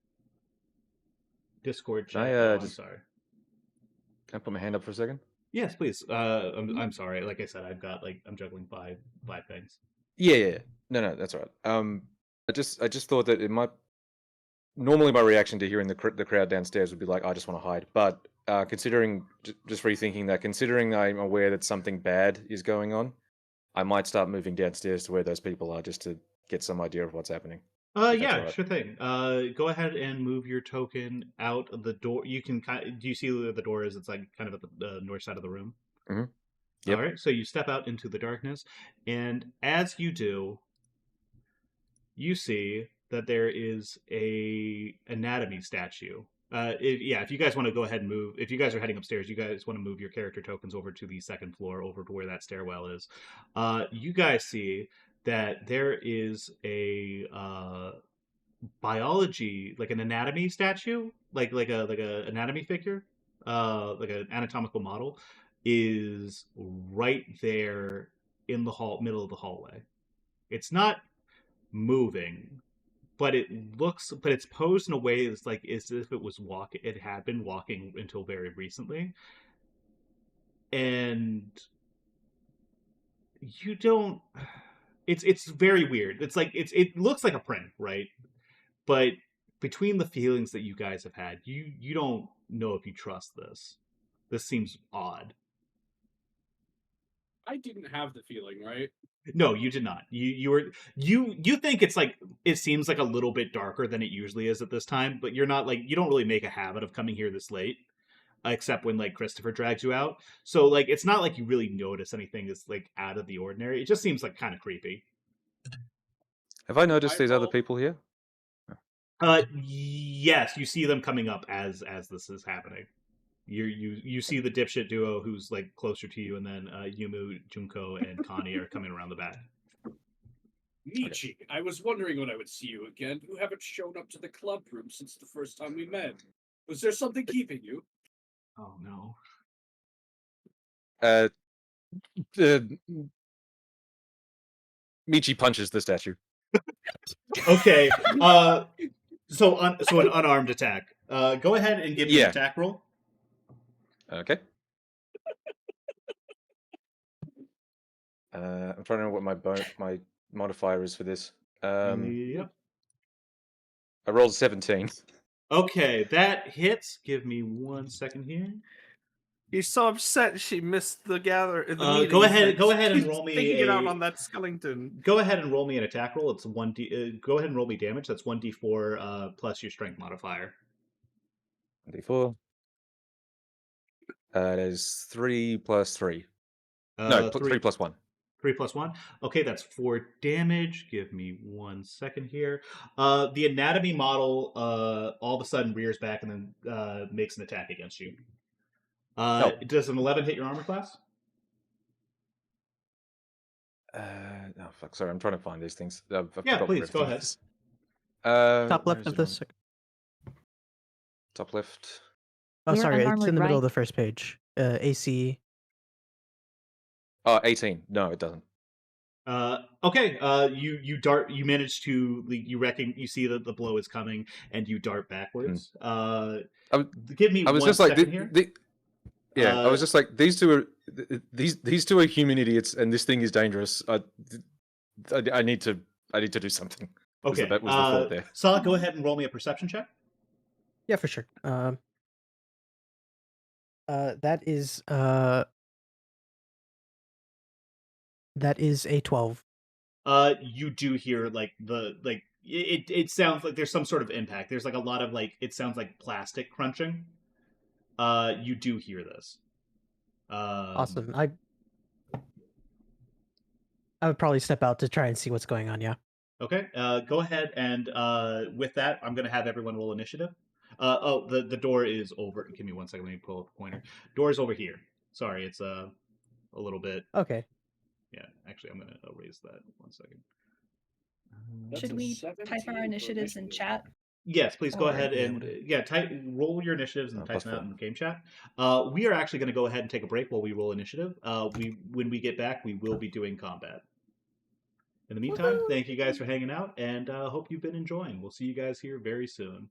Discord Can I, chat. I'm just- sorry. Can I put my hand up for a second? Yes, please. I'm sorry. Like I said, I'm juggling five things. Yeah. No, that's all right. I just thought that it might. Normally, my reaction to hearing the crowd downstairs would be like, I just want to hide. But considering, just rethinking that, considering I'm aware that something bad is going on, I might start moving downstairs to where those people are just to get some idea of what's happening. If that's Yeah, all right. sure thing. Go ahead and move your do out of the door. You can do you see where the door is? It's like kind of at the north side of the room. Mhm. Yep. All right. So you step out into the darkness, and as you do, you see that there is a anatomy statue. If you guys want to go ahead and move, if you guys are heading upstairs, you guys want to move your character tokens over to the second floor, over to where that stairwell is. You guys see that there is a biology, like an anatomy statue, like a anatomy figure, like an anatomical model, is right there in the middle of the hallway. It's not moving, but it's posed in a way that's like as if it had been walking until very recently, and you don't. It's very weird. It's like it looks like a print, right? But between the feelings that you guys have had, you don't know if you trust this. This seems odd. I didn't have the feeling, right? No, you did not. You think it's like it seems like a little bit darker than it usually is at this time, but you're not like you don't really make a habit of coming here this late, except when like Christopher drags you out. So like it's not like you really notice anything that's like out of the ordinary. It just seems like kind of creepy. Have I noticed I these other roll- people here? Yes, you see them coming up as this is happening. You see the dipshit duo who's like closer to you, and then Yumu, Junko, and Connie are coming around the back. Michi, I was wondering when I would see you again. You haven't shown up to the club room since the first time we met. Was there something keeping you? Oh no. Michi punches the statue. Okay. So an unarmed attack. Go ahead and give me an attack roll. Okay. I'm trying to know what my modifier is for this. Yep. I rolled a 17. Okay, that hits. Give me 1 second here. He's so upset she missed the the meeting. Go ahead and He's roll me taking it out on that skeleton. Go ahead and roll me an attack roll. It's 1d. Go ahead and roll me damage. That's 1d4 plus your strength modifier. D4. That is 3 plus 3. Uh, No, 3 3 plus 1. 3 plus 1. Okay, that's 4 damage. Give me 1 second here. The anatomy model all of a sudden rears back and then makes an attack against you. Oh. Does an 11 hit your armor class? Oh, fuck. Sorry, I'm trying to find these things. I've Yeah, forgotten please, go everything ahead. is. Top where left is of it this. Top left. Oh, You're sorry, it's in unarmored, the middle right? of the first page. AC. Oh, 18. No, it doesn't. Okay. You dart. You manage to. You see that the blow is coming, and you dart backwards. Give me I was 1 just like, second here. yeah, I was just like, these two are these two are human idiots, and this thing is dangerous. I need to do something. Okay. Was the thought there? Solid, go ahead and roll me a perception check. Yeah, for sure. That is a 12. You do hear it sounds like there's some sort of impact. There's like a lot of it sounds like plastic crunching. You do hear this. Awesome. I would probably step out to try and see what's going on. Yeah. Okay. Go ahead and with that, I'm gonna have everyone roll initiative. The door is over. Give me 1 second. Let me pull up a pointer. Door is over here. Sorry, it's a little bit. Okay. Yeah, actually, I'm gonna erase that 1 second. That's Should a we type 17 our for initiatives in initiative. chat? Yes, please go Or- ahead Yeah, and roll your initiatives and type them out +4. in the game chat. We are actually going to go ahead and take a break while we roll initiative. When we get back, we will be doing combat. In the meantime, thank you guys for hanging out, and hope you've been enjoying. We'll see you guys here very soon.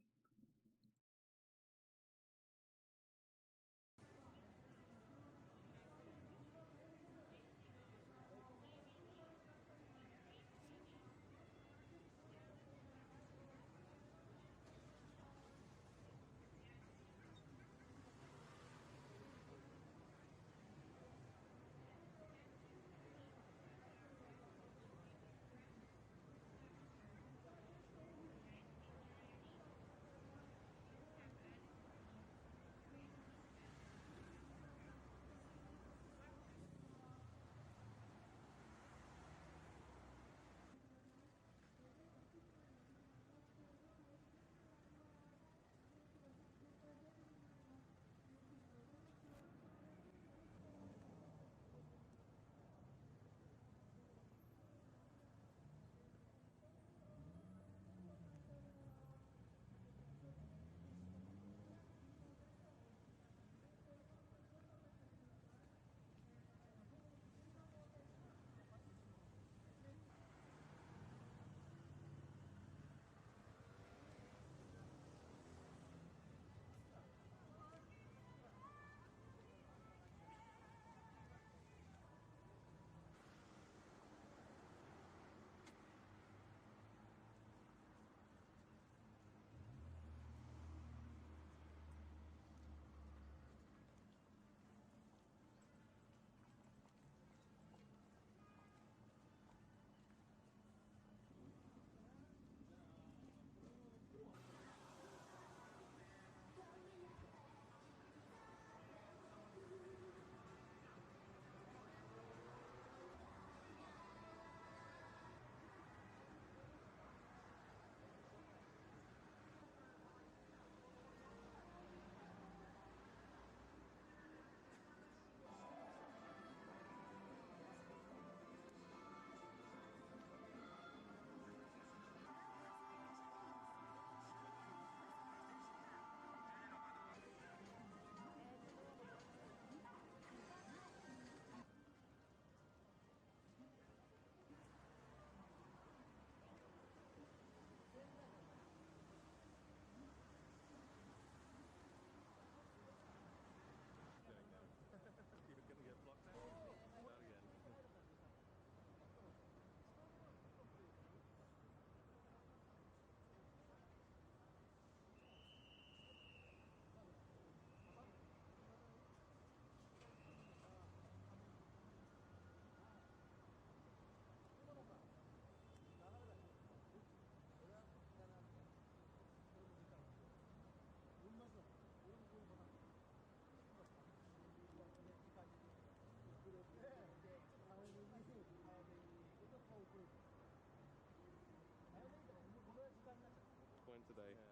today.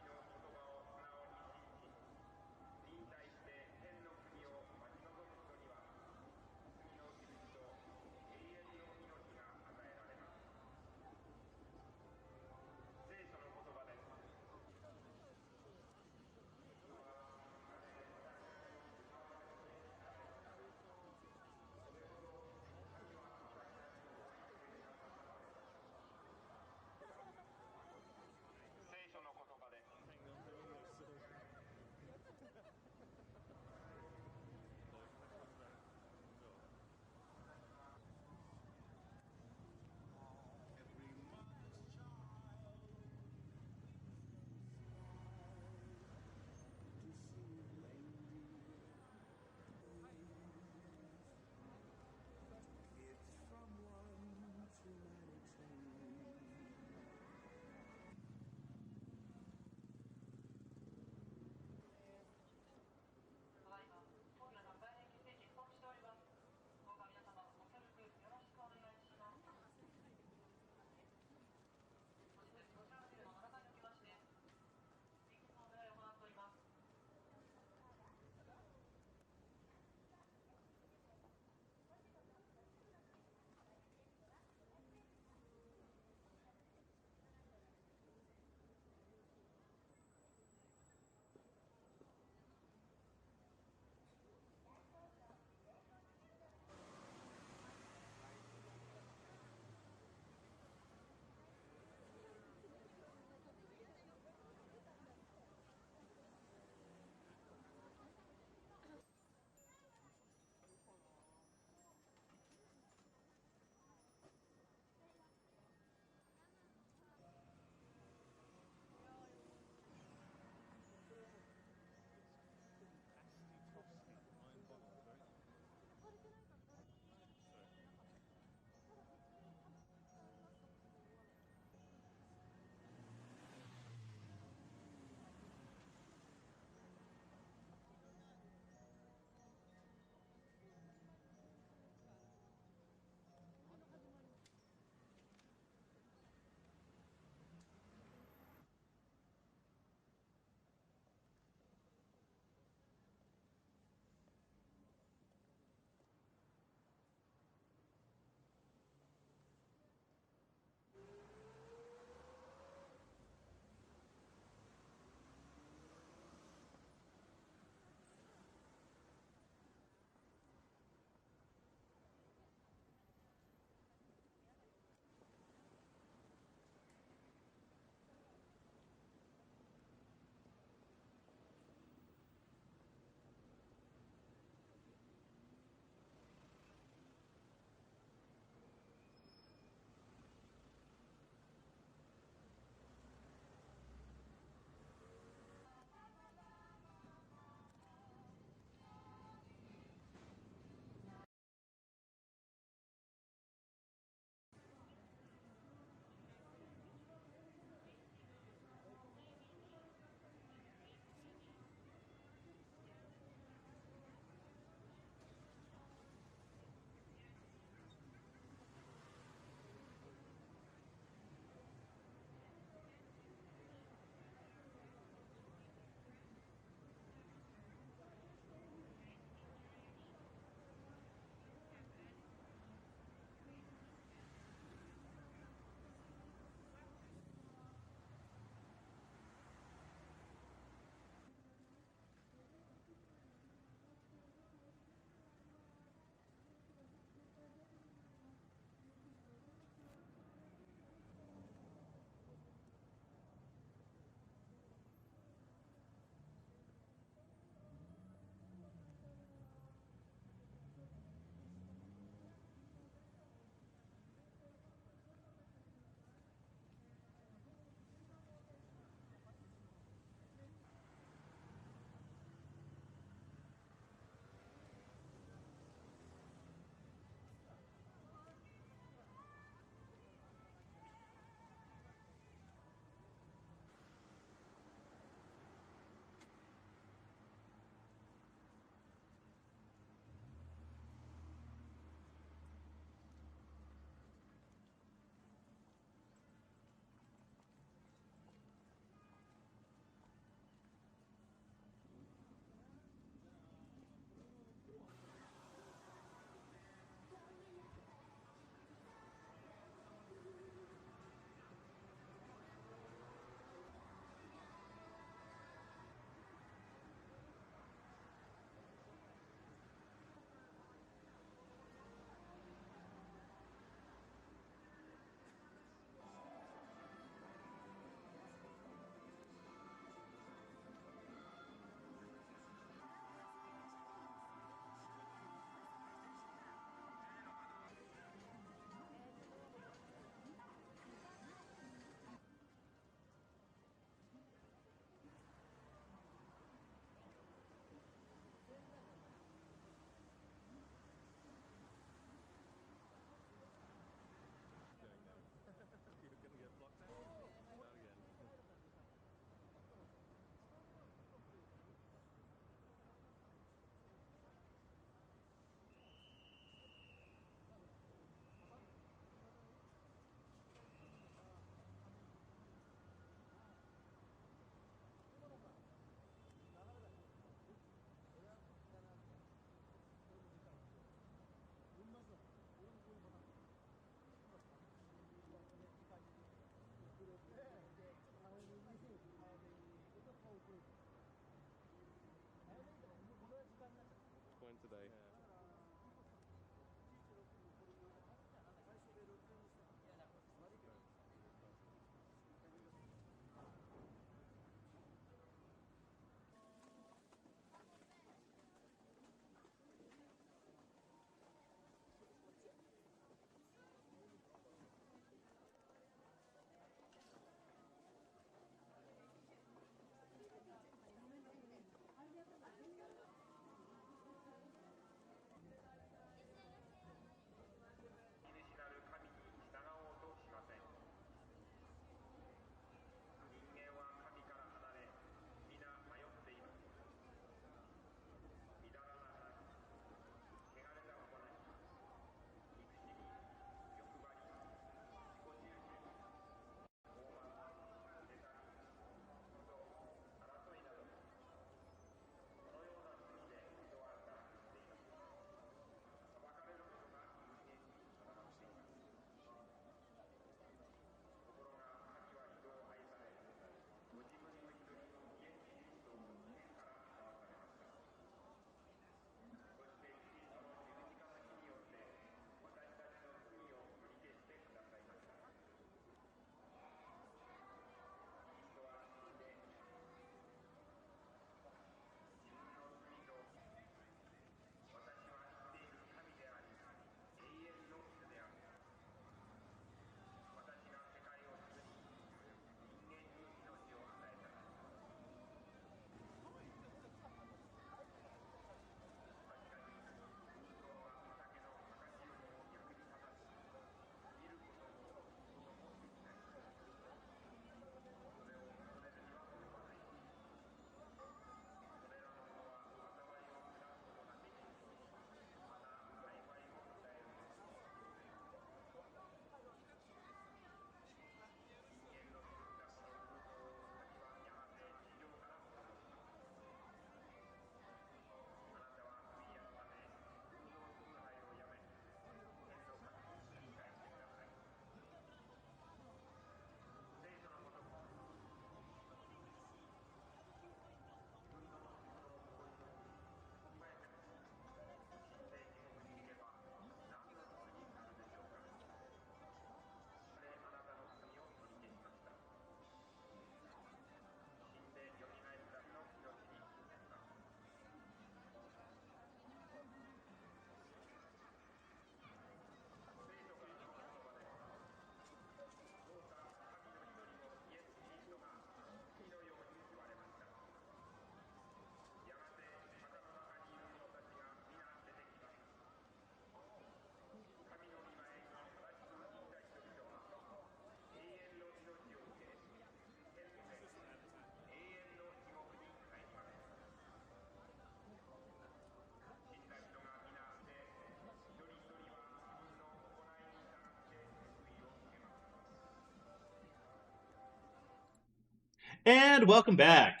And welcome back.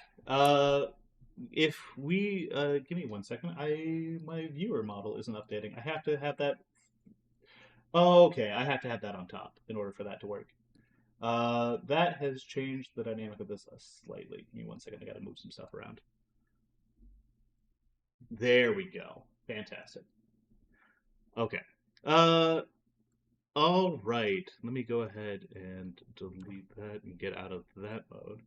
If we give me 1 second, my viewer model isn't updating. I have to have that. Oh, okay, I have to have that on top in order for that to work. That has changed the dynamic of this slightly. Give me 1 second. I got to move some stuff around. There we go. Fantastic. Okay. All right. Let me go ahead and delete that and get out of that mode.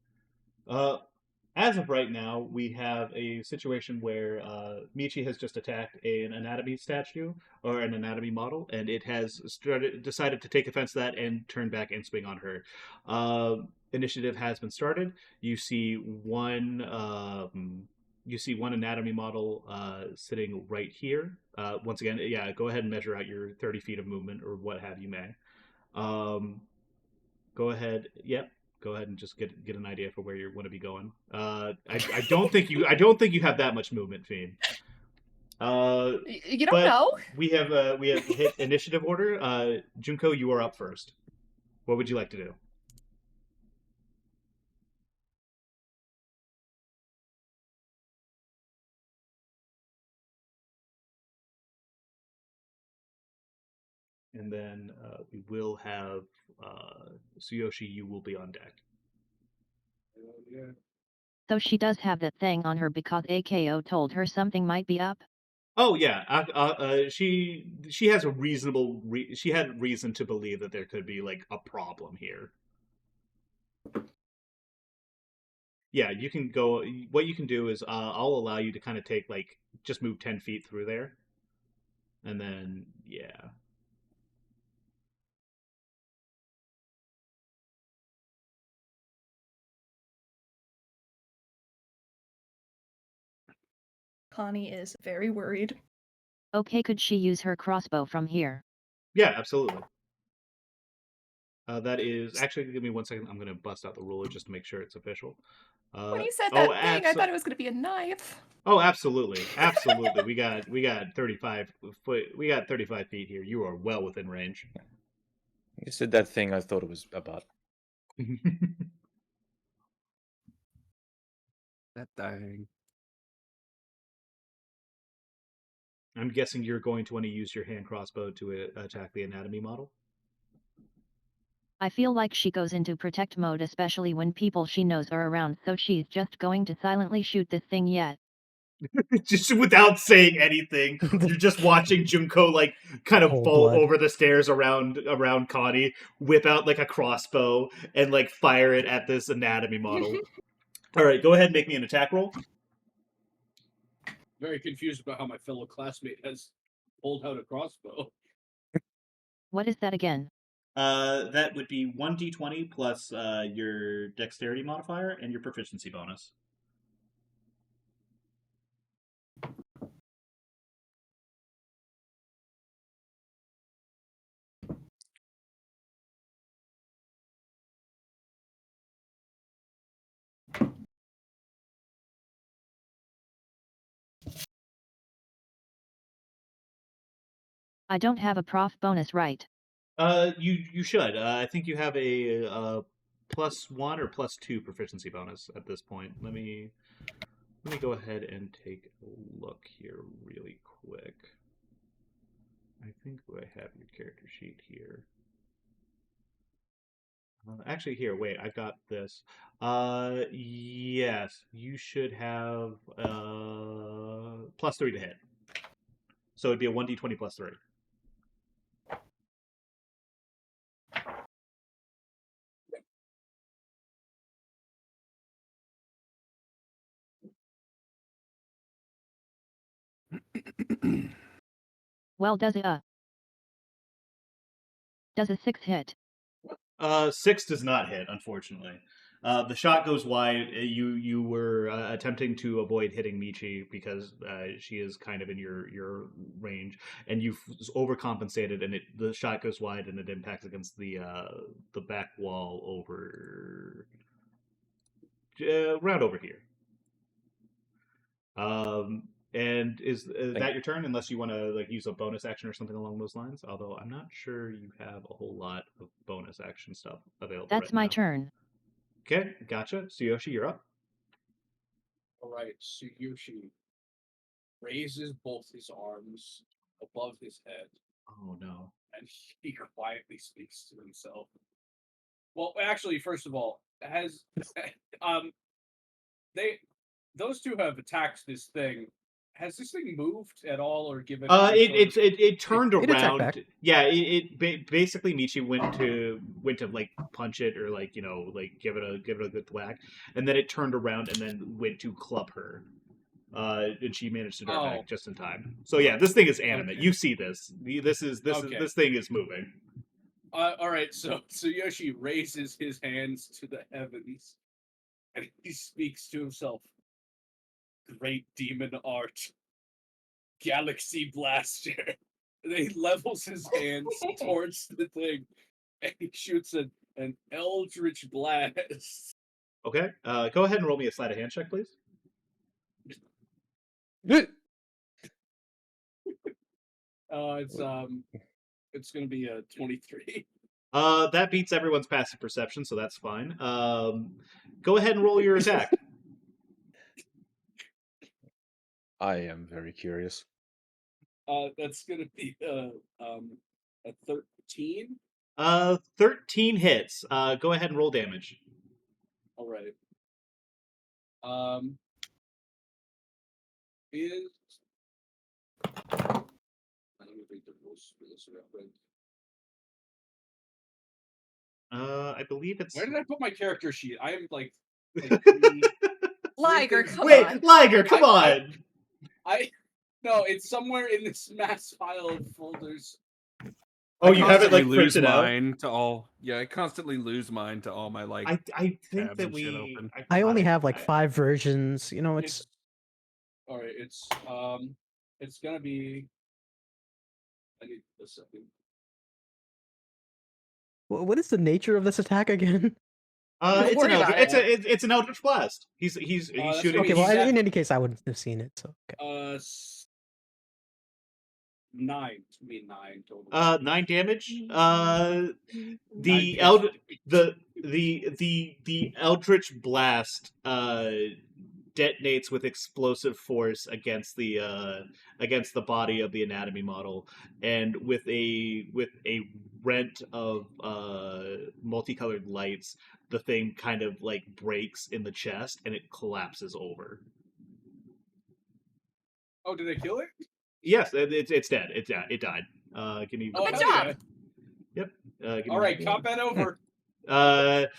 As of right now, we have a situation where Michi has just attacked an anatomy statue or an anatomy model, and it has decided to take offense to that and turn back and swing on her. Initiative has been started. You see one anatomy model sitting right here. Once again, yeah, go ahead and measure out your 30 feet of movement or what have you may. Go ahead. Yep. Go ahead and just get an idea for where you want to be going. I don't think you have that much movement, Fiend. You don't know. We have hit initiative order. Junko, you are up first. What would you like to do? And then we will have Tsuyoshi. You will be on deck. Yeah. So she does have that thing on her because AKO told her something might be up? Oh yeah, she has a reasonable she had reason to believe that there could be like a problem here. Yeah, you can go. What you can do is I'll allow you to kind of take like just move 10 feet through there, and then yeah. Connie is very worried. Okay, could she use her crossbow from here? Yeah, absolutely. That is actually, give me 1 second. I'm going to bust out the ruler just to make sure it's official. When you said Oh, that thing, I thought it was going to be a knife. oh, absolutely, absolutely. We got 35 foot. We got 35 feet here. You are well within range. You said that thing I thought it was about. That thing. I'm guessing you're going to want to use your hand crossbow to attack the anatomy model. I feel like she goes into protect mode, especially when people she knows are around, so she's just going to silently shoot this thing yet. Just without saying anything, you're just watching Junko like kind of Cold fall blood. over the stairs around Connie, whip out like a crossbow and like fire it at this anatomy model. All right, go ahead and make me an attack roll. Very confused about how my fellow classmate has pulled out a crossbow. What is that again? That would be 1d20 plus your dexterity modifier and your proficiency bonus. I don't have a prof bonus, right? You should. I think you have a +1 or +2 proficiency bonus at this point. Let me go ahead and take a look here really quick. I think I have your character sheet here. Actually, here, wait, I got this. Yes, you should have +3 to hit. So it'd be a 1d20 +3. Well, does a 6 hit? 6 does not hit, unfortunately. The shot goes wide. You were attempting to avoid hitting Michi because she is kind of in your range, and you've overcompensated, and the shot goes wide, and it impacts against the back wall over round over here. And is that your turn? Unless you want to like use a bonus action or something along those lines. Although I'm not sure you have a whole lot of bonus action stuff available. That's right my now. turn. Okay, gotcha. Tsuyoshi, you're up. All right, Tsuyoshi raises both his arms above his head, Oh no. and he quietly speaks to himself. Well, actually, first of all, has those two have attacked this thing. Has this thing moved at all, or given? It turned It attacked around. back. Yeah, basically Michi went to like punch it or like like give it a good thwack, and then it turned around and then went to club her. And she managed to dart back just in time. So yeah, this thing is animate. Okay. You see this? This thing is moving. All right, so Tsuyoshi raises his hands to the heavens, and he speaks to himself. Great demon art, galaxy blaster. And he levels his hands towards the thing, and he shoots an eldritch blast. Okay. Go ahead and roll me a sleight of hand check, please. It's gonna be a 23. That beats everyone's passive perception, so that's fine. Go ahead and roll your attack. I am very curious. That's gonna be a 13. 13 hits. Go ahead and roll damage. All right. Is read the rules for this real quick. I believe it's. Where did I put my character sheet? I am like three Liger, things- come Wait, on. Liger, come I- on. No, it's somewhere in this mass pile of folders. Oh, I you have it constantly like lose printed out. mine to all. Yeah, I constantly lose mine to all my like. I think tabs that and shit we. open. I only thought have like I- 5 versions. You know, it's All right. It's gonna be. I need a second. what is the nature of this attack again? Don't it's an worry about Eldritch, it. it's an Eldritch Blast. He's that's shooting. gonna Okay, be well, set- in any case, I wouldn't have seen it. So okay. 9 to me 9 total. 9 damage. Nine The damage. the Eldritch Blast detonates with explosive force against the body of the anatomy model, and with a rent of multicolored lights, the thing kind of like breaks in the chest and it collapses over. Oh, did I kill it? Yes, it's dead. It died. Give me. Oh, Good hell job. yeah. Yep. Give me All right, one. cop that over.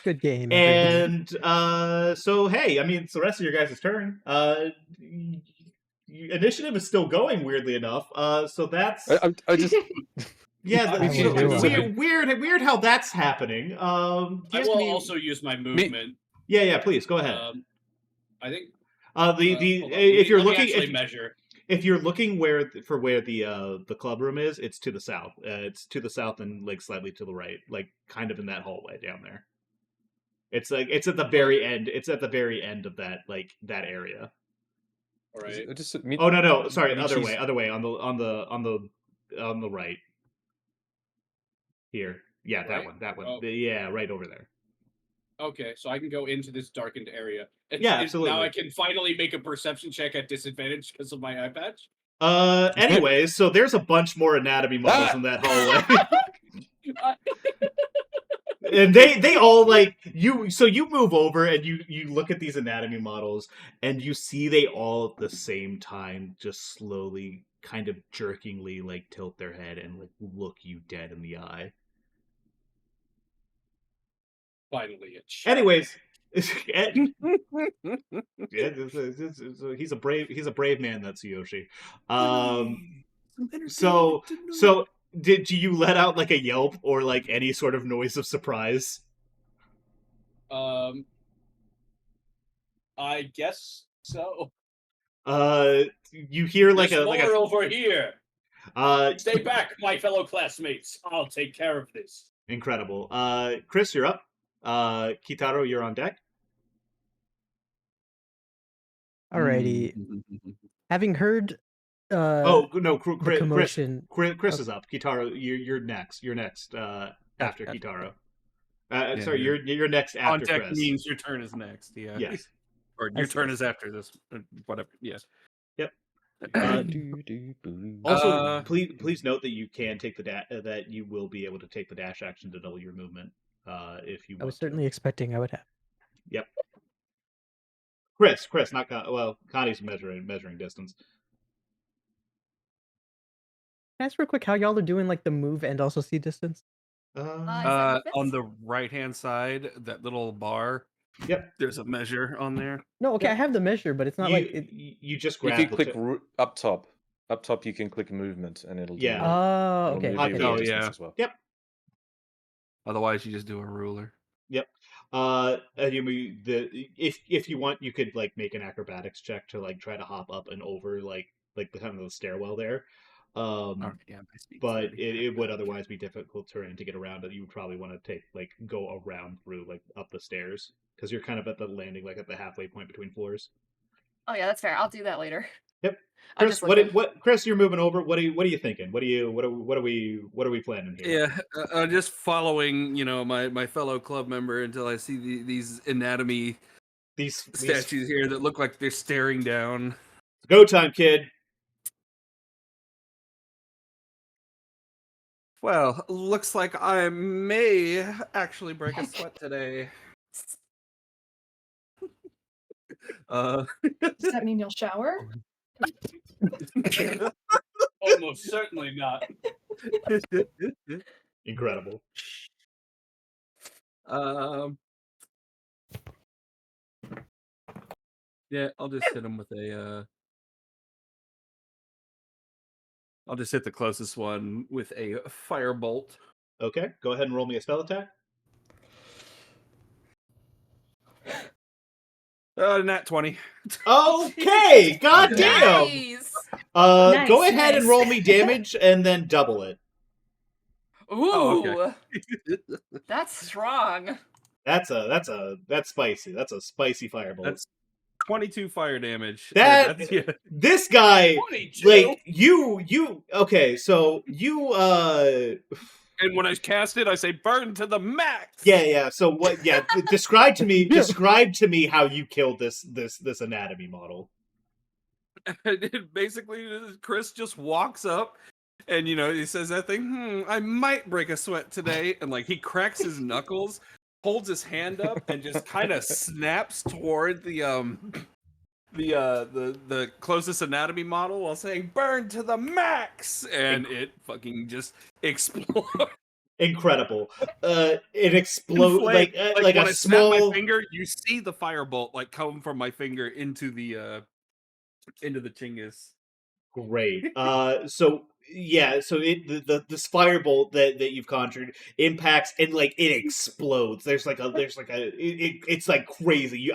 Good game. everybody. And so hey, I mean, it's the rest of your guys' turn. Initiative is still going, weirdly enough. So that's I just yeah, I that's will do it. weird how that's happening. I Give will me- also use my movement. yeah, please go ahead. I think The hold on, if you're let me looking actually measure. if you're looking where the club room is, it's to the south. It's to the south and like slightly to the right, like kind of in that hallway down there. It's like it's at the very end. It's at the very end of that that area. All right. Oh no, sorry, other Michi's- way on the right. Here, yeah, Right? that one, Oh. yeah, right over there. Okay, so I can go into this darkened area. Yeah, Now absolutely. I can finally make a perception check at disadvantage because of my eye patch. Anyways, so there's a bunch more anatomy models in that hallway. And they all like you. So you move over and you look at these anatomy models and you see they all at the same time just slowly, kind of jerkingly, like tilt their head and like look you dead in the eye. Finally, a check. Anyways, yeah, he's a brave man. That's Yoshi. So do you let out like a yelp or like any sort of noise of surprise? I guess so. You hear like There's a more over here. uh Stay back, my fellow classmates. I'll take care of this. incredible. Chris, you're up. Kitaro, you're on deck. Alrighty. Having heard Oh no, the commotion. Chris is up. Kitaro, you're next. You're next. After Gotcha. Kitaro. Yeah, Sorry, you're next after Contact Chris. means your turn is next. Yeah. Yes. Or I your see. turn is after this. Whatever. Yes. Yep. Uh, Also, please note that you can take the that you will be able to take the dash action to double your movement if you want. I was certainly expecting I would have. Yep. Chris, not well. Connie's measuring distance. Can I ask real quick how y'all are doing like the move and also see distance? on the right hand side, that little bar. Yep. There's a measure on there. No, okay, Yep. I have the measure, but it's not you, like it. you just you grab can the click tip. up top. Up top, you can click movement, and it'll do Yeah. Oh, it'll okay. move I you can- with oh, distance yeah. as well. Yep. Otherwise, you just do a ruler. Yep. And if you want, you could like make an acrobatics check to like try to hop up and over like the kind of the stairwell there. Okay, yeah, my speed's But 30. it would otherwise be difficult terrain to get around. That you would probably want to go around through like up the stairs because you're kind of at the landing, like at the halfway point between floors. Oh yeah, that's fair. I'll do that later. Yep. I'm Chris, just looking. Chris, you're moving over. What are you thinking? What are we planning here? Yeah, just following, my fellow club member until I see these anatomy These statues here that look like they're staring down. go time, kid. Well, looks like I may actually break a sweat today. Does that mean you'll shower? Almost. Most certainly not. Incredible. Yeah, I'll just hit him with a. I'll just hit the closest one with a firebolt. Okay, go ahead and roll me a spell attack. Nat 20. Okay, goddamn. Nice. Go Nice, ahead and nice. roll me damage and then double it. Ooh, Oh, okay. that's strong. That's spicy. That's a spicy firebolt. That's 22 fire damage. That That's, yeah. this guy 22? like you okay, so you And when I cast it, I say burn to the max. yeah. So what describe to me how you killed this anatomy model. And basically, Chris just walks up and, he says that thing, I might break a sweat today. And, like, he cracks his knuckles, holds his hand up, and just kind of snaps toward the closest anatomy model while saying, burn to the max! And it fucking just explodes. Incredible. It explodes like when a I small snap my finger, you see the firebolt, like, come from my finger into the chingus. Great. So this firebolt that you've conjured impacts and like it explodes. There's like a it's like crazy.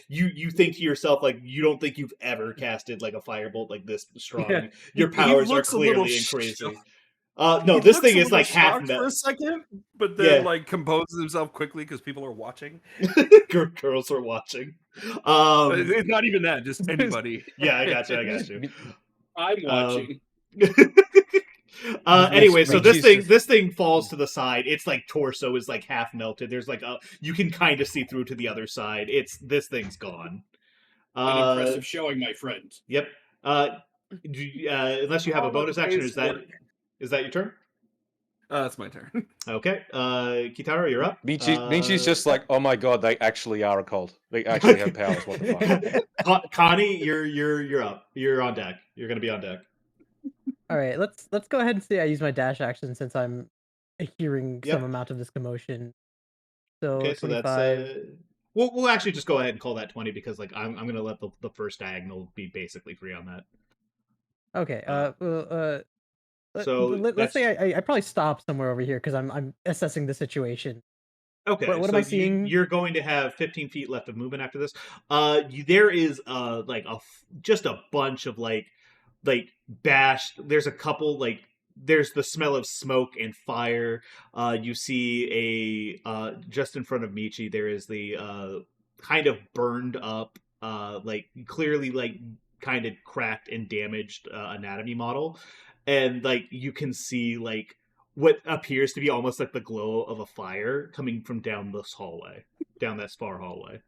You think to yourself like you don't think you've ever casted like a firebolt like this strong. Yeah. Your He powers are looks a little clearly crazy. shocked. No, He this looks thing a is little like half shocked for metal. a second, but then Yeah. like composes himself quickly because people are watching. Girls are watching. It's not even that, just anybody. Yeah, I got you. I'm watching. Anyway, so this Michi's thing falls to the side. Its like torso is like half melted. There's like you can kind of see through to the other side. This thing's gone. An impressive showing, my friend. Yep. Unless you have a bonus action, is that your turn? That's my turn. Okay. Kitaro, you're up. Michi's just like, oh my god, they actually are a cult. They actually have powers. What the fuck? Connie, you're up. You're on deck. You're gonna be on deck. All right, let's go ahead and say I use my dash action since I'm hearing Yep. some amount of this commotion. So Okay, so 25. that's we'll actually just go ahead and call that 20 because like I'm gonna let the first diagonal be basically free on that. Okay. So Let's say I probably stop somewhere over here because I'm assessing the situation. Okay, What am I seeing? You're going to have 15 feet left of movement after this. There is like just a bunch of like bashed. There's a couple like there's the smell of smoke and fire. You see a just in front of Michi. There is the kind of burned up, like clearly like kind of cracked and damaged anatomy model, and like you can see like what appears to be almost like the glow of a fire coming from down this hallway, down this far hallway.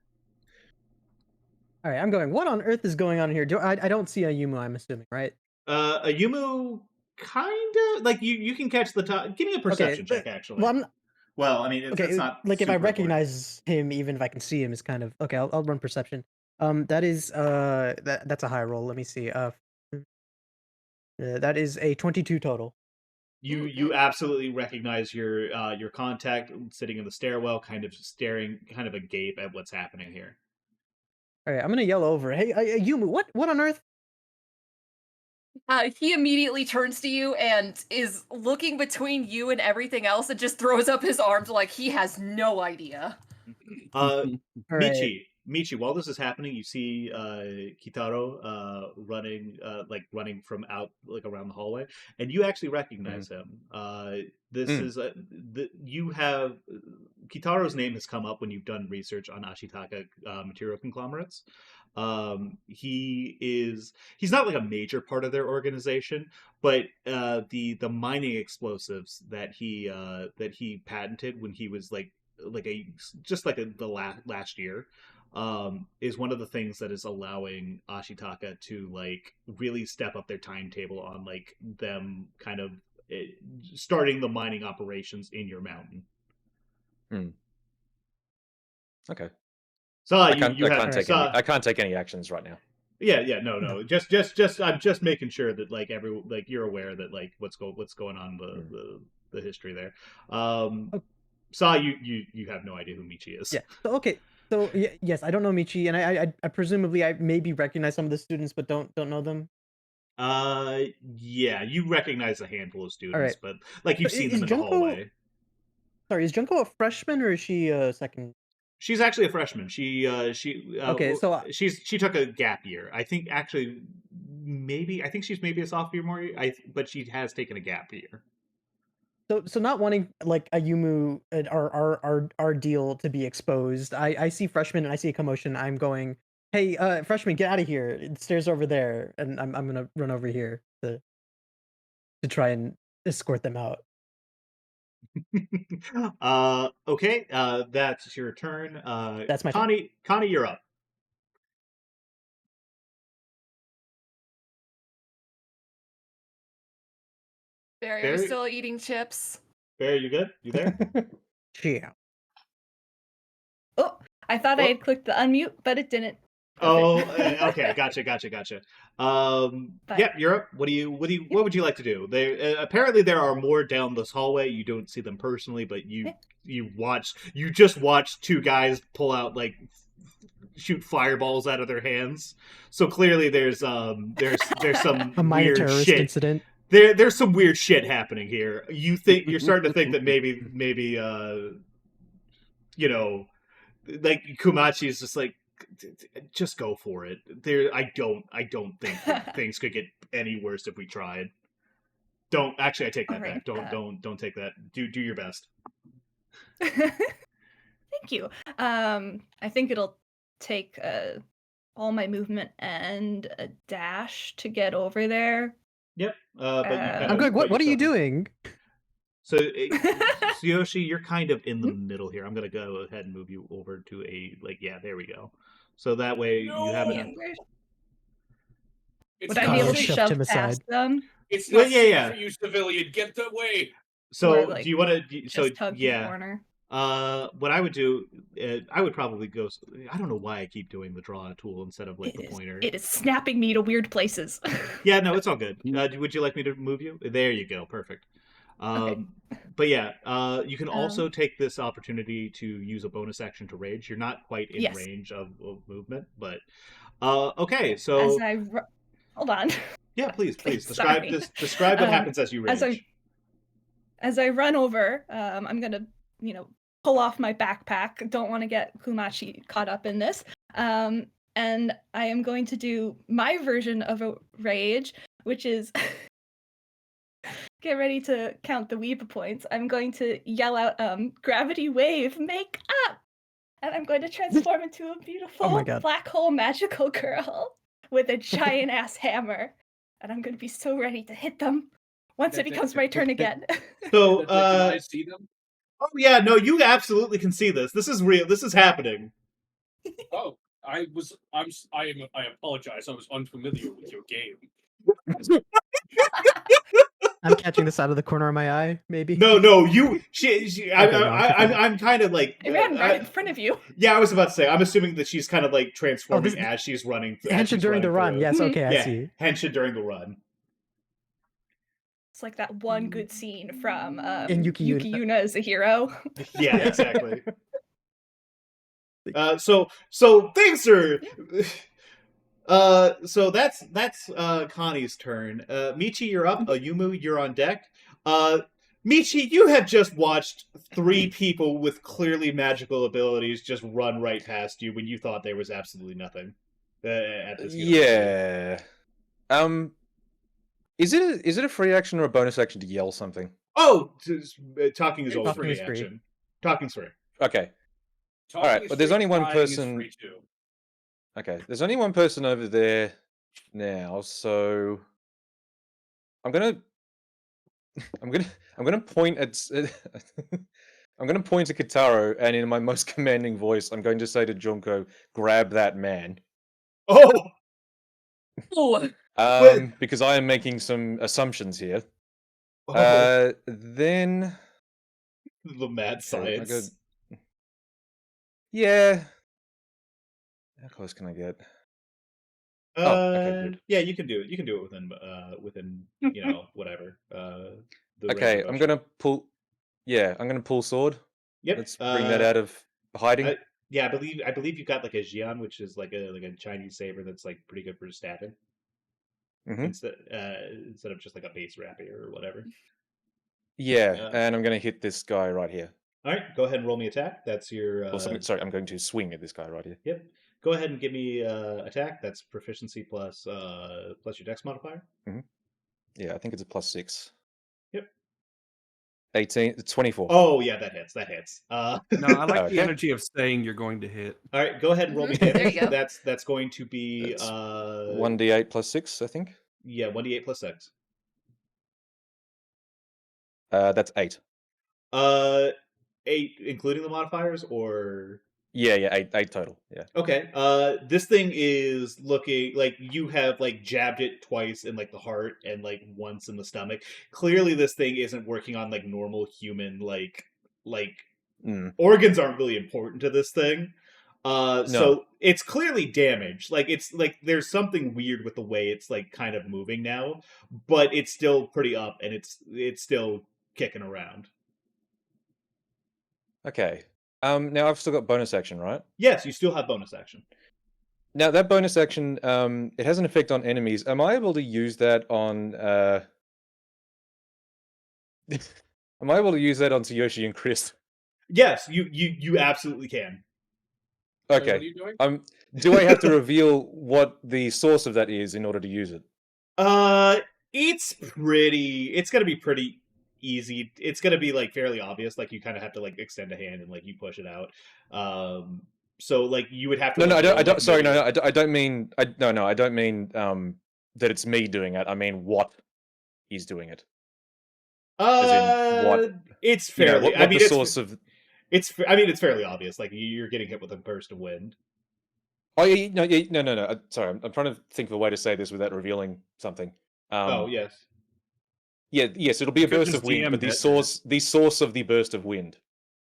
All right, I'm going. What on earth is going on here? I don't see a Yumu, I'm assuming, right? A Yumu, kind of like you can catch the top. Give me a perception check, actually. Well, I mean, okay, it's not like if I super recognize him, even if I can see him, is kind of okay. I'll run perception. That is that's a high roll. Let me see. That is a 22 total. You absolutely recognize your contact sitting in the stairwell, kind of staring, kind of agape at what's happening here. All right, I'm gonna yell over. Hey, Yumu, what on earth? He immediately turns to you and is looking between you and everything else and just throws up his arms like he has no idea. Michi, while this is happening, you see Kitaro running from out like around the hallway, and you actually recognize him. This is you have Kitaro's name has come up when you've done research on Ashitaka material conglomerates. He's not like a major part of their organization, but the mining explosives that he patented when he was the last year is one of the things that is allowing Ashitaka to like really step up their timetable on like them kind of starting the mining operations in your mountain. Okay. So I can't take any actions right now. Yeah, no. Just I'm just making sure that like you're aware that like what's going on the history there. Oh. Sa, you have no idea who Michi is. Yeah. So okay. So yes, I don't know Michi, and I presumably I maybe recognize some of the students, but don't know them. Yeah, you recognize a handful of students, right. but like you've So seen is them in the Junko? hallway. Sorry, is Junko a freshman or is she a second? She's actually a freshman. Okay, so she took a gap year. I think actually I think she's maybe a sophomore. But she has taken a gap year. so not wanting like a Yumu our deal to be exposed. I see freshmen and I see a commotion. I'm going, hey, freshman, get out of here. The stairs over there, and I'm gonna run over here to try and escort them out. Okay. That's your turn. That's my turn. Connie, you're up. Barry, are Barry? we still eating chips? Barry, you good? You there? Yeah. Oh, I thought I Oh. had clicked the unmute, but it didn't. Oh, Perfect. okay. Gotcha. But- Yeah, you're up. What would you like to do? Apparently there are more down this hallway. You don't see them personally, but you just watched two guys pull out like shoot fireballs out of their hands. So clearly there's some A minor weird terrorist shit. incident. There's some weird shit happening here. You're starting to think that maybe you know, like Kumachi is just like, just go for it. I don't think that things could get any worse if we tried. Don't actually. I take that Alright, back. Don't take that. Do your best. Thank you. I think it'll take all my movement and a dash to get over there. Yep. But you kind I'm of. going. What are you doing? So, Tsuyoshi, you're kind of in the middle here. I'm gonna go ahead and move you over to a yeah. There we go. So that way you have Yeah, an. It's would I not be able to safe. Shoved shove him aside. past them? It's Well, not yeah, safe yeah. for you, civilian. Get away. So Or, like, do you want to? So Just hug the yeah. corner. What I would do, I would probably go. I don't know why I keep doing the draw tool instead of like the pointer. It is snapping me to weird places. Yeah, no, it's all good. Would you like me to move you? There you go. Perfect. But yeah, you can also take this opportunity to use a bonus action to rage. You're not quite in Yes. range of movement, but okay. As So I hold on. yeah, please Sorry. describe what happens as you rage. As I run over, I'm gonna pull off my backpack. Don't want to get Kumachi caught up in this. And I am going to do my version of a rage, which is get ready to count the Weeba points. I'm going to yell out, gravity wave, make up! And I'm going to transform into a beautiful Oh my God. black hole magical girl with a giant ass hammer. And I'm going to be so ready to hit them once it becomes my turn again. So Can I see them? oh yeah, no, you absolutely can see this. This is real. This is happening. Oh, I apologize. I was unfamiliar with your game. I'm catching this out of the corner of my eye. Maybe. No, I'm kind of like. I ran right in front of you. Yeah, I was about to say. I'm assuming that she's kind of like transforming as she's running. Henshin during the run. Yes. Okay, I Yeah, see. Henshin during the run. It's like that one good scene from In Yuki Yuna is a hero. Yeah, exactly. So things are. So that's Connie's turn. Michi, you're up. Yumu, you're on deck. Michi, you have just watched 3 people with clearly magical abilities just run right past you when you thought there was absolutely nothing at this university. Yeah. Is it a free action or a bonus action to yell something? Oh, talking is always Talking free is free. action. Talking's free. Okay. Talking Alright, is but there's free, only one crying is person- free too. Okay, there's only one person over there now, so I'm gonna point at I'm gonna point to Kitaro, and in my most commanding voice, I'm going to say to Junko, "Grab that man." Oh, Because I am making some assumptions here. Then the mad Okay, I science. yeah. How close can I get? okay, good. Yeah, you can do it. You can do it within whatever the range Okay, of I'm motion. gonna pull. Yeah, I'm gonna pull sword. Yep. Let's bring that out of hiding. Yeah, I believe you've got like a Xian, which is like a Chinese saber that's like pretty good for stabbing Hmm. instead of just like a base rapier or whatever. Yeah, and I'm gonna hit this guy right here. All right, go ahead and roll me attack. That's your. Sorry, I'm going to swing at this guy right here. Yep. Go ahead and give me attack. That's proficiency plus your dex modifier. Yeah, I think it's a +6. Yep. 18, 24. Oh yeah, that hits. That hits. No, I like Okay. the energy of saying you're going to hit. All right, go ahead and roll me There damage. you go. That's going to be That's 1d8 +6, I think. Yeah, 1d8 plus 6. That's 8. 8 including the modifiers or Yeah, 8 total. Yeah. okay. This thing is looking like you have like jabbed it twice in like the heart and like once in the stomach. Clearly this thing isn't working on like normal human like organs aren't really important to this thing. So it's clearly damaged. Like it's like there's something weird with the way it's like kind of moving now, but it's still pretty up and it's still kicking around. Okay. Now I've still got bonus action, right? Yes, you still have bonus action. Now that bonus action, it has an effect on enemies. Am I able to use that on? Am I able to use that on Tsuyoshi and Chris? Yes, you absolutely can. Okay. What are you doing? Do I have to reveal what the source of that is in order to use it? It's gonna be pretty easy. It's gonna be like fairly obvious. Like you kind of have to like extend a hand and like you push it out. So like you would have to. No, like, I roll, don't. like, Sorry, maybe- no, I don't mean. I don't mean that it's me doing it. I mean what he's doing it. As in what? It's fairly. What the source of? It's fairly obvious. Like you're getting hit with a burst of wind. Oh no. Sorry, I'm trying to think of a way to say this without revealing something. Oh yes. Yeah, yes, it'll be a could burst just of wind, DM but the it. source of the burst of wind.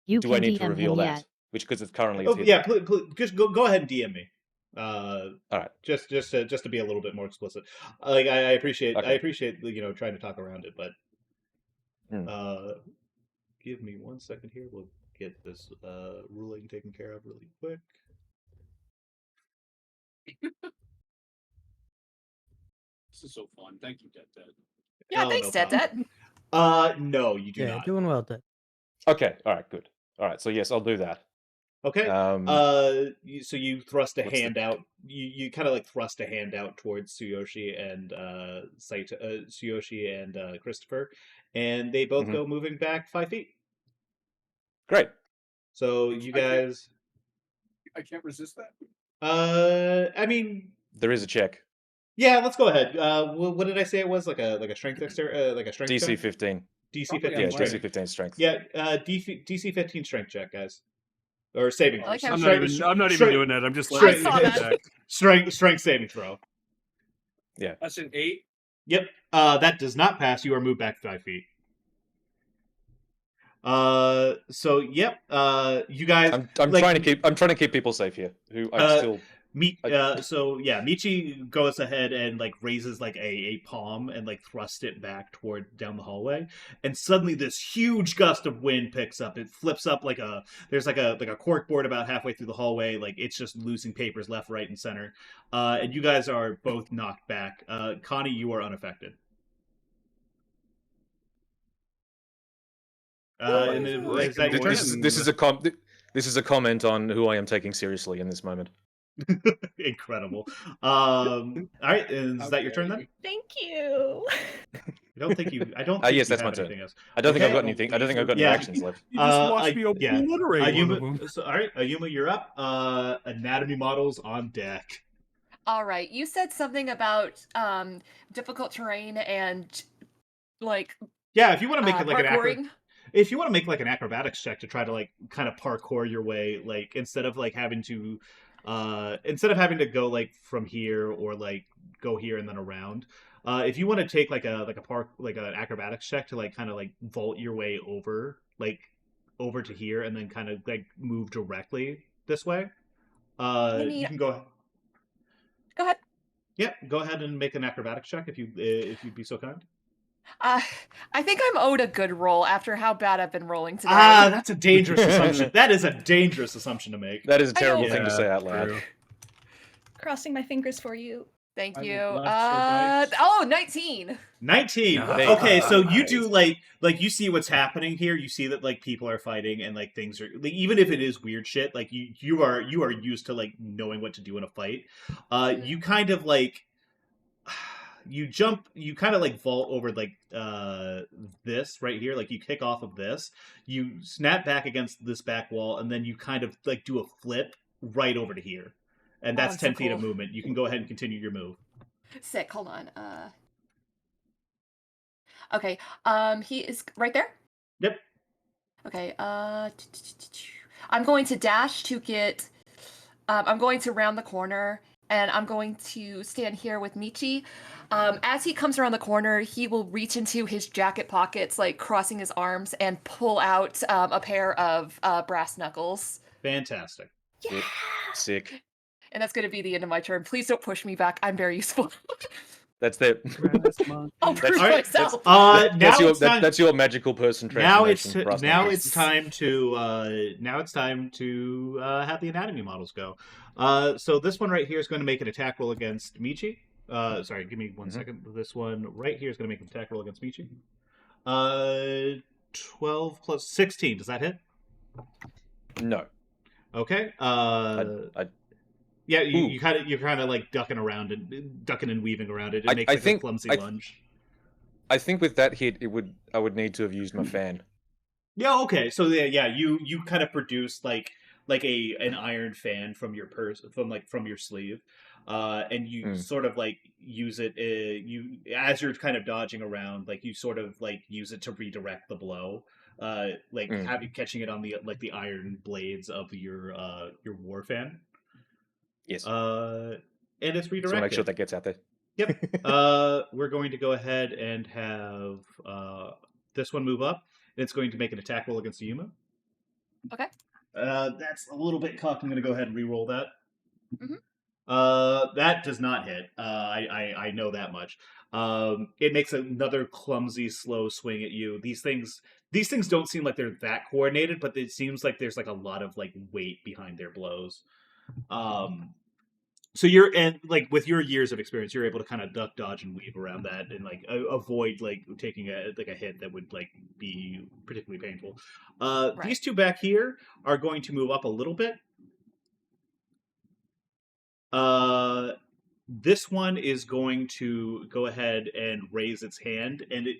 You Do can I need to DM reveal him that? yet. Which because it's currently Oh hidden. yeah, please, just go ahead and DM me. All right. Just to be a little bit more explicit. Like I appreciate Okay. trying to talk around it, but Hmm. give me 1 second here. We'll get this ruling taken care of really quick. This is so fun. Thank you, Detdet. Yeah, Oh, thanks, no Detdet. No, you do Yeah, not. doing well, Dad. Okay. All right. Good. All right. So yes, I'll do that. Okay. So you thrust a what's the- hand out. You kind of like thrust a hand out towards Tsuyoshi and Tsuyoshi and Christopher, and they both Mhm. go moving back 5 feet. Great. So you guys. I can't resist that. I mean, There is a check. yeah. Let's go ahead. What did I say it was? Like a strength like a strength DC check? 15. DC Probably 15 Yeah, strength. DC 15 strength. Yeah, DC 15 strength check, guys. Or saving I like throw. how- I'm not even doing that. I'm just straight- letting I saw you that. check. Strength saving throw. That's an 8. Yep. That does not pass. You are moved back 5 feet. So yep. You guys. I'm like, trying to keep people safe here. Who I still. So yeah, Michi goes ahead and like raises like a palm and like thrusts it back toward down the hallway, and suddenly this huge gust of wind picks up. It flips up there's like a cork board about halfway through the hallway, like it's just losing papers left, right, and center. And you guys are both knocked back. Connie, you are unaffected. And then, Right. is that your turn? This is a comment on who I am taking seriously in this moment. Incredible. All right, and is that your turn then? Thank you. I don't think you. I don't think Yes, you that's have my turn. anything else. I don't think I've Okay. got anything. I don't think I've got any Yeah. actions left. You just watched me yeah. obliterate one of them. Ayuma, so, all right, Ayuma, you're up. Anatomy models on deck. All right. You said something about difficult terrain and like Yeah, if you want to make it like parkouring. if you want to make like an acrobatics check to try to like kind of parkour your way, like instead of having to go like from here or like go here and then around. If you want to take like an acrobatics check to like kind of like vault your way over to here and then kind of like move directly this way, mean- you can go. Go ahead. Yeah, go ahead and make an acrobatics check if you'd be so kind. I think I'm owed a good roll after how bad I've been rolling today. That's a dangerous assumption. That is a dangerous assumption to make. That is a I know. terrible thing to Yeah, say out loud. true. Crossing my fingers for you. Thank I you. will blast your dice. 19. 19. Nice. Okay, so you Nice. do like you see what's happening here. You see that like people are fighting and like things are like, even if it is weird shit, like you are used to like knowing what to do in a fight. You kind of like you kind of like vault over like this right here, like you kick off of this, you snap back against this back wall, and then you kind of like do a flip right over to here, and that's that's so 10 feet of cool. movement. You can go ahead and continue your move. Sick. Hold on. Okay. He is right there. Yep. Okay. I'm going to dash to get. I'm going to round the corner, and I'm going to stand here with Michi. As he comes around the corner, he will reach into his jacket pockets, like crossing his arms, and pull out a pair of brass knuckles. Fantastic. Yeah. Sick. And that's going to be the end of my turn. Please don't push me back. I'm very useful. That's the. I'll prove All right, myself. now That's your it's time. that's your magical person Now it's transformation. Brass now knuckles. it's time to have the anatomy models go. So this one right here is going to make an attack roll against Michi. Sorry, give me one second. This one right here is going to make an attack roll against Michi. 12 plus 16. Does that hit? No. Okay. Yeah, you're kind of like ducking and weaving around it. It makes a clumsy lunge. I think with that hit, I would need to have used my fan. Yeah. Okay. So yeah, you kind of produce like an iron fan from your from your sleeve, and you sort of like use it. You as you're kind of dodging around, like you sort of like use it to redirect the blow. Catching it on the iron blades of your war fan. Yes. And it's redirected. So make sure that gets out there. Yep. We're going to go ahead and have this one move up. And it's going to make an attack roll against Yuma. Okay. That's a little bit cocked. I'm going to go ahead and re-roll that. Mm-hmm. That does not hit. I know that much. It makes another clumsy, slow swing at you. These things don't seem like they're that coordinated, but it seems like there's like a lot of like weight behind their blows. So like with your years of experience, you're able to kind of duck, dodge, and weave around that, and like avoid like taking a hit that would like be particularly painful. Right. These two back here are going to move up a little bit. This one is going to go ahead and raise its hand, and it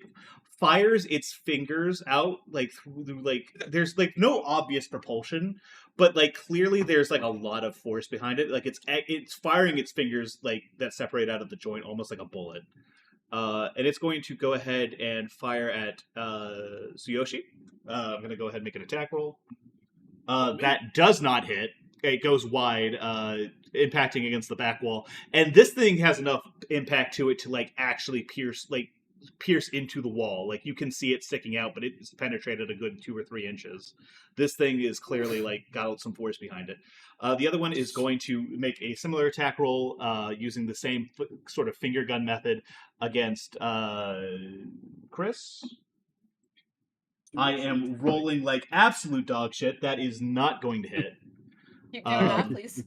fires its fingers out like through like there's like no obvious propulsion, but like clearly there's like a lot of force behind it. Like it's firing its fingers like that separate out of the joint almost like a bullet. And it's going to go ahead and fire at Tsuyoshi. I'm going to go ahead and make an attack roll. That does not hit. It goes wide, impacting against the back wall. And this thing has enough impact to it to like actually pierce into the wall. Like you can see it sticking out, but it's penetrated a good 2 or 3 inches. This thing is clearly like got some force behind it. The other one is going to make a similar attack roll using the same sort of finger gun method against Chris. I am rolling like absolute dog shit. That is not going to hit. Keep doing that, please.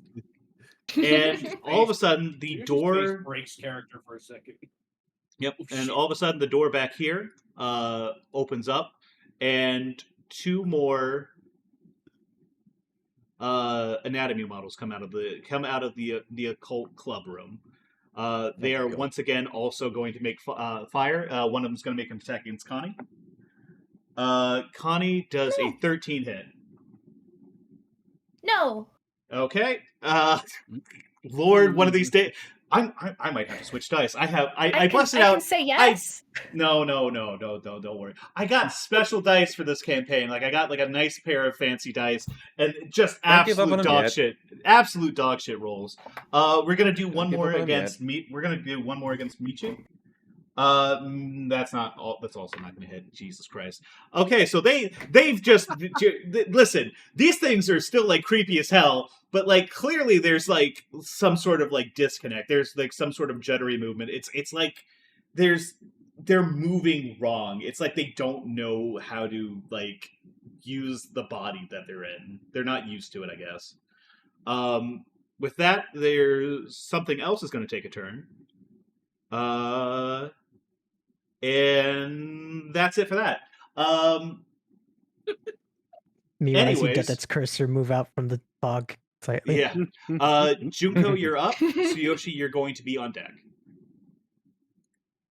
And all of a sudden, the door breaks character for a second. Yep. And all of a sudden, the door back here opens up, and 2 more anatomy models come out of the occult club room. They are once again also going to make fire. One of them is going to make an attack against Connie. Connie does a 13 hit. No. Okay. Lord, one of these days, I might have to switch dice. I busted out. I can say yes. No, don't worry. I got special dice for this campaign. Like I got like a nice pair of fancy dice, and just absolute dog shit. Absolute dog shit rolls. We're gonna do one more against We're gonna do one more against Michi. That's not all. That's also not going to hit. Jesus Christ. Okay, so they've just listen. These things are still like creepy as hell, but like clearly there's like some sort of like disconnect. There's like some sort of juddery movement. It's like they're moving wrong. It's like they don't know how to like use the body that they're in. They're not used to it, I guess. With that, there's something else is going to take a turn. And that's it for that. Me when I see anyways. Detted's cursor move out from the fog slightly. Yeah. Junko, you're up. Tsuyoshi, you're going to be on deck.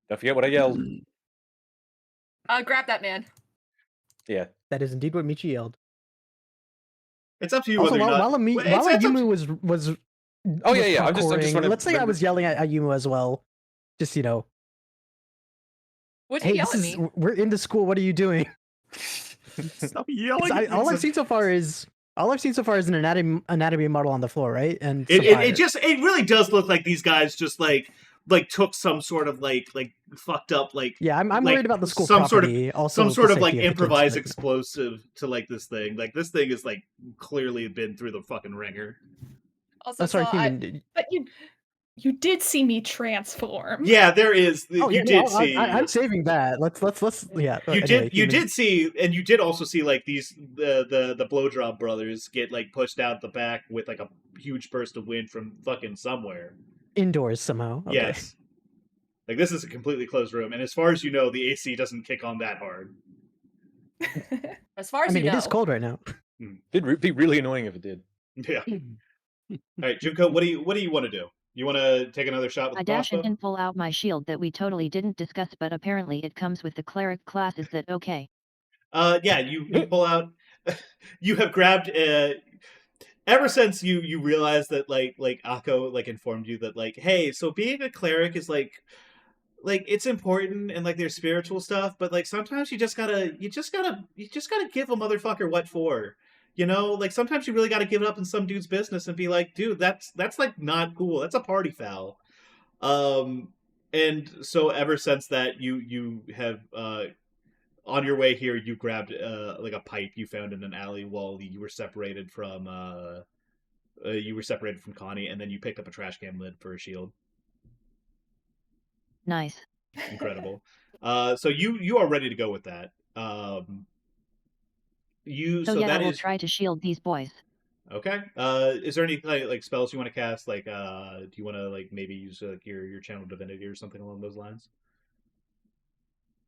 Don't forget what I yelled. Grab that man. Yeah. That is indeed what Michi yelled. It's up to you Also, whether or not. while It's up to- Ayumu was Oh yeah, was yeah. I'm just parkouring, trying to let's say I was yelling at Ayumu as well. Just What'd you hey, yell this at is me? we're in the school. What are you doing? Stop yelling. All I've seen so far is an anatomy model on the floor, right? And It some fire. it really does look like these guys just like took some sort of like fucked up like Yeah, I'm like, worried about the school some sort of property. Also, some sort the of like safety the kids, improvised but- explosive to like this thing. Like this thing is like clearly been through the fucking ringer. Also, Oh, sorry, so I- human. But you did see me transform. Yeah, there is. Oh, You yeah, did no, see. I'm saving that. Let's yeah. You anyway, you human. did see, and you did also see like the blowjob brothers get like pushed out the back with like a huge burst of wind from fucking somewhere. Indoors somehow. Okay. Yes, like this is a completely closed room, and as far as you know, the AC doesn't kick on that hard. as far as I mean, you know, it is cold right now. It'd be really annoying if it did. Yeah. All right, Junko, what do you want to do? You want to take another shot with I the dash crossbow? and pull out my shield that we totally didn't discuss, but apparently it comes with the cleric class. Is that okay? Yeah, you pull out. You have grabbed. Ever since you realized that like Akko like informed you that like, hey, so being a cleric is like it's important and like there's spiritual stuff, but like sometimes you just gotta give a motherfucker what for. You know, like sometimes you really got to give it up in some dude's business and be like, dude, that's like not cool. That's a party foul. And so ever since that, you have on your way here, you grabbed like a pipe you found in an alley while you were separated from Connie, and then you picked up a trash can lid for a shield. Nice. Incredible. So you are ready to go with that. So So yeah, that we'll is try to shield these boys. okay. Is there any like spells you want to cast? Like, do you want to like maybe use your channel divinity or something along those lines?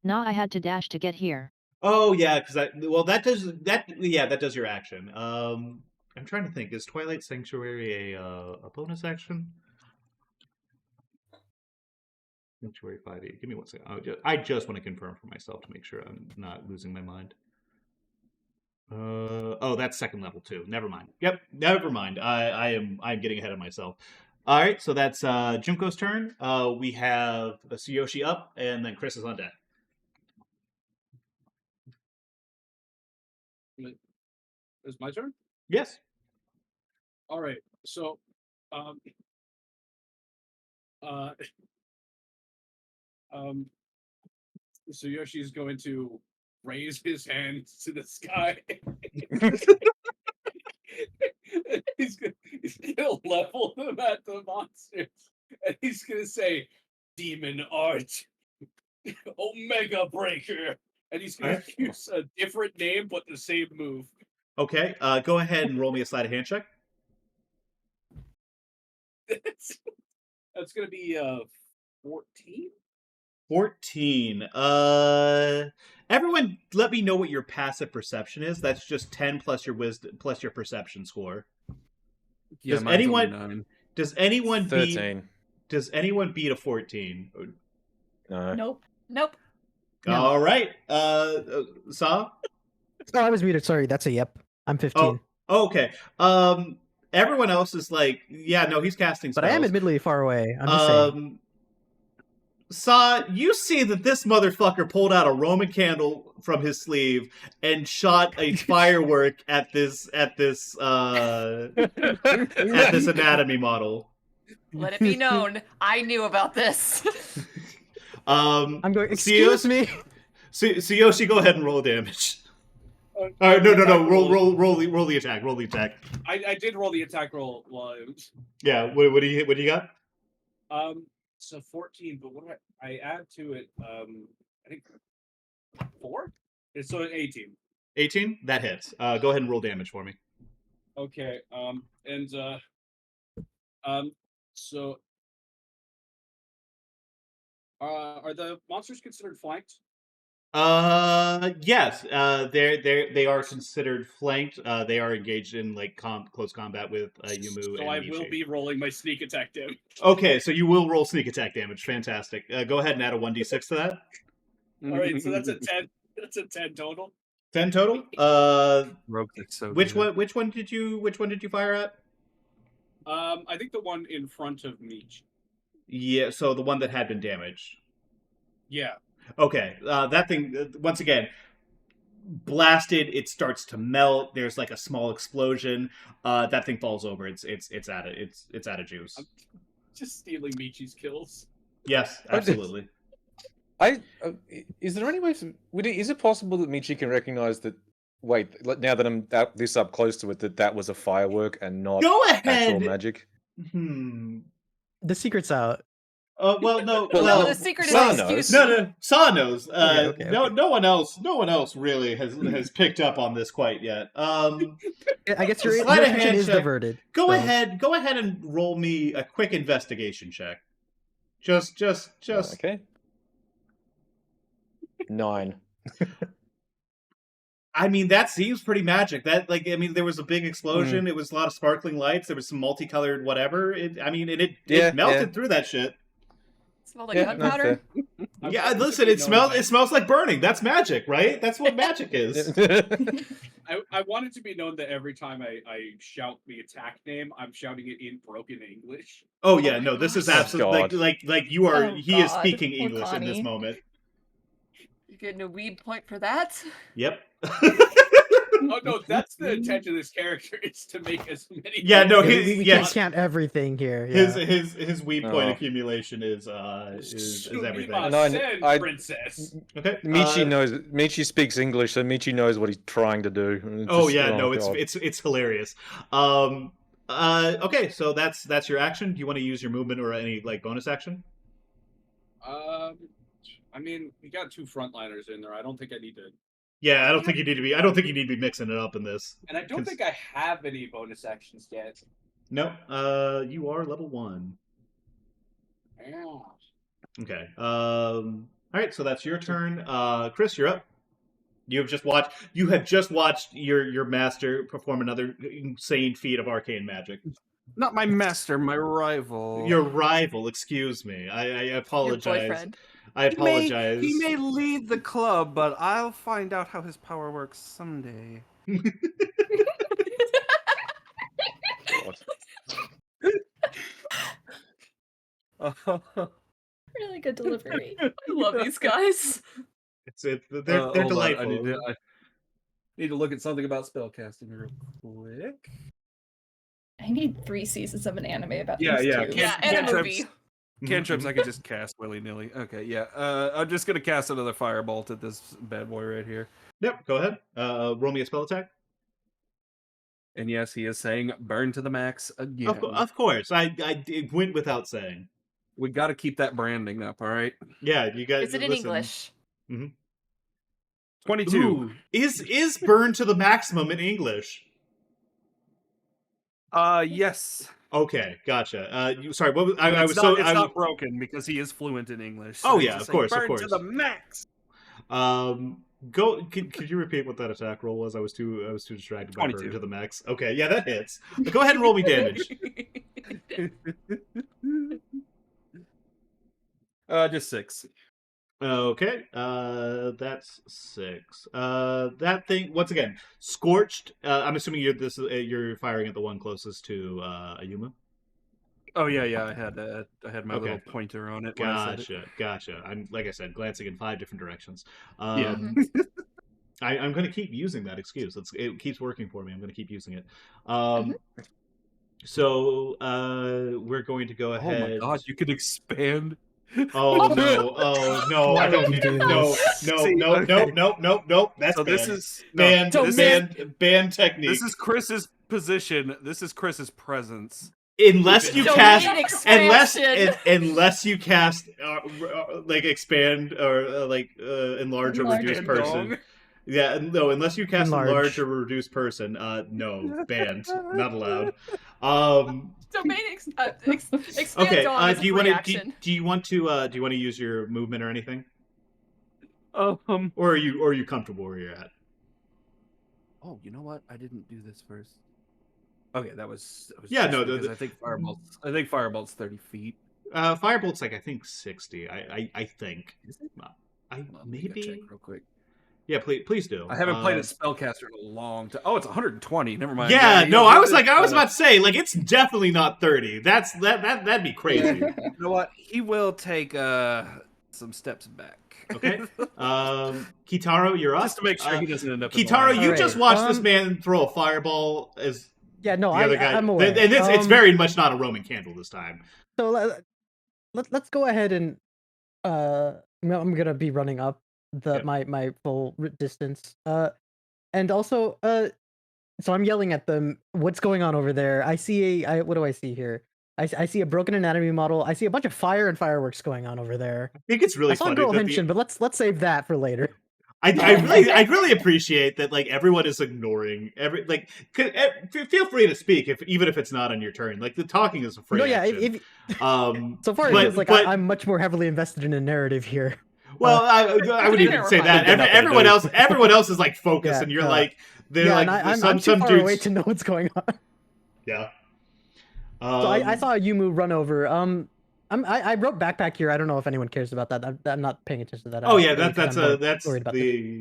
No, I had to dash to get here. Oh yeah, because that does your action. I'm trying to think. Is Twilight Sanctuary a bonus action? Sanctuary 5e. Give me 1 second. I just want to confirm for myself to make sure I'm not losing my mind. Oh, that's second level too. Never mind. Yep, never mind. I'm getting ahead of myself. All right, so that's Junko's turn. We have Tsuyoshi up, and then Chris is on deck. It's my turn. Yes. All right. So, so Yoshi's going to raise his hands to the sky. he's gonna level them at the monsters, and he's gonna say, "Demon Art, Omega Breaker," and he's gonna use a different name but the same move. Okay. Go ahead and roll me a sleight of hand check. That's gonna be 14. 14. Everyone, let me know what your passive perception is. That's just 10 plus your wisdom plus your perception score. Yeah, Does mine's only anyone- 9. Does anyone beat? 13. Does anyone beat a 14? No. Nope. nope. No. All right. Saw. Oh, I was muted. Sorry, that's a yep. I'm 15. Oh, okay. Everyone else is like, yeah, no, he's casting spells. But I am admittedly far away. I'm just saying. Saw, you see that this motherfucker pulled out a Roman candle from his sleeve and shot a firework at this anatomy model. Let it be known, I knew about this. I'm going. Excuse me. Yoshi, go ahead and roll damage. Uh, All right, no. attack Roll the attack. Roll the attack. I did roll the attack roll. Yeah. What do you got? So 14, but what do I add to it? I think 4. It's so 18. 18. That hits. Go ahead and roll damage for me. Okay. So are the monsters considered flanked? Yes. They are considered flanked. They are engaged in like close combat with Yumu So and I Michi. will be rolling my sneak attack damage. Okay, so you will roll sneak attack damage. Fantastic. Go ahead and add a 1d6 to that. All right, so that's a 10. That's a 10 total. 10 total. Rogue that's so Which good. one? Which one did you fire at? I think the one in front of Meech. Yeah. So the one that had been damaged. Yeah. Okay. That thing once again blasted. It starts to melt. There's like a small explosion. That thing falls over. It's out of juice. I'm just stealing Michi's kills. Yes, absolutely. Is there any way? Is it possible that Michi can recognize that? Wait, now that I'm this up close to it, that was a firework and not Go actual ahead. magic. The secret's out. Well, no. Well, No, no, the secret is Sa excuse. knows. Sa knows. Okay. No one else really has picked up on this quite yet. I guess your Sleight of attention hand is check. diverted. Go so- ahead and roll me a quick investigation check. Just. Okay. 9. I mean, that seems pretty magic. There was a big explosion. It was a lot of sparkling lights. There was some multicolored whatever. It melted through that shit. Smelled like gunpowder. Yeah, listen, it smells like burning. That's magic, right? That's what magic is. I want it to be known that every time I shout the attack name, I'm shouting it in broken English. Oh yeah, no, this is absolutely like you are. Oh, he is God. speaking Poor English in this Connie. moment. You getting a weeb point for that? Yep. Oh no, that's the intent of this character, is to make as many. Yeah, no, Yeah, he- we yes. can't count everything here. Yeah. His weed point Oh. accumulation is everything. And I- Princess. Okay. Michi speaks English, so Michi knows what he's trying to do. It's Oh just- yeah, no, God. it's hilarious. Okay, so that's your action. Do you want to use your movement or any like bonus action? I mean, we got 2 frontliners in there. I don't think I need to. Yeah, I don't think you need to be mixing it up in this. And I don't think I have any bonus actions yet. No. You are level 1. Yeah. Okay. All right, so that's your turn. Chris, you're up. You have just watched your master perform another insane feat of arcane magic. Not my master, my rival. Your rival, excuse me. I apologize. Your boyfriend. I apologize. He may lead the club, but I'll find out how his power works someday. Really good delivery. I love these guys. They're Hold on, delightful. I need to look at something about spellcasting real quick. I need 3 seasons of an anime about Yeah, these yeah, two. Yeah, and a cantrips. movie. Cantrips I can just cast willy-nilly. Okay, yeah. I'm just gonna cast another firebolt at this bad boy right here. Yep, go ahead. Roll me a spell attack. And yes, he is saying burn to the max again. Of course, I it went without saying. We got to keep that branding up, all right? Yeah, you guys. Is it in listen. English? 22. Ooh, is burn to the maximum in English? Yes. Okay, gotcha. Sorry, what was But I it's was not, so it's I not broken because he is fluent in English. Oh, he's yeah, just of saying, course, of burn to course. the max. Go. Could you repeat what that attack roll was? I was too distracted by burn 22. to the max. Okay, yeah, that hits. But go ahead and roll me damage. Just 6. Okay, that's 6. That thing once again scorched. I'm assuming you're firing at the one closest to Ayuma. Oh yeah. I had my Okay. little pointer on it. when I said it. Gotcha. I'm like I said, glancing in 5 different directions. Yeah. I'm going to keep using that excuse. It keeps working for me. I'm going to keep using it. So we're going to go ahead. Oh my god, you could expand. Oh no! Oh no! Why I don't would you need do no, this? no, See, no, okay. no. That's So this banned. is Banned. So Banned technique. This is Chris's position. This is Chris's presence. Unless you Domain cast, expansion. unless you cast, like expand or enlarge or Enlarge. reduce And person. dong. Yeah, no. Unless you cast enlarge Enlarge. or reduce person, no, banned, not allowed. Domain expand Okay. dong is Do a you free want to? action. Do you want to use your movement or anything, Oh, or are you comfortable where you're at? oh, you know what? I didn't do this first. Okay, that was Yeah, just no, because I think firebolt's 30 feet. Firebolt's like I think 60. I think. Is it? I Hold on, let me go check maybe. real quick. Yeah, please do. I haven't played a spellcaster in a long time. Oh, it's 120. Never mind. Yeah, you no, know, I was this- about to say, like, it's definitely not 30. That'd be crazy. You know what? He will take some steps back. Okay. Kitaro, you're up. Just to make sure he doesn't end up. in Kitaro, line. you All just right, watched this man throw a fireball as Yeah, no, the other guy. I'm aware. And it's very much not a Roman candle this time. So let's go ahead and I'm gonna be running up Yep. my full distance. And also so I'm yelling at them. What's going on over there? I see what do I see here? I see a broken anatomy model. I see a bunch of fire and fireworks going on over there. I think it's really I saw funny girl that henshin, but let's save that for later. I really appreciate that, like, everyone is ignoring feel free to speak even if it's not on your turn. Like, the talking is a free No, yeah. action. So far, it but- feels like but- I'm much more heavily invested in a narrative here. Well, I would even say that They're not gonna everyone else is like focused, Yeah, and you're no. like they're Yeah, like and some I'm too far dudes. away to know what's going on. Yeah. So I saw a Yumu run over. I wrote backpack here. I don't know if anyone cares about that. I'm not paying attention to that. Oh yeah, because that's I'm more that's worried about the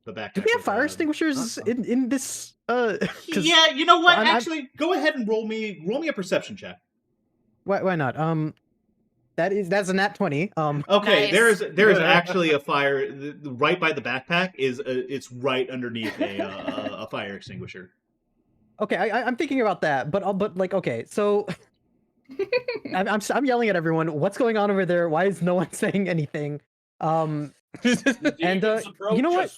the backpack. Do we have with, fire extinguishers in this? 'Cause Yeah, you know what? I'm- Actually, go ahead and roll me a perception check. Why not? That's a nat 20. Okay, Nice. there is actually a fire right by the backpack. It's right underneath a fire extinguisher. Okay, I'm thinking about that, but like okay, so I'm yelling at everyone. What's going on over there? Why is no one saying anything? And you know what?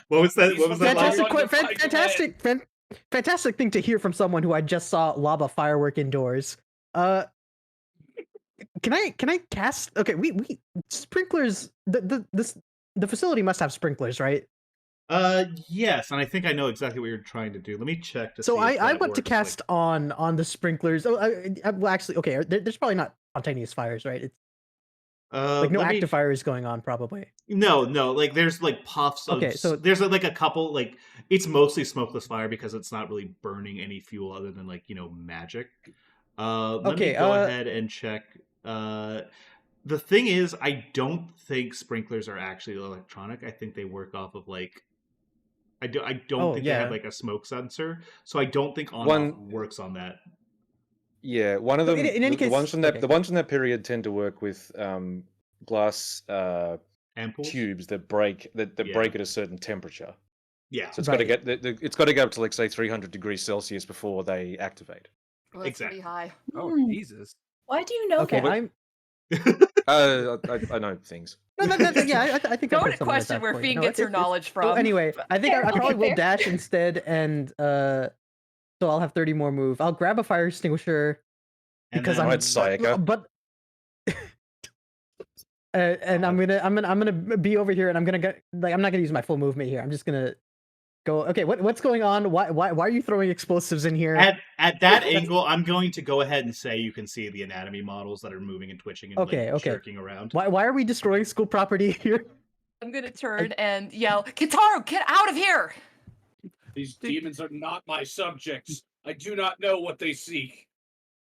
What was that? What was that? Fantastic. Line? Fantastic thing to hear from someone who I just saw lob a firework indoors. Can I cast? Okay, we sprinklers. The facility must have sprinklers, right? Yes, and I think I know exactly what you're trying to do. Let me check to see. So if I that want to works, cast on the sprinklers. Oh, well, actually, okay. There's probably not spontaneous fires, right? It's like no let me- active fire is going on, probably. No, like there's like puffs. Of, Okay, so- there's like a couple. Like it's mostly smokeless fire because it's not really burning any fuel other than like magic. Let me Okay, go ahead and check. The thing is, I don't think sprinklers are actually electronic. I think they work off of like. I don't think they have yeah. like a smoke sensor, so I don't think on One- off works on that. Yeah, one of So them. in any the case- ones from that okay. the ones from that period tend to work with glass Ampoules? tubes that break Yeah. break at a certain temperature. Yeah, So it's got to Right. get it's got to go up to like say 300 degrees Celsius before they activate. Well, that's pretty Exactly. high. Oh Hmm. Jesus! Why do you know Okay, that? I'm. I know things. No, yeah, I think I've Don't heard some of question that where for you. Fiend No, gets her it's- knowledge So from. anyway, I think I Fair, probably will fair. dash instead, and so I'll have 30 more move. I'll grab a fire extinguisher And because then- I'm Alright, Sayaka. but and I'm gonna be over here, and I'm not gonna use my full movement here. I'm just gonna go. Okay, what's going on? Why are you throwing explosives in here? At that angle, I'm going to go ahead and say you can see the anatomy models that are moving and twitching and Okay, like okay. jerking around. Why are we destroying school property here? I'm gonna turn and yell, Kitaro, get out of here! These demons are not my subjects. I do not know what they seek.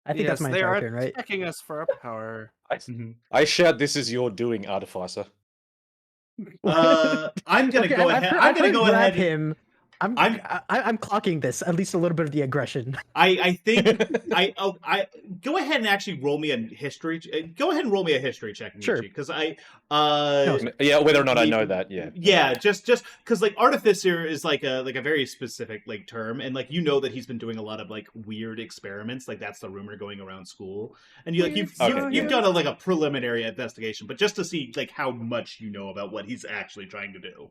I think that's my they entire are turn, right? attacking us for our power. Mhm. I shout, "This is your doing, Artificer." I'm gonna Okay, go I've ahead. heard- I'm I've gonna heard go grab ahead. him. I'm clocking this, at least a little bit of the aggression. I think I go ahead and actually roll me a history. Go ahead and roll me a history check, Michi, Sure. because I Yeah, whether or not I we- know that, yeah. yeah, just because like artificer is like a very specific like term, and like you know that he's been doing a lot of like weird experiments, like that's the rumor going around school, and you like you've done like a preliminary investigation, but just to see like how much you know about what he's actually trying to do.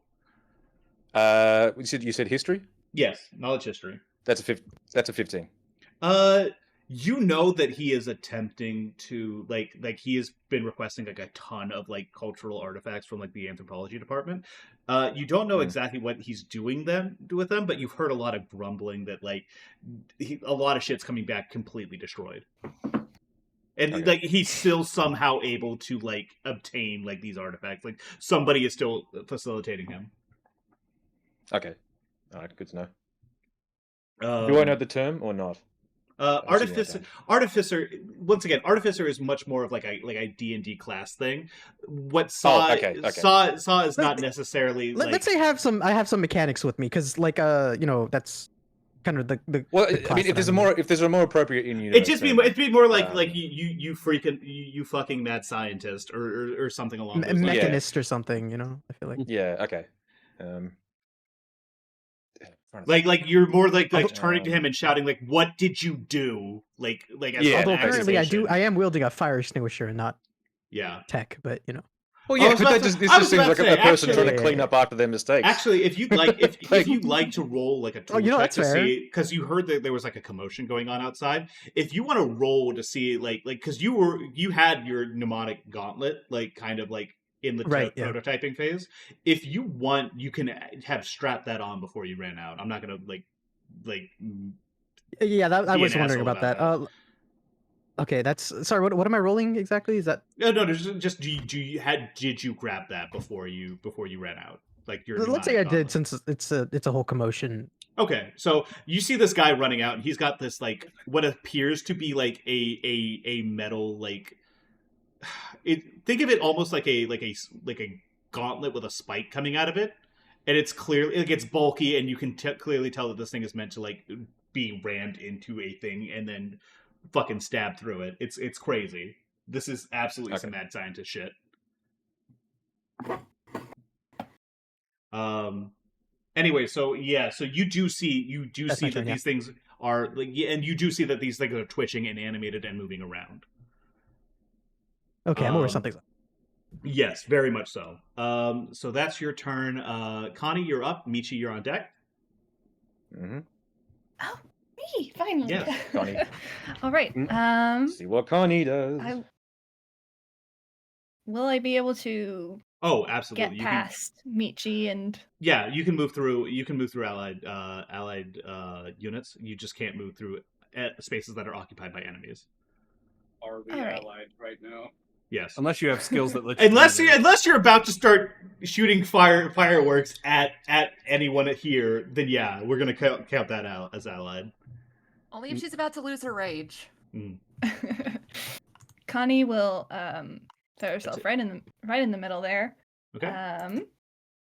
You said history? Yes, knowledge history. That's a 15. You know that he is attempting to like he has been requesting like a ton of like cultural artifacts from like the anthropology department. You don't know exactly what he's doing with them, but you've heard a lot of grumbling that like a lot of shit's coming back completely destroyed. And like he's still somehow able to like obtain like these artifacts. Like somebody is still facilitating him. Okay. All right, good to know. Do I know the term or not? Artificer. Once again, artificer is much more of like a D&D class thing. What Saw Saw is not necessarily. Let's say I have some mechanics with me, because like that's kind of the. Well, the I mean, if there's a more appropriate in you, it'd be more like you fucking mad scientist or something along those lines. Mechanist or something. I feel like. Yeah. Okay. Like you're more like turning to him and shouting like, "What did you do?" Like as although currently I am wielding a fire extinguisher and not tech, but Well, yeah, but this just seems like a person trying to clean up after their mistakes. Actually, if you'd like, if you'd like to roll like a tool check to fair. see, because you heard that there was like a commotion going on outside. If you want to roll to see like because you had your mnemonic gauntlet like kind of like in the prototyping phase. If you want, you can have strapped that on before you ran out. I'm not gonna like. Yeah, I was wondering about that. Okay, that's sorry. What am I rolling exactly? Is that no? Just did you grab that before you ran out? Like your let's say I did, since it's a whole commotion. Okay, so you see this guy running out, and he's got this like what appears to be like a metal like. Think of it almost like a gauntlet with a spike coming out of it, and it's clearly like it's bulky, and you can clearly tell that this thing is meant to like be rammed into a thing and then fucking stab through it. It's crazy. This is absolutely some mad scientist shit. Anyway, so you do see that these things are like, and you do see that these things are twitching and animated and moving around. Okay, I'm aware something's up. Yes, very much so. So that's your turn. Connie, you're up. Michi, you're on deck. Mm-hmm. Oh, me, finally. Yes, Connie. All right. See what Connie does. Will I be able to absolutely get past Michi and you can move through allied units. You just can't move through spaces that are occupied by enemies. Are we allied right now? Yes. Unless you have skills that let you unless you're about to start shooting fireworks at anyone here, then yeah, we're gonna count that out as allied. Only if she's about to lose her rage. Connie will throw herself right in the middle there. Okay.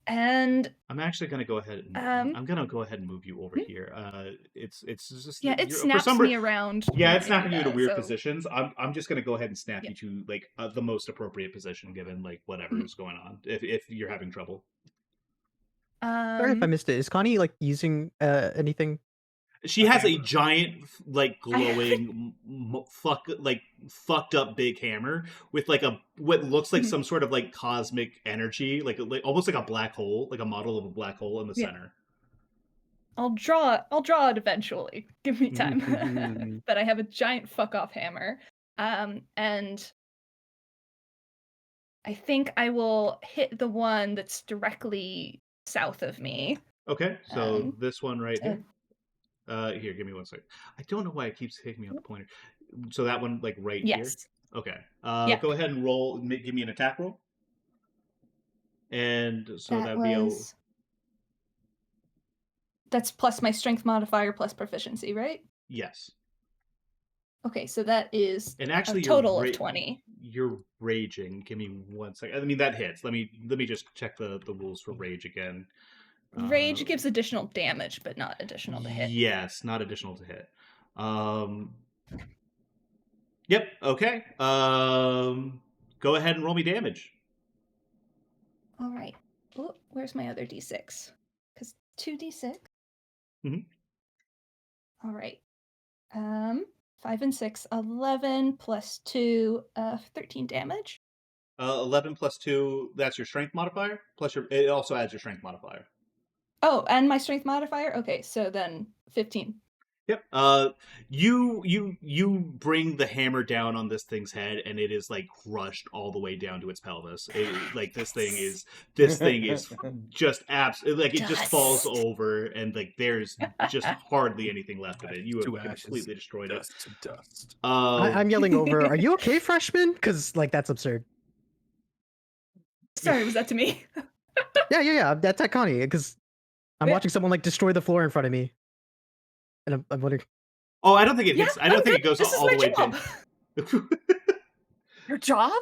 And I'm actually gonna go ahead and move you over here. It's just it snaps me around. Yeah, it's snapping you to weird positions. I'm just gonna go ahead and snap you to like the most appropriate position given like whatever is going on. If you're having trouble. Sorry if I missed it. Is Connie like using anything? She has a giant, like glowing, fucked up big hammer with like what looks like some sort of like cosmic energy, like almost like a black hole, like a model of a black hole in the center. I'll draw it eventually. Give me time. But I have a giant fuck off hammer, and I think I will hit the one that's directly south of me. Okay, so this one right here. Here, give me 1 second. I don't know why it keeps taking me out the pointer. So that one, like right here. Okay. Go ahead and roll. Give me an attack roll. And so that'd be that's plus my strength modifier plus proficiency, right? Yes. Okay, so that is and actually a total of 20. You're raging. Give me 1 second. I mean that hits. Let me just check the rules for rage again. Rage gives additional damage, but not additional to hit. Yes, not additional to hit. Yep. Okay. Go ahead and roll me damage. All right. Oh, where's my other d6? Because 2d6. Mhm. All right. 5 and 6, 11 plus 2, 13 damage. 11 plus 2. That's your strength modifier. Plus it also adds your strength modifier. Oh, and my strength modifier. Okay, so then 15. Yep. You bring the hammer down on this thing's head, and it is like crushed all the way down to its pelvis. Like this thing is just like it just falls Dust. over, and like there's just hardly anything left of it. You have To ashes, completely destroyed it. dust to dust. I'm yelling over. Are you okay, freshman? Because like that's absurd. Sorry, was that to me? Yeah. That's at Connie because I'm Yeah. watching someone like destroy the floor in front of me, and I'm wondering. Oh, I don't think it Yeah, hits. I don't I'm think it good. goes This is all the my way job. down. Your job?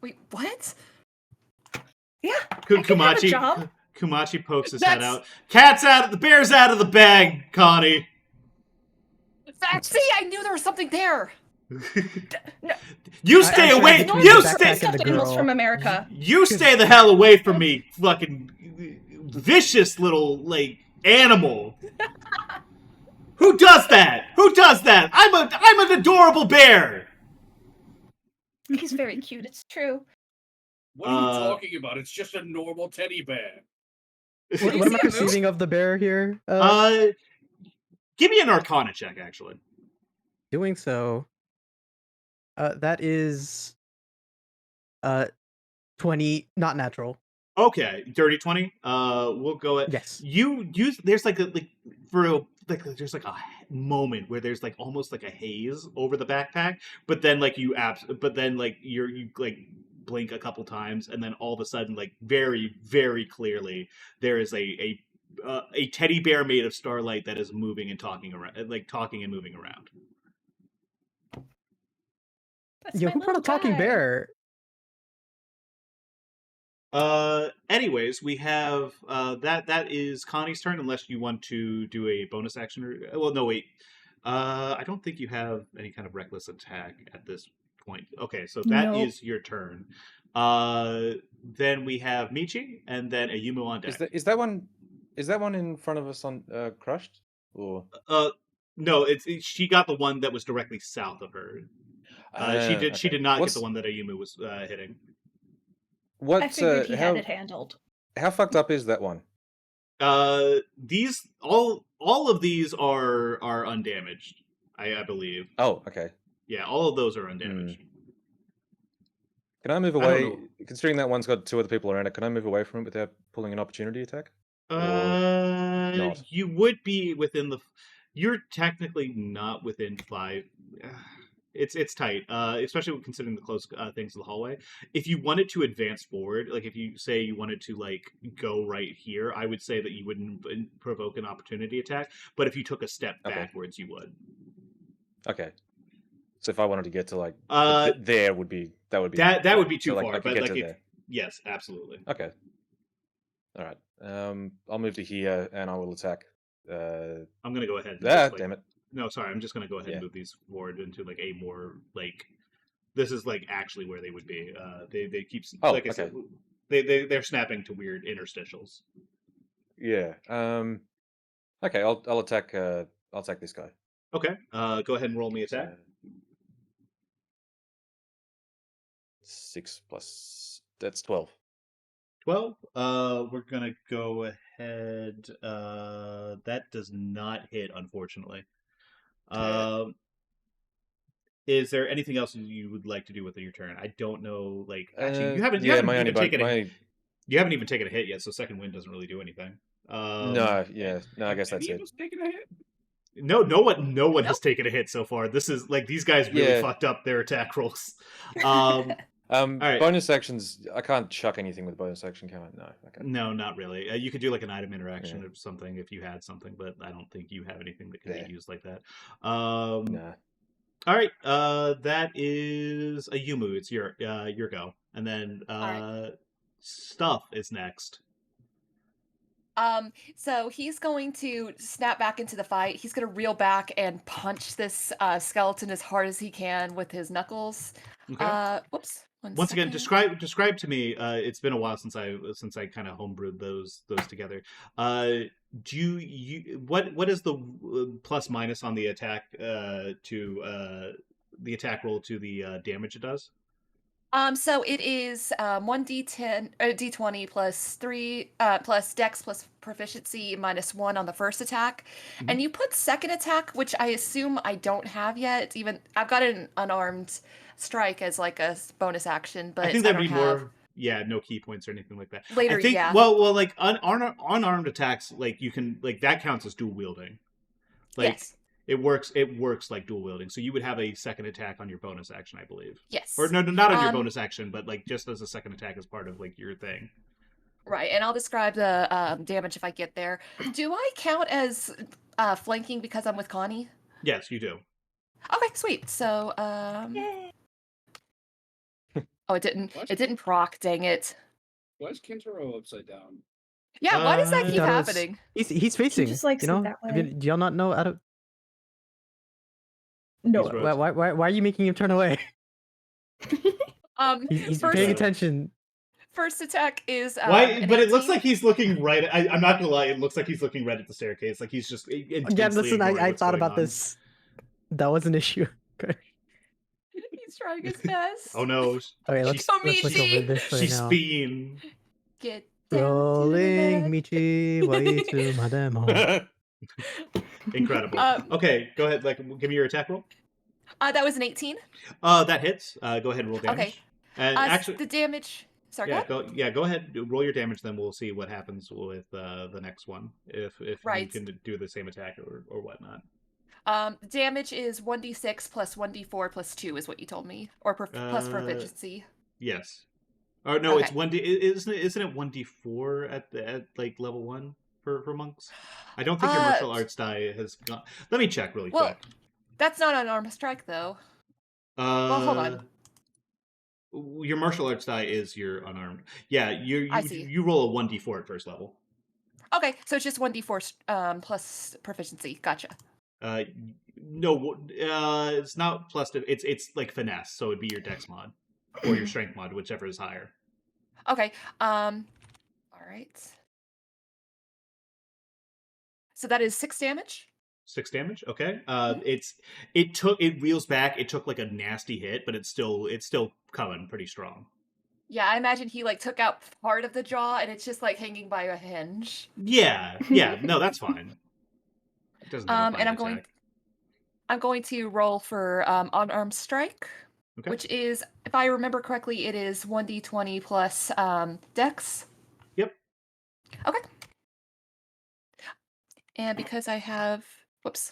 Wait, what? Yeah, I can have a Kumachi job. Kumachi pokes his head That's- out. Cat's out. The bear's out of the bag, Connie. See, I knew there was something there. No, You I- stay I'm away. trying to You between the stay. backpack and stuffed the animals girl. from America. You stay the hell away from me, fucking vicious little like animal. Who does that? Who does that? I'm an adorable bear. He's very cute. It's true. What are you Uh, talking about? It's just a normal teddy bear. What am I see a moose? perceiving of the bear here? Give me an Arcana check, actually. Doing so. That is 20, not natural. Okay, dirty 20. We'll go at Yes. you. There's like there's like a moment where there's like almost like a haze over the backpack, but then like you like blink a couple times, and then all of a sudden, like very very clearly, there is a teddy bear made of starlight that is moving and talking around, like talking and moving around. That's Yo, my who brought a little talking guy. bear? Anyways, we have that is Connie's turn, unless you want to do a bonus action. Well, no, wait. I don't think you have any kind of reckless attack at this point. Okay, so that is Nope. your turn. Then we have Michi, and then Ayumu on deck. Is that one in front of us on crushed? Or No, she got the one that was directly south of her. She okay. did not get the one that Ayumu was hitting. What? I figured he had it handled. How fucked up is that one? These all of these are undamaged, I believe. Oh, okay. Yeah, all of those are undamaged. Can I move I don't away? know. Considering that one's got two other people around it, can I move away from it without pulling an opportunity attack? not? You would be within the. You're technically not within 5. It's tight, especially considering the close things to the hallway. If you wanted to advance forward, like if you say you wanted to like go right here, I would say that you wouldn't provoke an opportunity attack. But if you took a step Okay. backwards, you would. Okay. So if I wanted to get to like there would be that would be that would be too so, like, far. I could But get like to if, there. yes, absolutely. Okay. All right. I'll move to here and I will attack. I'm gonna go ahead. And Damn it. No, sorry. I'm just gonna go ahead and Yeah. move these forward into like a more like. This is like actually where they would be. They keep like I said, they're snapping to weird interstitials. Yeah. Okay. I'll attack. I'll attack this guy. Okay. Go ahead and roll me attack. 6 plus. That's 12. 12. We're gonna go ahead. That does not hit, unfortunately. Is there anything else you would like to do with your turn? I don't know. Like, actually, you haven't even taken you haven't even taken a hit yet, so second wind doesn't really do anything. No, I guess that's it. Taking a hit? No one has taken a hit so far. This is like these guys really fucked up their attack rolls. All right. Bonus actions. I can't chuck anything with bonus action, can I? No. Okay. No, not really. You could do like an item interaction or something if you had something, but I don't think you have anything that can be used like that. Nah. All right. That is a Yumu. It's your go, and then Stuff is next. So he's going to snap back into the fight. He's going to reel back and punch this skeleton as hard as he can with his knuckles. Okay. Whoops. One Once again, second. describe to me. It's been a while since I kind of homebrewed those together. Do you what is the plus minus on the attack to the attack roll to the damage it does? So it is 1d10 d20 plus 3 plus dex plus proficiency minus 1 on the first attack. Mhm. And you put second attack, which I assume I don't have yet. Even I've got an unarmed strike as like a bonus action, but I think I that'd don't be have more. Yeah, no key points or anything like that. I later, think yeah. well, like unarmed attacks, like you can like that counts as dual wielding. Like Yes. it works like dual wielding. So you would have a second attack on your bonus action, I believe. Yes. Or no, not on your Um, bonus action, but like just as a second attack as part of like your thing. Right, and I'll describe the damage if I get there. Do I count as flanking because I'm with Connie? Yes, you do. Okay, sweet. So Yay. oh, it didn't. What? It didn't proc. Dang it. Why is Kintaro upside down? Yeah, why does that keep Kitaro's- happening? He's facing. just likes you it know, that I mean, way. do y'all not know? I don't. No. He's Why are you making him turn away? He's First, paying attention. first attack is Why? an But it looks 18. like he's looking right. I'm not gonna lie. It looks like he's looking right at the staircase. Like he's just intensely Yeah, listen, ignoring I what's thought going about on. this. That was an issue. Okay, He's trying his best. Oh no, okay, she's, let's look over this right she's now. speeding. Get down to Rolling the Michi Waitu Mademo. Incredible. Um, Okay, go ahead. Like, give me your attack roll. that was an 18. That hits. Go ahead and roll damage. Okay. And actually, The damage. Sorry, yeah, go ahead. go ahead. Roll your damage. Then we'll see what happens with the next one. If you Right. can do the same attack or whatnot. Damage is 1d6 plus 1d4 plus 2 is what you told me, or plus proficiency. Yes. Or no, it's Okay. 1d. Isn't it 1d4 at like level 1 for monks? I don't think your martial arts die has gone. Let me check really Well, quick. that's not an arm strike though. Well, hold on. Your martial arts die is your unarmed. Yeah, I see. you roll a 1d4 at first level. Okay, so it's just 1d4 plus proficiency. Gotcha. No, it's not plus. It's like finesse, so it'd be your dex mod or your strength mod, whichever is higher. Okay. All right. So that is 6 damage. 6 damage. Okay. Mhm. It reels back. It took like a nasty hit, but it's still coming pretty strong. Yeah, I imagine he like took out part of the jaw, and it's just like hanging by a hinge. Yeah. No, that's fine. It doesn't have a And bite I'm going to roll for unarmed strike, Okay. which is, if I remember correctly, it is 1d20 plus dex. Yep. Okay. And because I have, whoops.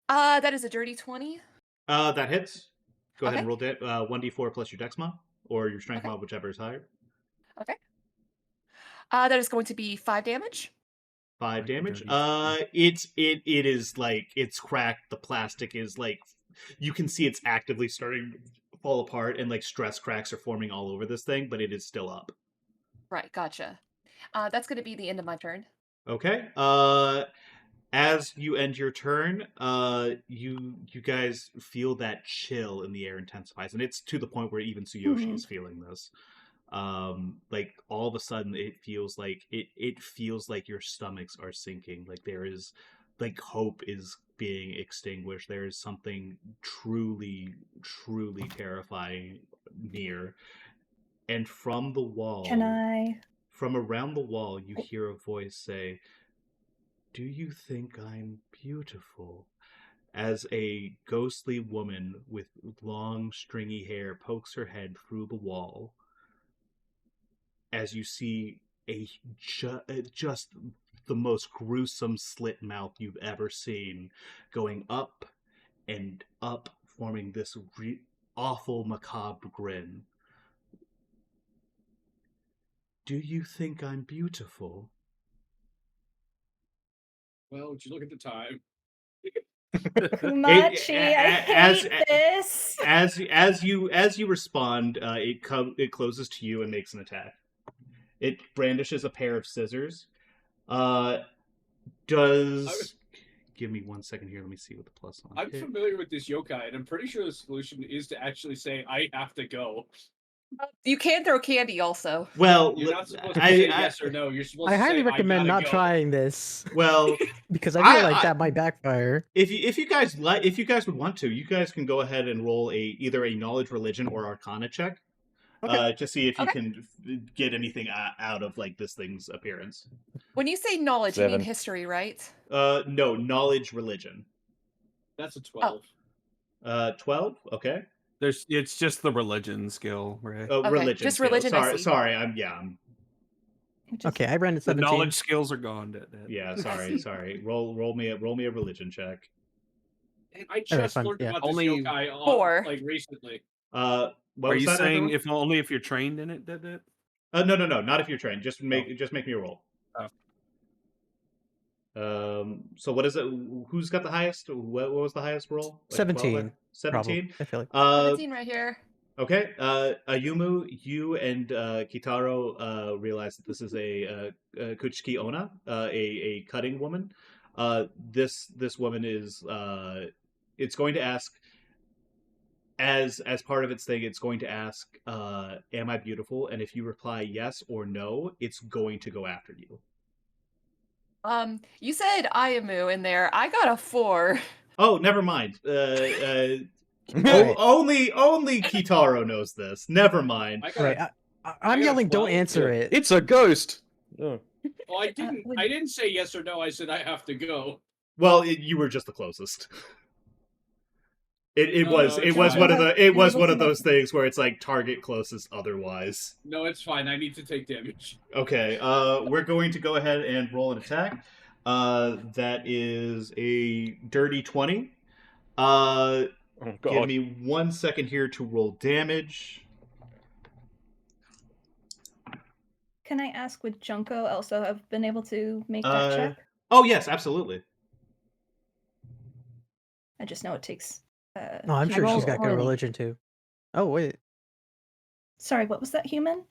That is a dirty 20. That hits. Go ahead Okay. and roll 1d4 plus your dex mod or your strength Okay. mod, whichever is higher. Okay. That is going to be 5 damage. 5 damage. Dirty. It is like it's cracked. The plastic is like you can see it's actively starting to fall apart, and like stress cracks are forming all over this thing, but it is still up. Right, gotcha. That's going to be the end of my turn. Okay. As you end your turn, you guys feel that chill in the air intensifies, and it's to the point where even Tsuyoshi is feeling this. Like all of a sudden, it feels like your stomachs are sinking. Like there is, like hope is being extinguished. There is something truly, truly terrifying near, and from the wall, Can I? from around the wall, you hear a voice say, "Do you think I'm beautiful?" As a ghostly woman with long, stringy hair pokes her head through the wall, as you see just the most gruesome slit mouth you've ever seen, going up and up, forming this awful, macabre grin. "Do you think I'm beautiful?" Well, would you look at the time? Kumachi, I hate this. As you respond, it closes to you and makes an attack. It brandishes a pair of scissors. Does give me 1 second here. Let me see what the plus on. I'm familiar with this yokai, and I'm pretty sure the solution is to actually say, I have to go. You can throw candy also. Well, You're not supposed to say yes or no. You're supposed I to highly say, recommend I not gotta go. trying this well, because I feel like I- that might backfire. if you guys would want to, you guys can go ahead and roll either a knowledge, religion, or arcana check. Okay. To see if you Okay. can get anything out of like this thing's appearance. When you say knowledge, you mean 7. history, right? No, knowledge, religion. That's a 12. 12. Okay. It's just the religion skill, right? Okay, Religion. just skill. religion, I Sorry, see. sorry. I'm. Which is- Okay, I ran at The 17. knowledge skills are gone. Detdet. Yeah, see. sorry. Roll me a religion check. And I just fine, learned yeah. about this Only yokai 4. like recently. What Are was you that, saying everyone? if you're trained in it, Detdet? No, not if you're trained. Just make me a roll. Oh. So what is it? Who's got the highest? What was the highest roll? 17, 17. Probably, I feel like. 17 right here. Okay. Ayumu, you and Kitaro realize that this is a Kuchiki Onna, a cutting woman. This woman is it's going to ask as part of its thing. It's going to ask, "Am I beautiful?" And if you reply yes or no, it's going to go after you. You said Ayamu in there. I got a 4. Oh, never mind. Right. Only Kitaro knows this. Never mind. I got Right, a, I'm got a yelling, don't 12. answer it. It's a ghost. Oh. oh, I didn't. would- I didn't say yes or no. I said I have to go. Well, you were just the closest. It No, was no, it it's was fine. one of the it was Able one to of those things where it's like target closest otherwise. No, it's fine. I need to take damage. Okay, we're going to go ahead and roll an attack. That is a dirty 20. Oh Give god. me 1 second here to roll damage. Can I ask, would Junko also have been able to make that Uh, check? Oh yes, absolutely. I just know it takes. No, I'm sure human she's got good roll. religion too. Oh wait, Sorry, what was that human?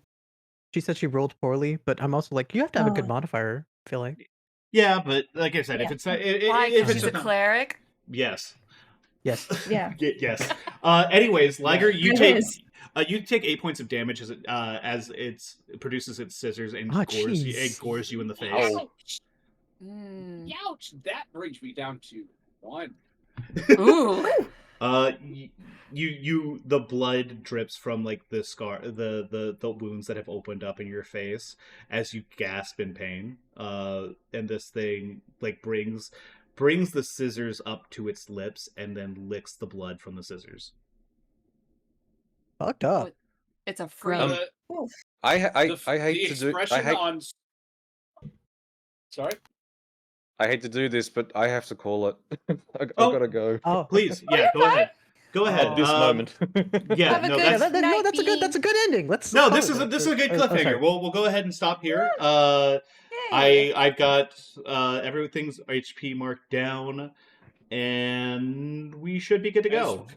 she said she rolled poorly, but I'm also like, you have to have a good Oh. modifier. I feel like. Yeah, but like I said, if Yeah. it's not, Why? if Because it's she's a not, cleric. yes, Yes. Yeah. yes. Anyways, Liger, you It take is. you take 8 points of damage as it produces its scissors and Ah, it jeez. gores you in the face. Ouch! Mm. Ouch! That brings me down to 1. Ooh. The blood drips from like the scar, the wounds that have opened up in your face as you gasp in pain. And this thing like brings the scissors up to its lips and then licks the blood from the scissors. Fucked up. It's a free. The, Oof. I the hate to do. expression on. Sorry. I hate to do this, but I have to call it. I Oh. gotta go. Oh, Please, Oh, yeah, you're go fine. ahead. Go ahead. At this moment. Yeah, Have a no, good that's night, no, that's a good ending. Let's no. call This it is a that. this is a good Oh, cliffhanger. sorry. We'll go ahead and stop here. Yay. I've got everything's HP marked down, and we should be good to go. As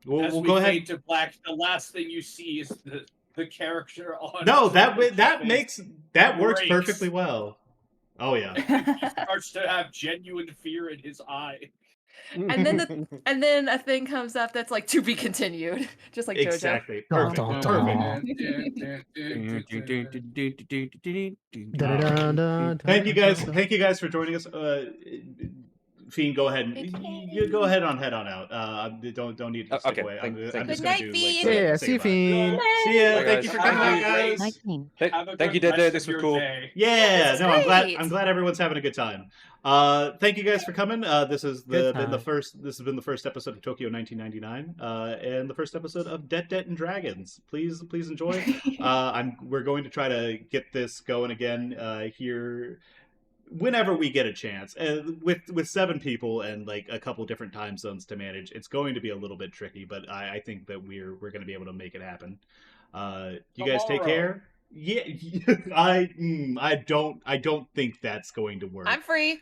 We'll we go ahead. fade to black, the last thing you see is the character on. No, that face. works breaks. perfectly well. Oh yeah. He starts to have genuine fear in his eye. And then a thing comes up that's like to be continued, just like JoJo. Exactly. Dun, Perfect. dun, Perfect. Da-da-dun-dun, Thank you guys. dun-dun-dun. Thank you guys for joining us. Fiend, go ahead. Thank You go ahead on head on out. Don't need to stick Okay, away. thank I'm you. just Good gonna night, do Fiend. like Yeah, say see you, goodbye. Fiend. See ya. Bye, Thank you guys. for coming on, Have a great- guys. Night Fiend. Have a Thank you, good Dettet. rest This of was your cool. day. Yeah, This is no, I'm glad. great. I'm glad everyone's having a good time. Thank you guys for coming. This has Good been the time. first. This has been the first episode of Tokyo 1999, and the first episode of Detdet and Dragons. Please enjoy. We're going to try to get this going again here whenever we get a chance. With 7 people and like a couple different time zones to manage, it's going to be a little bit tricky. But I think that we're going to be able to make it happen. You guys take Tomorrow. care. Yeah, I don't think that's going to work. I'm free.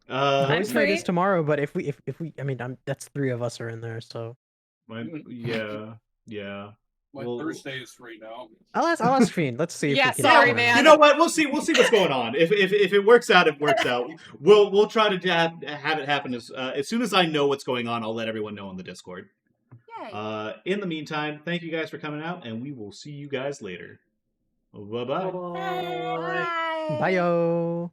I always say this free. tomorrow, but if we, I mean, that's 3 of us are in there, so Yeah. My Well- Thursday is free now. I'll ask Fiend. Let's see if Yeah, we can. sorry, Yeah, man. You know what? We'll see what's going on. If it works out, it works out. We'll try to have it happen as soon as I know what's going on. I'll let everyone know on the Discord. Yay. In the meantime, thank you guys for coming out, and we will see you guys later. Bye bye. Bye. Bye yo.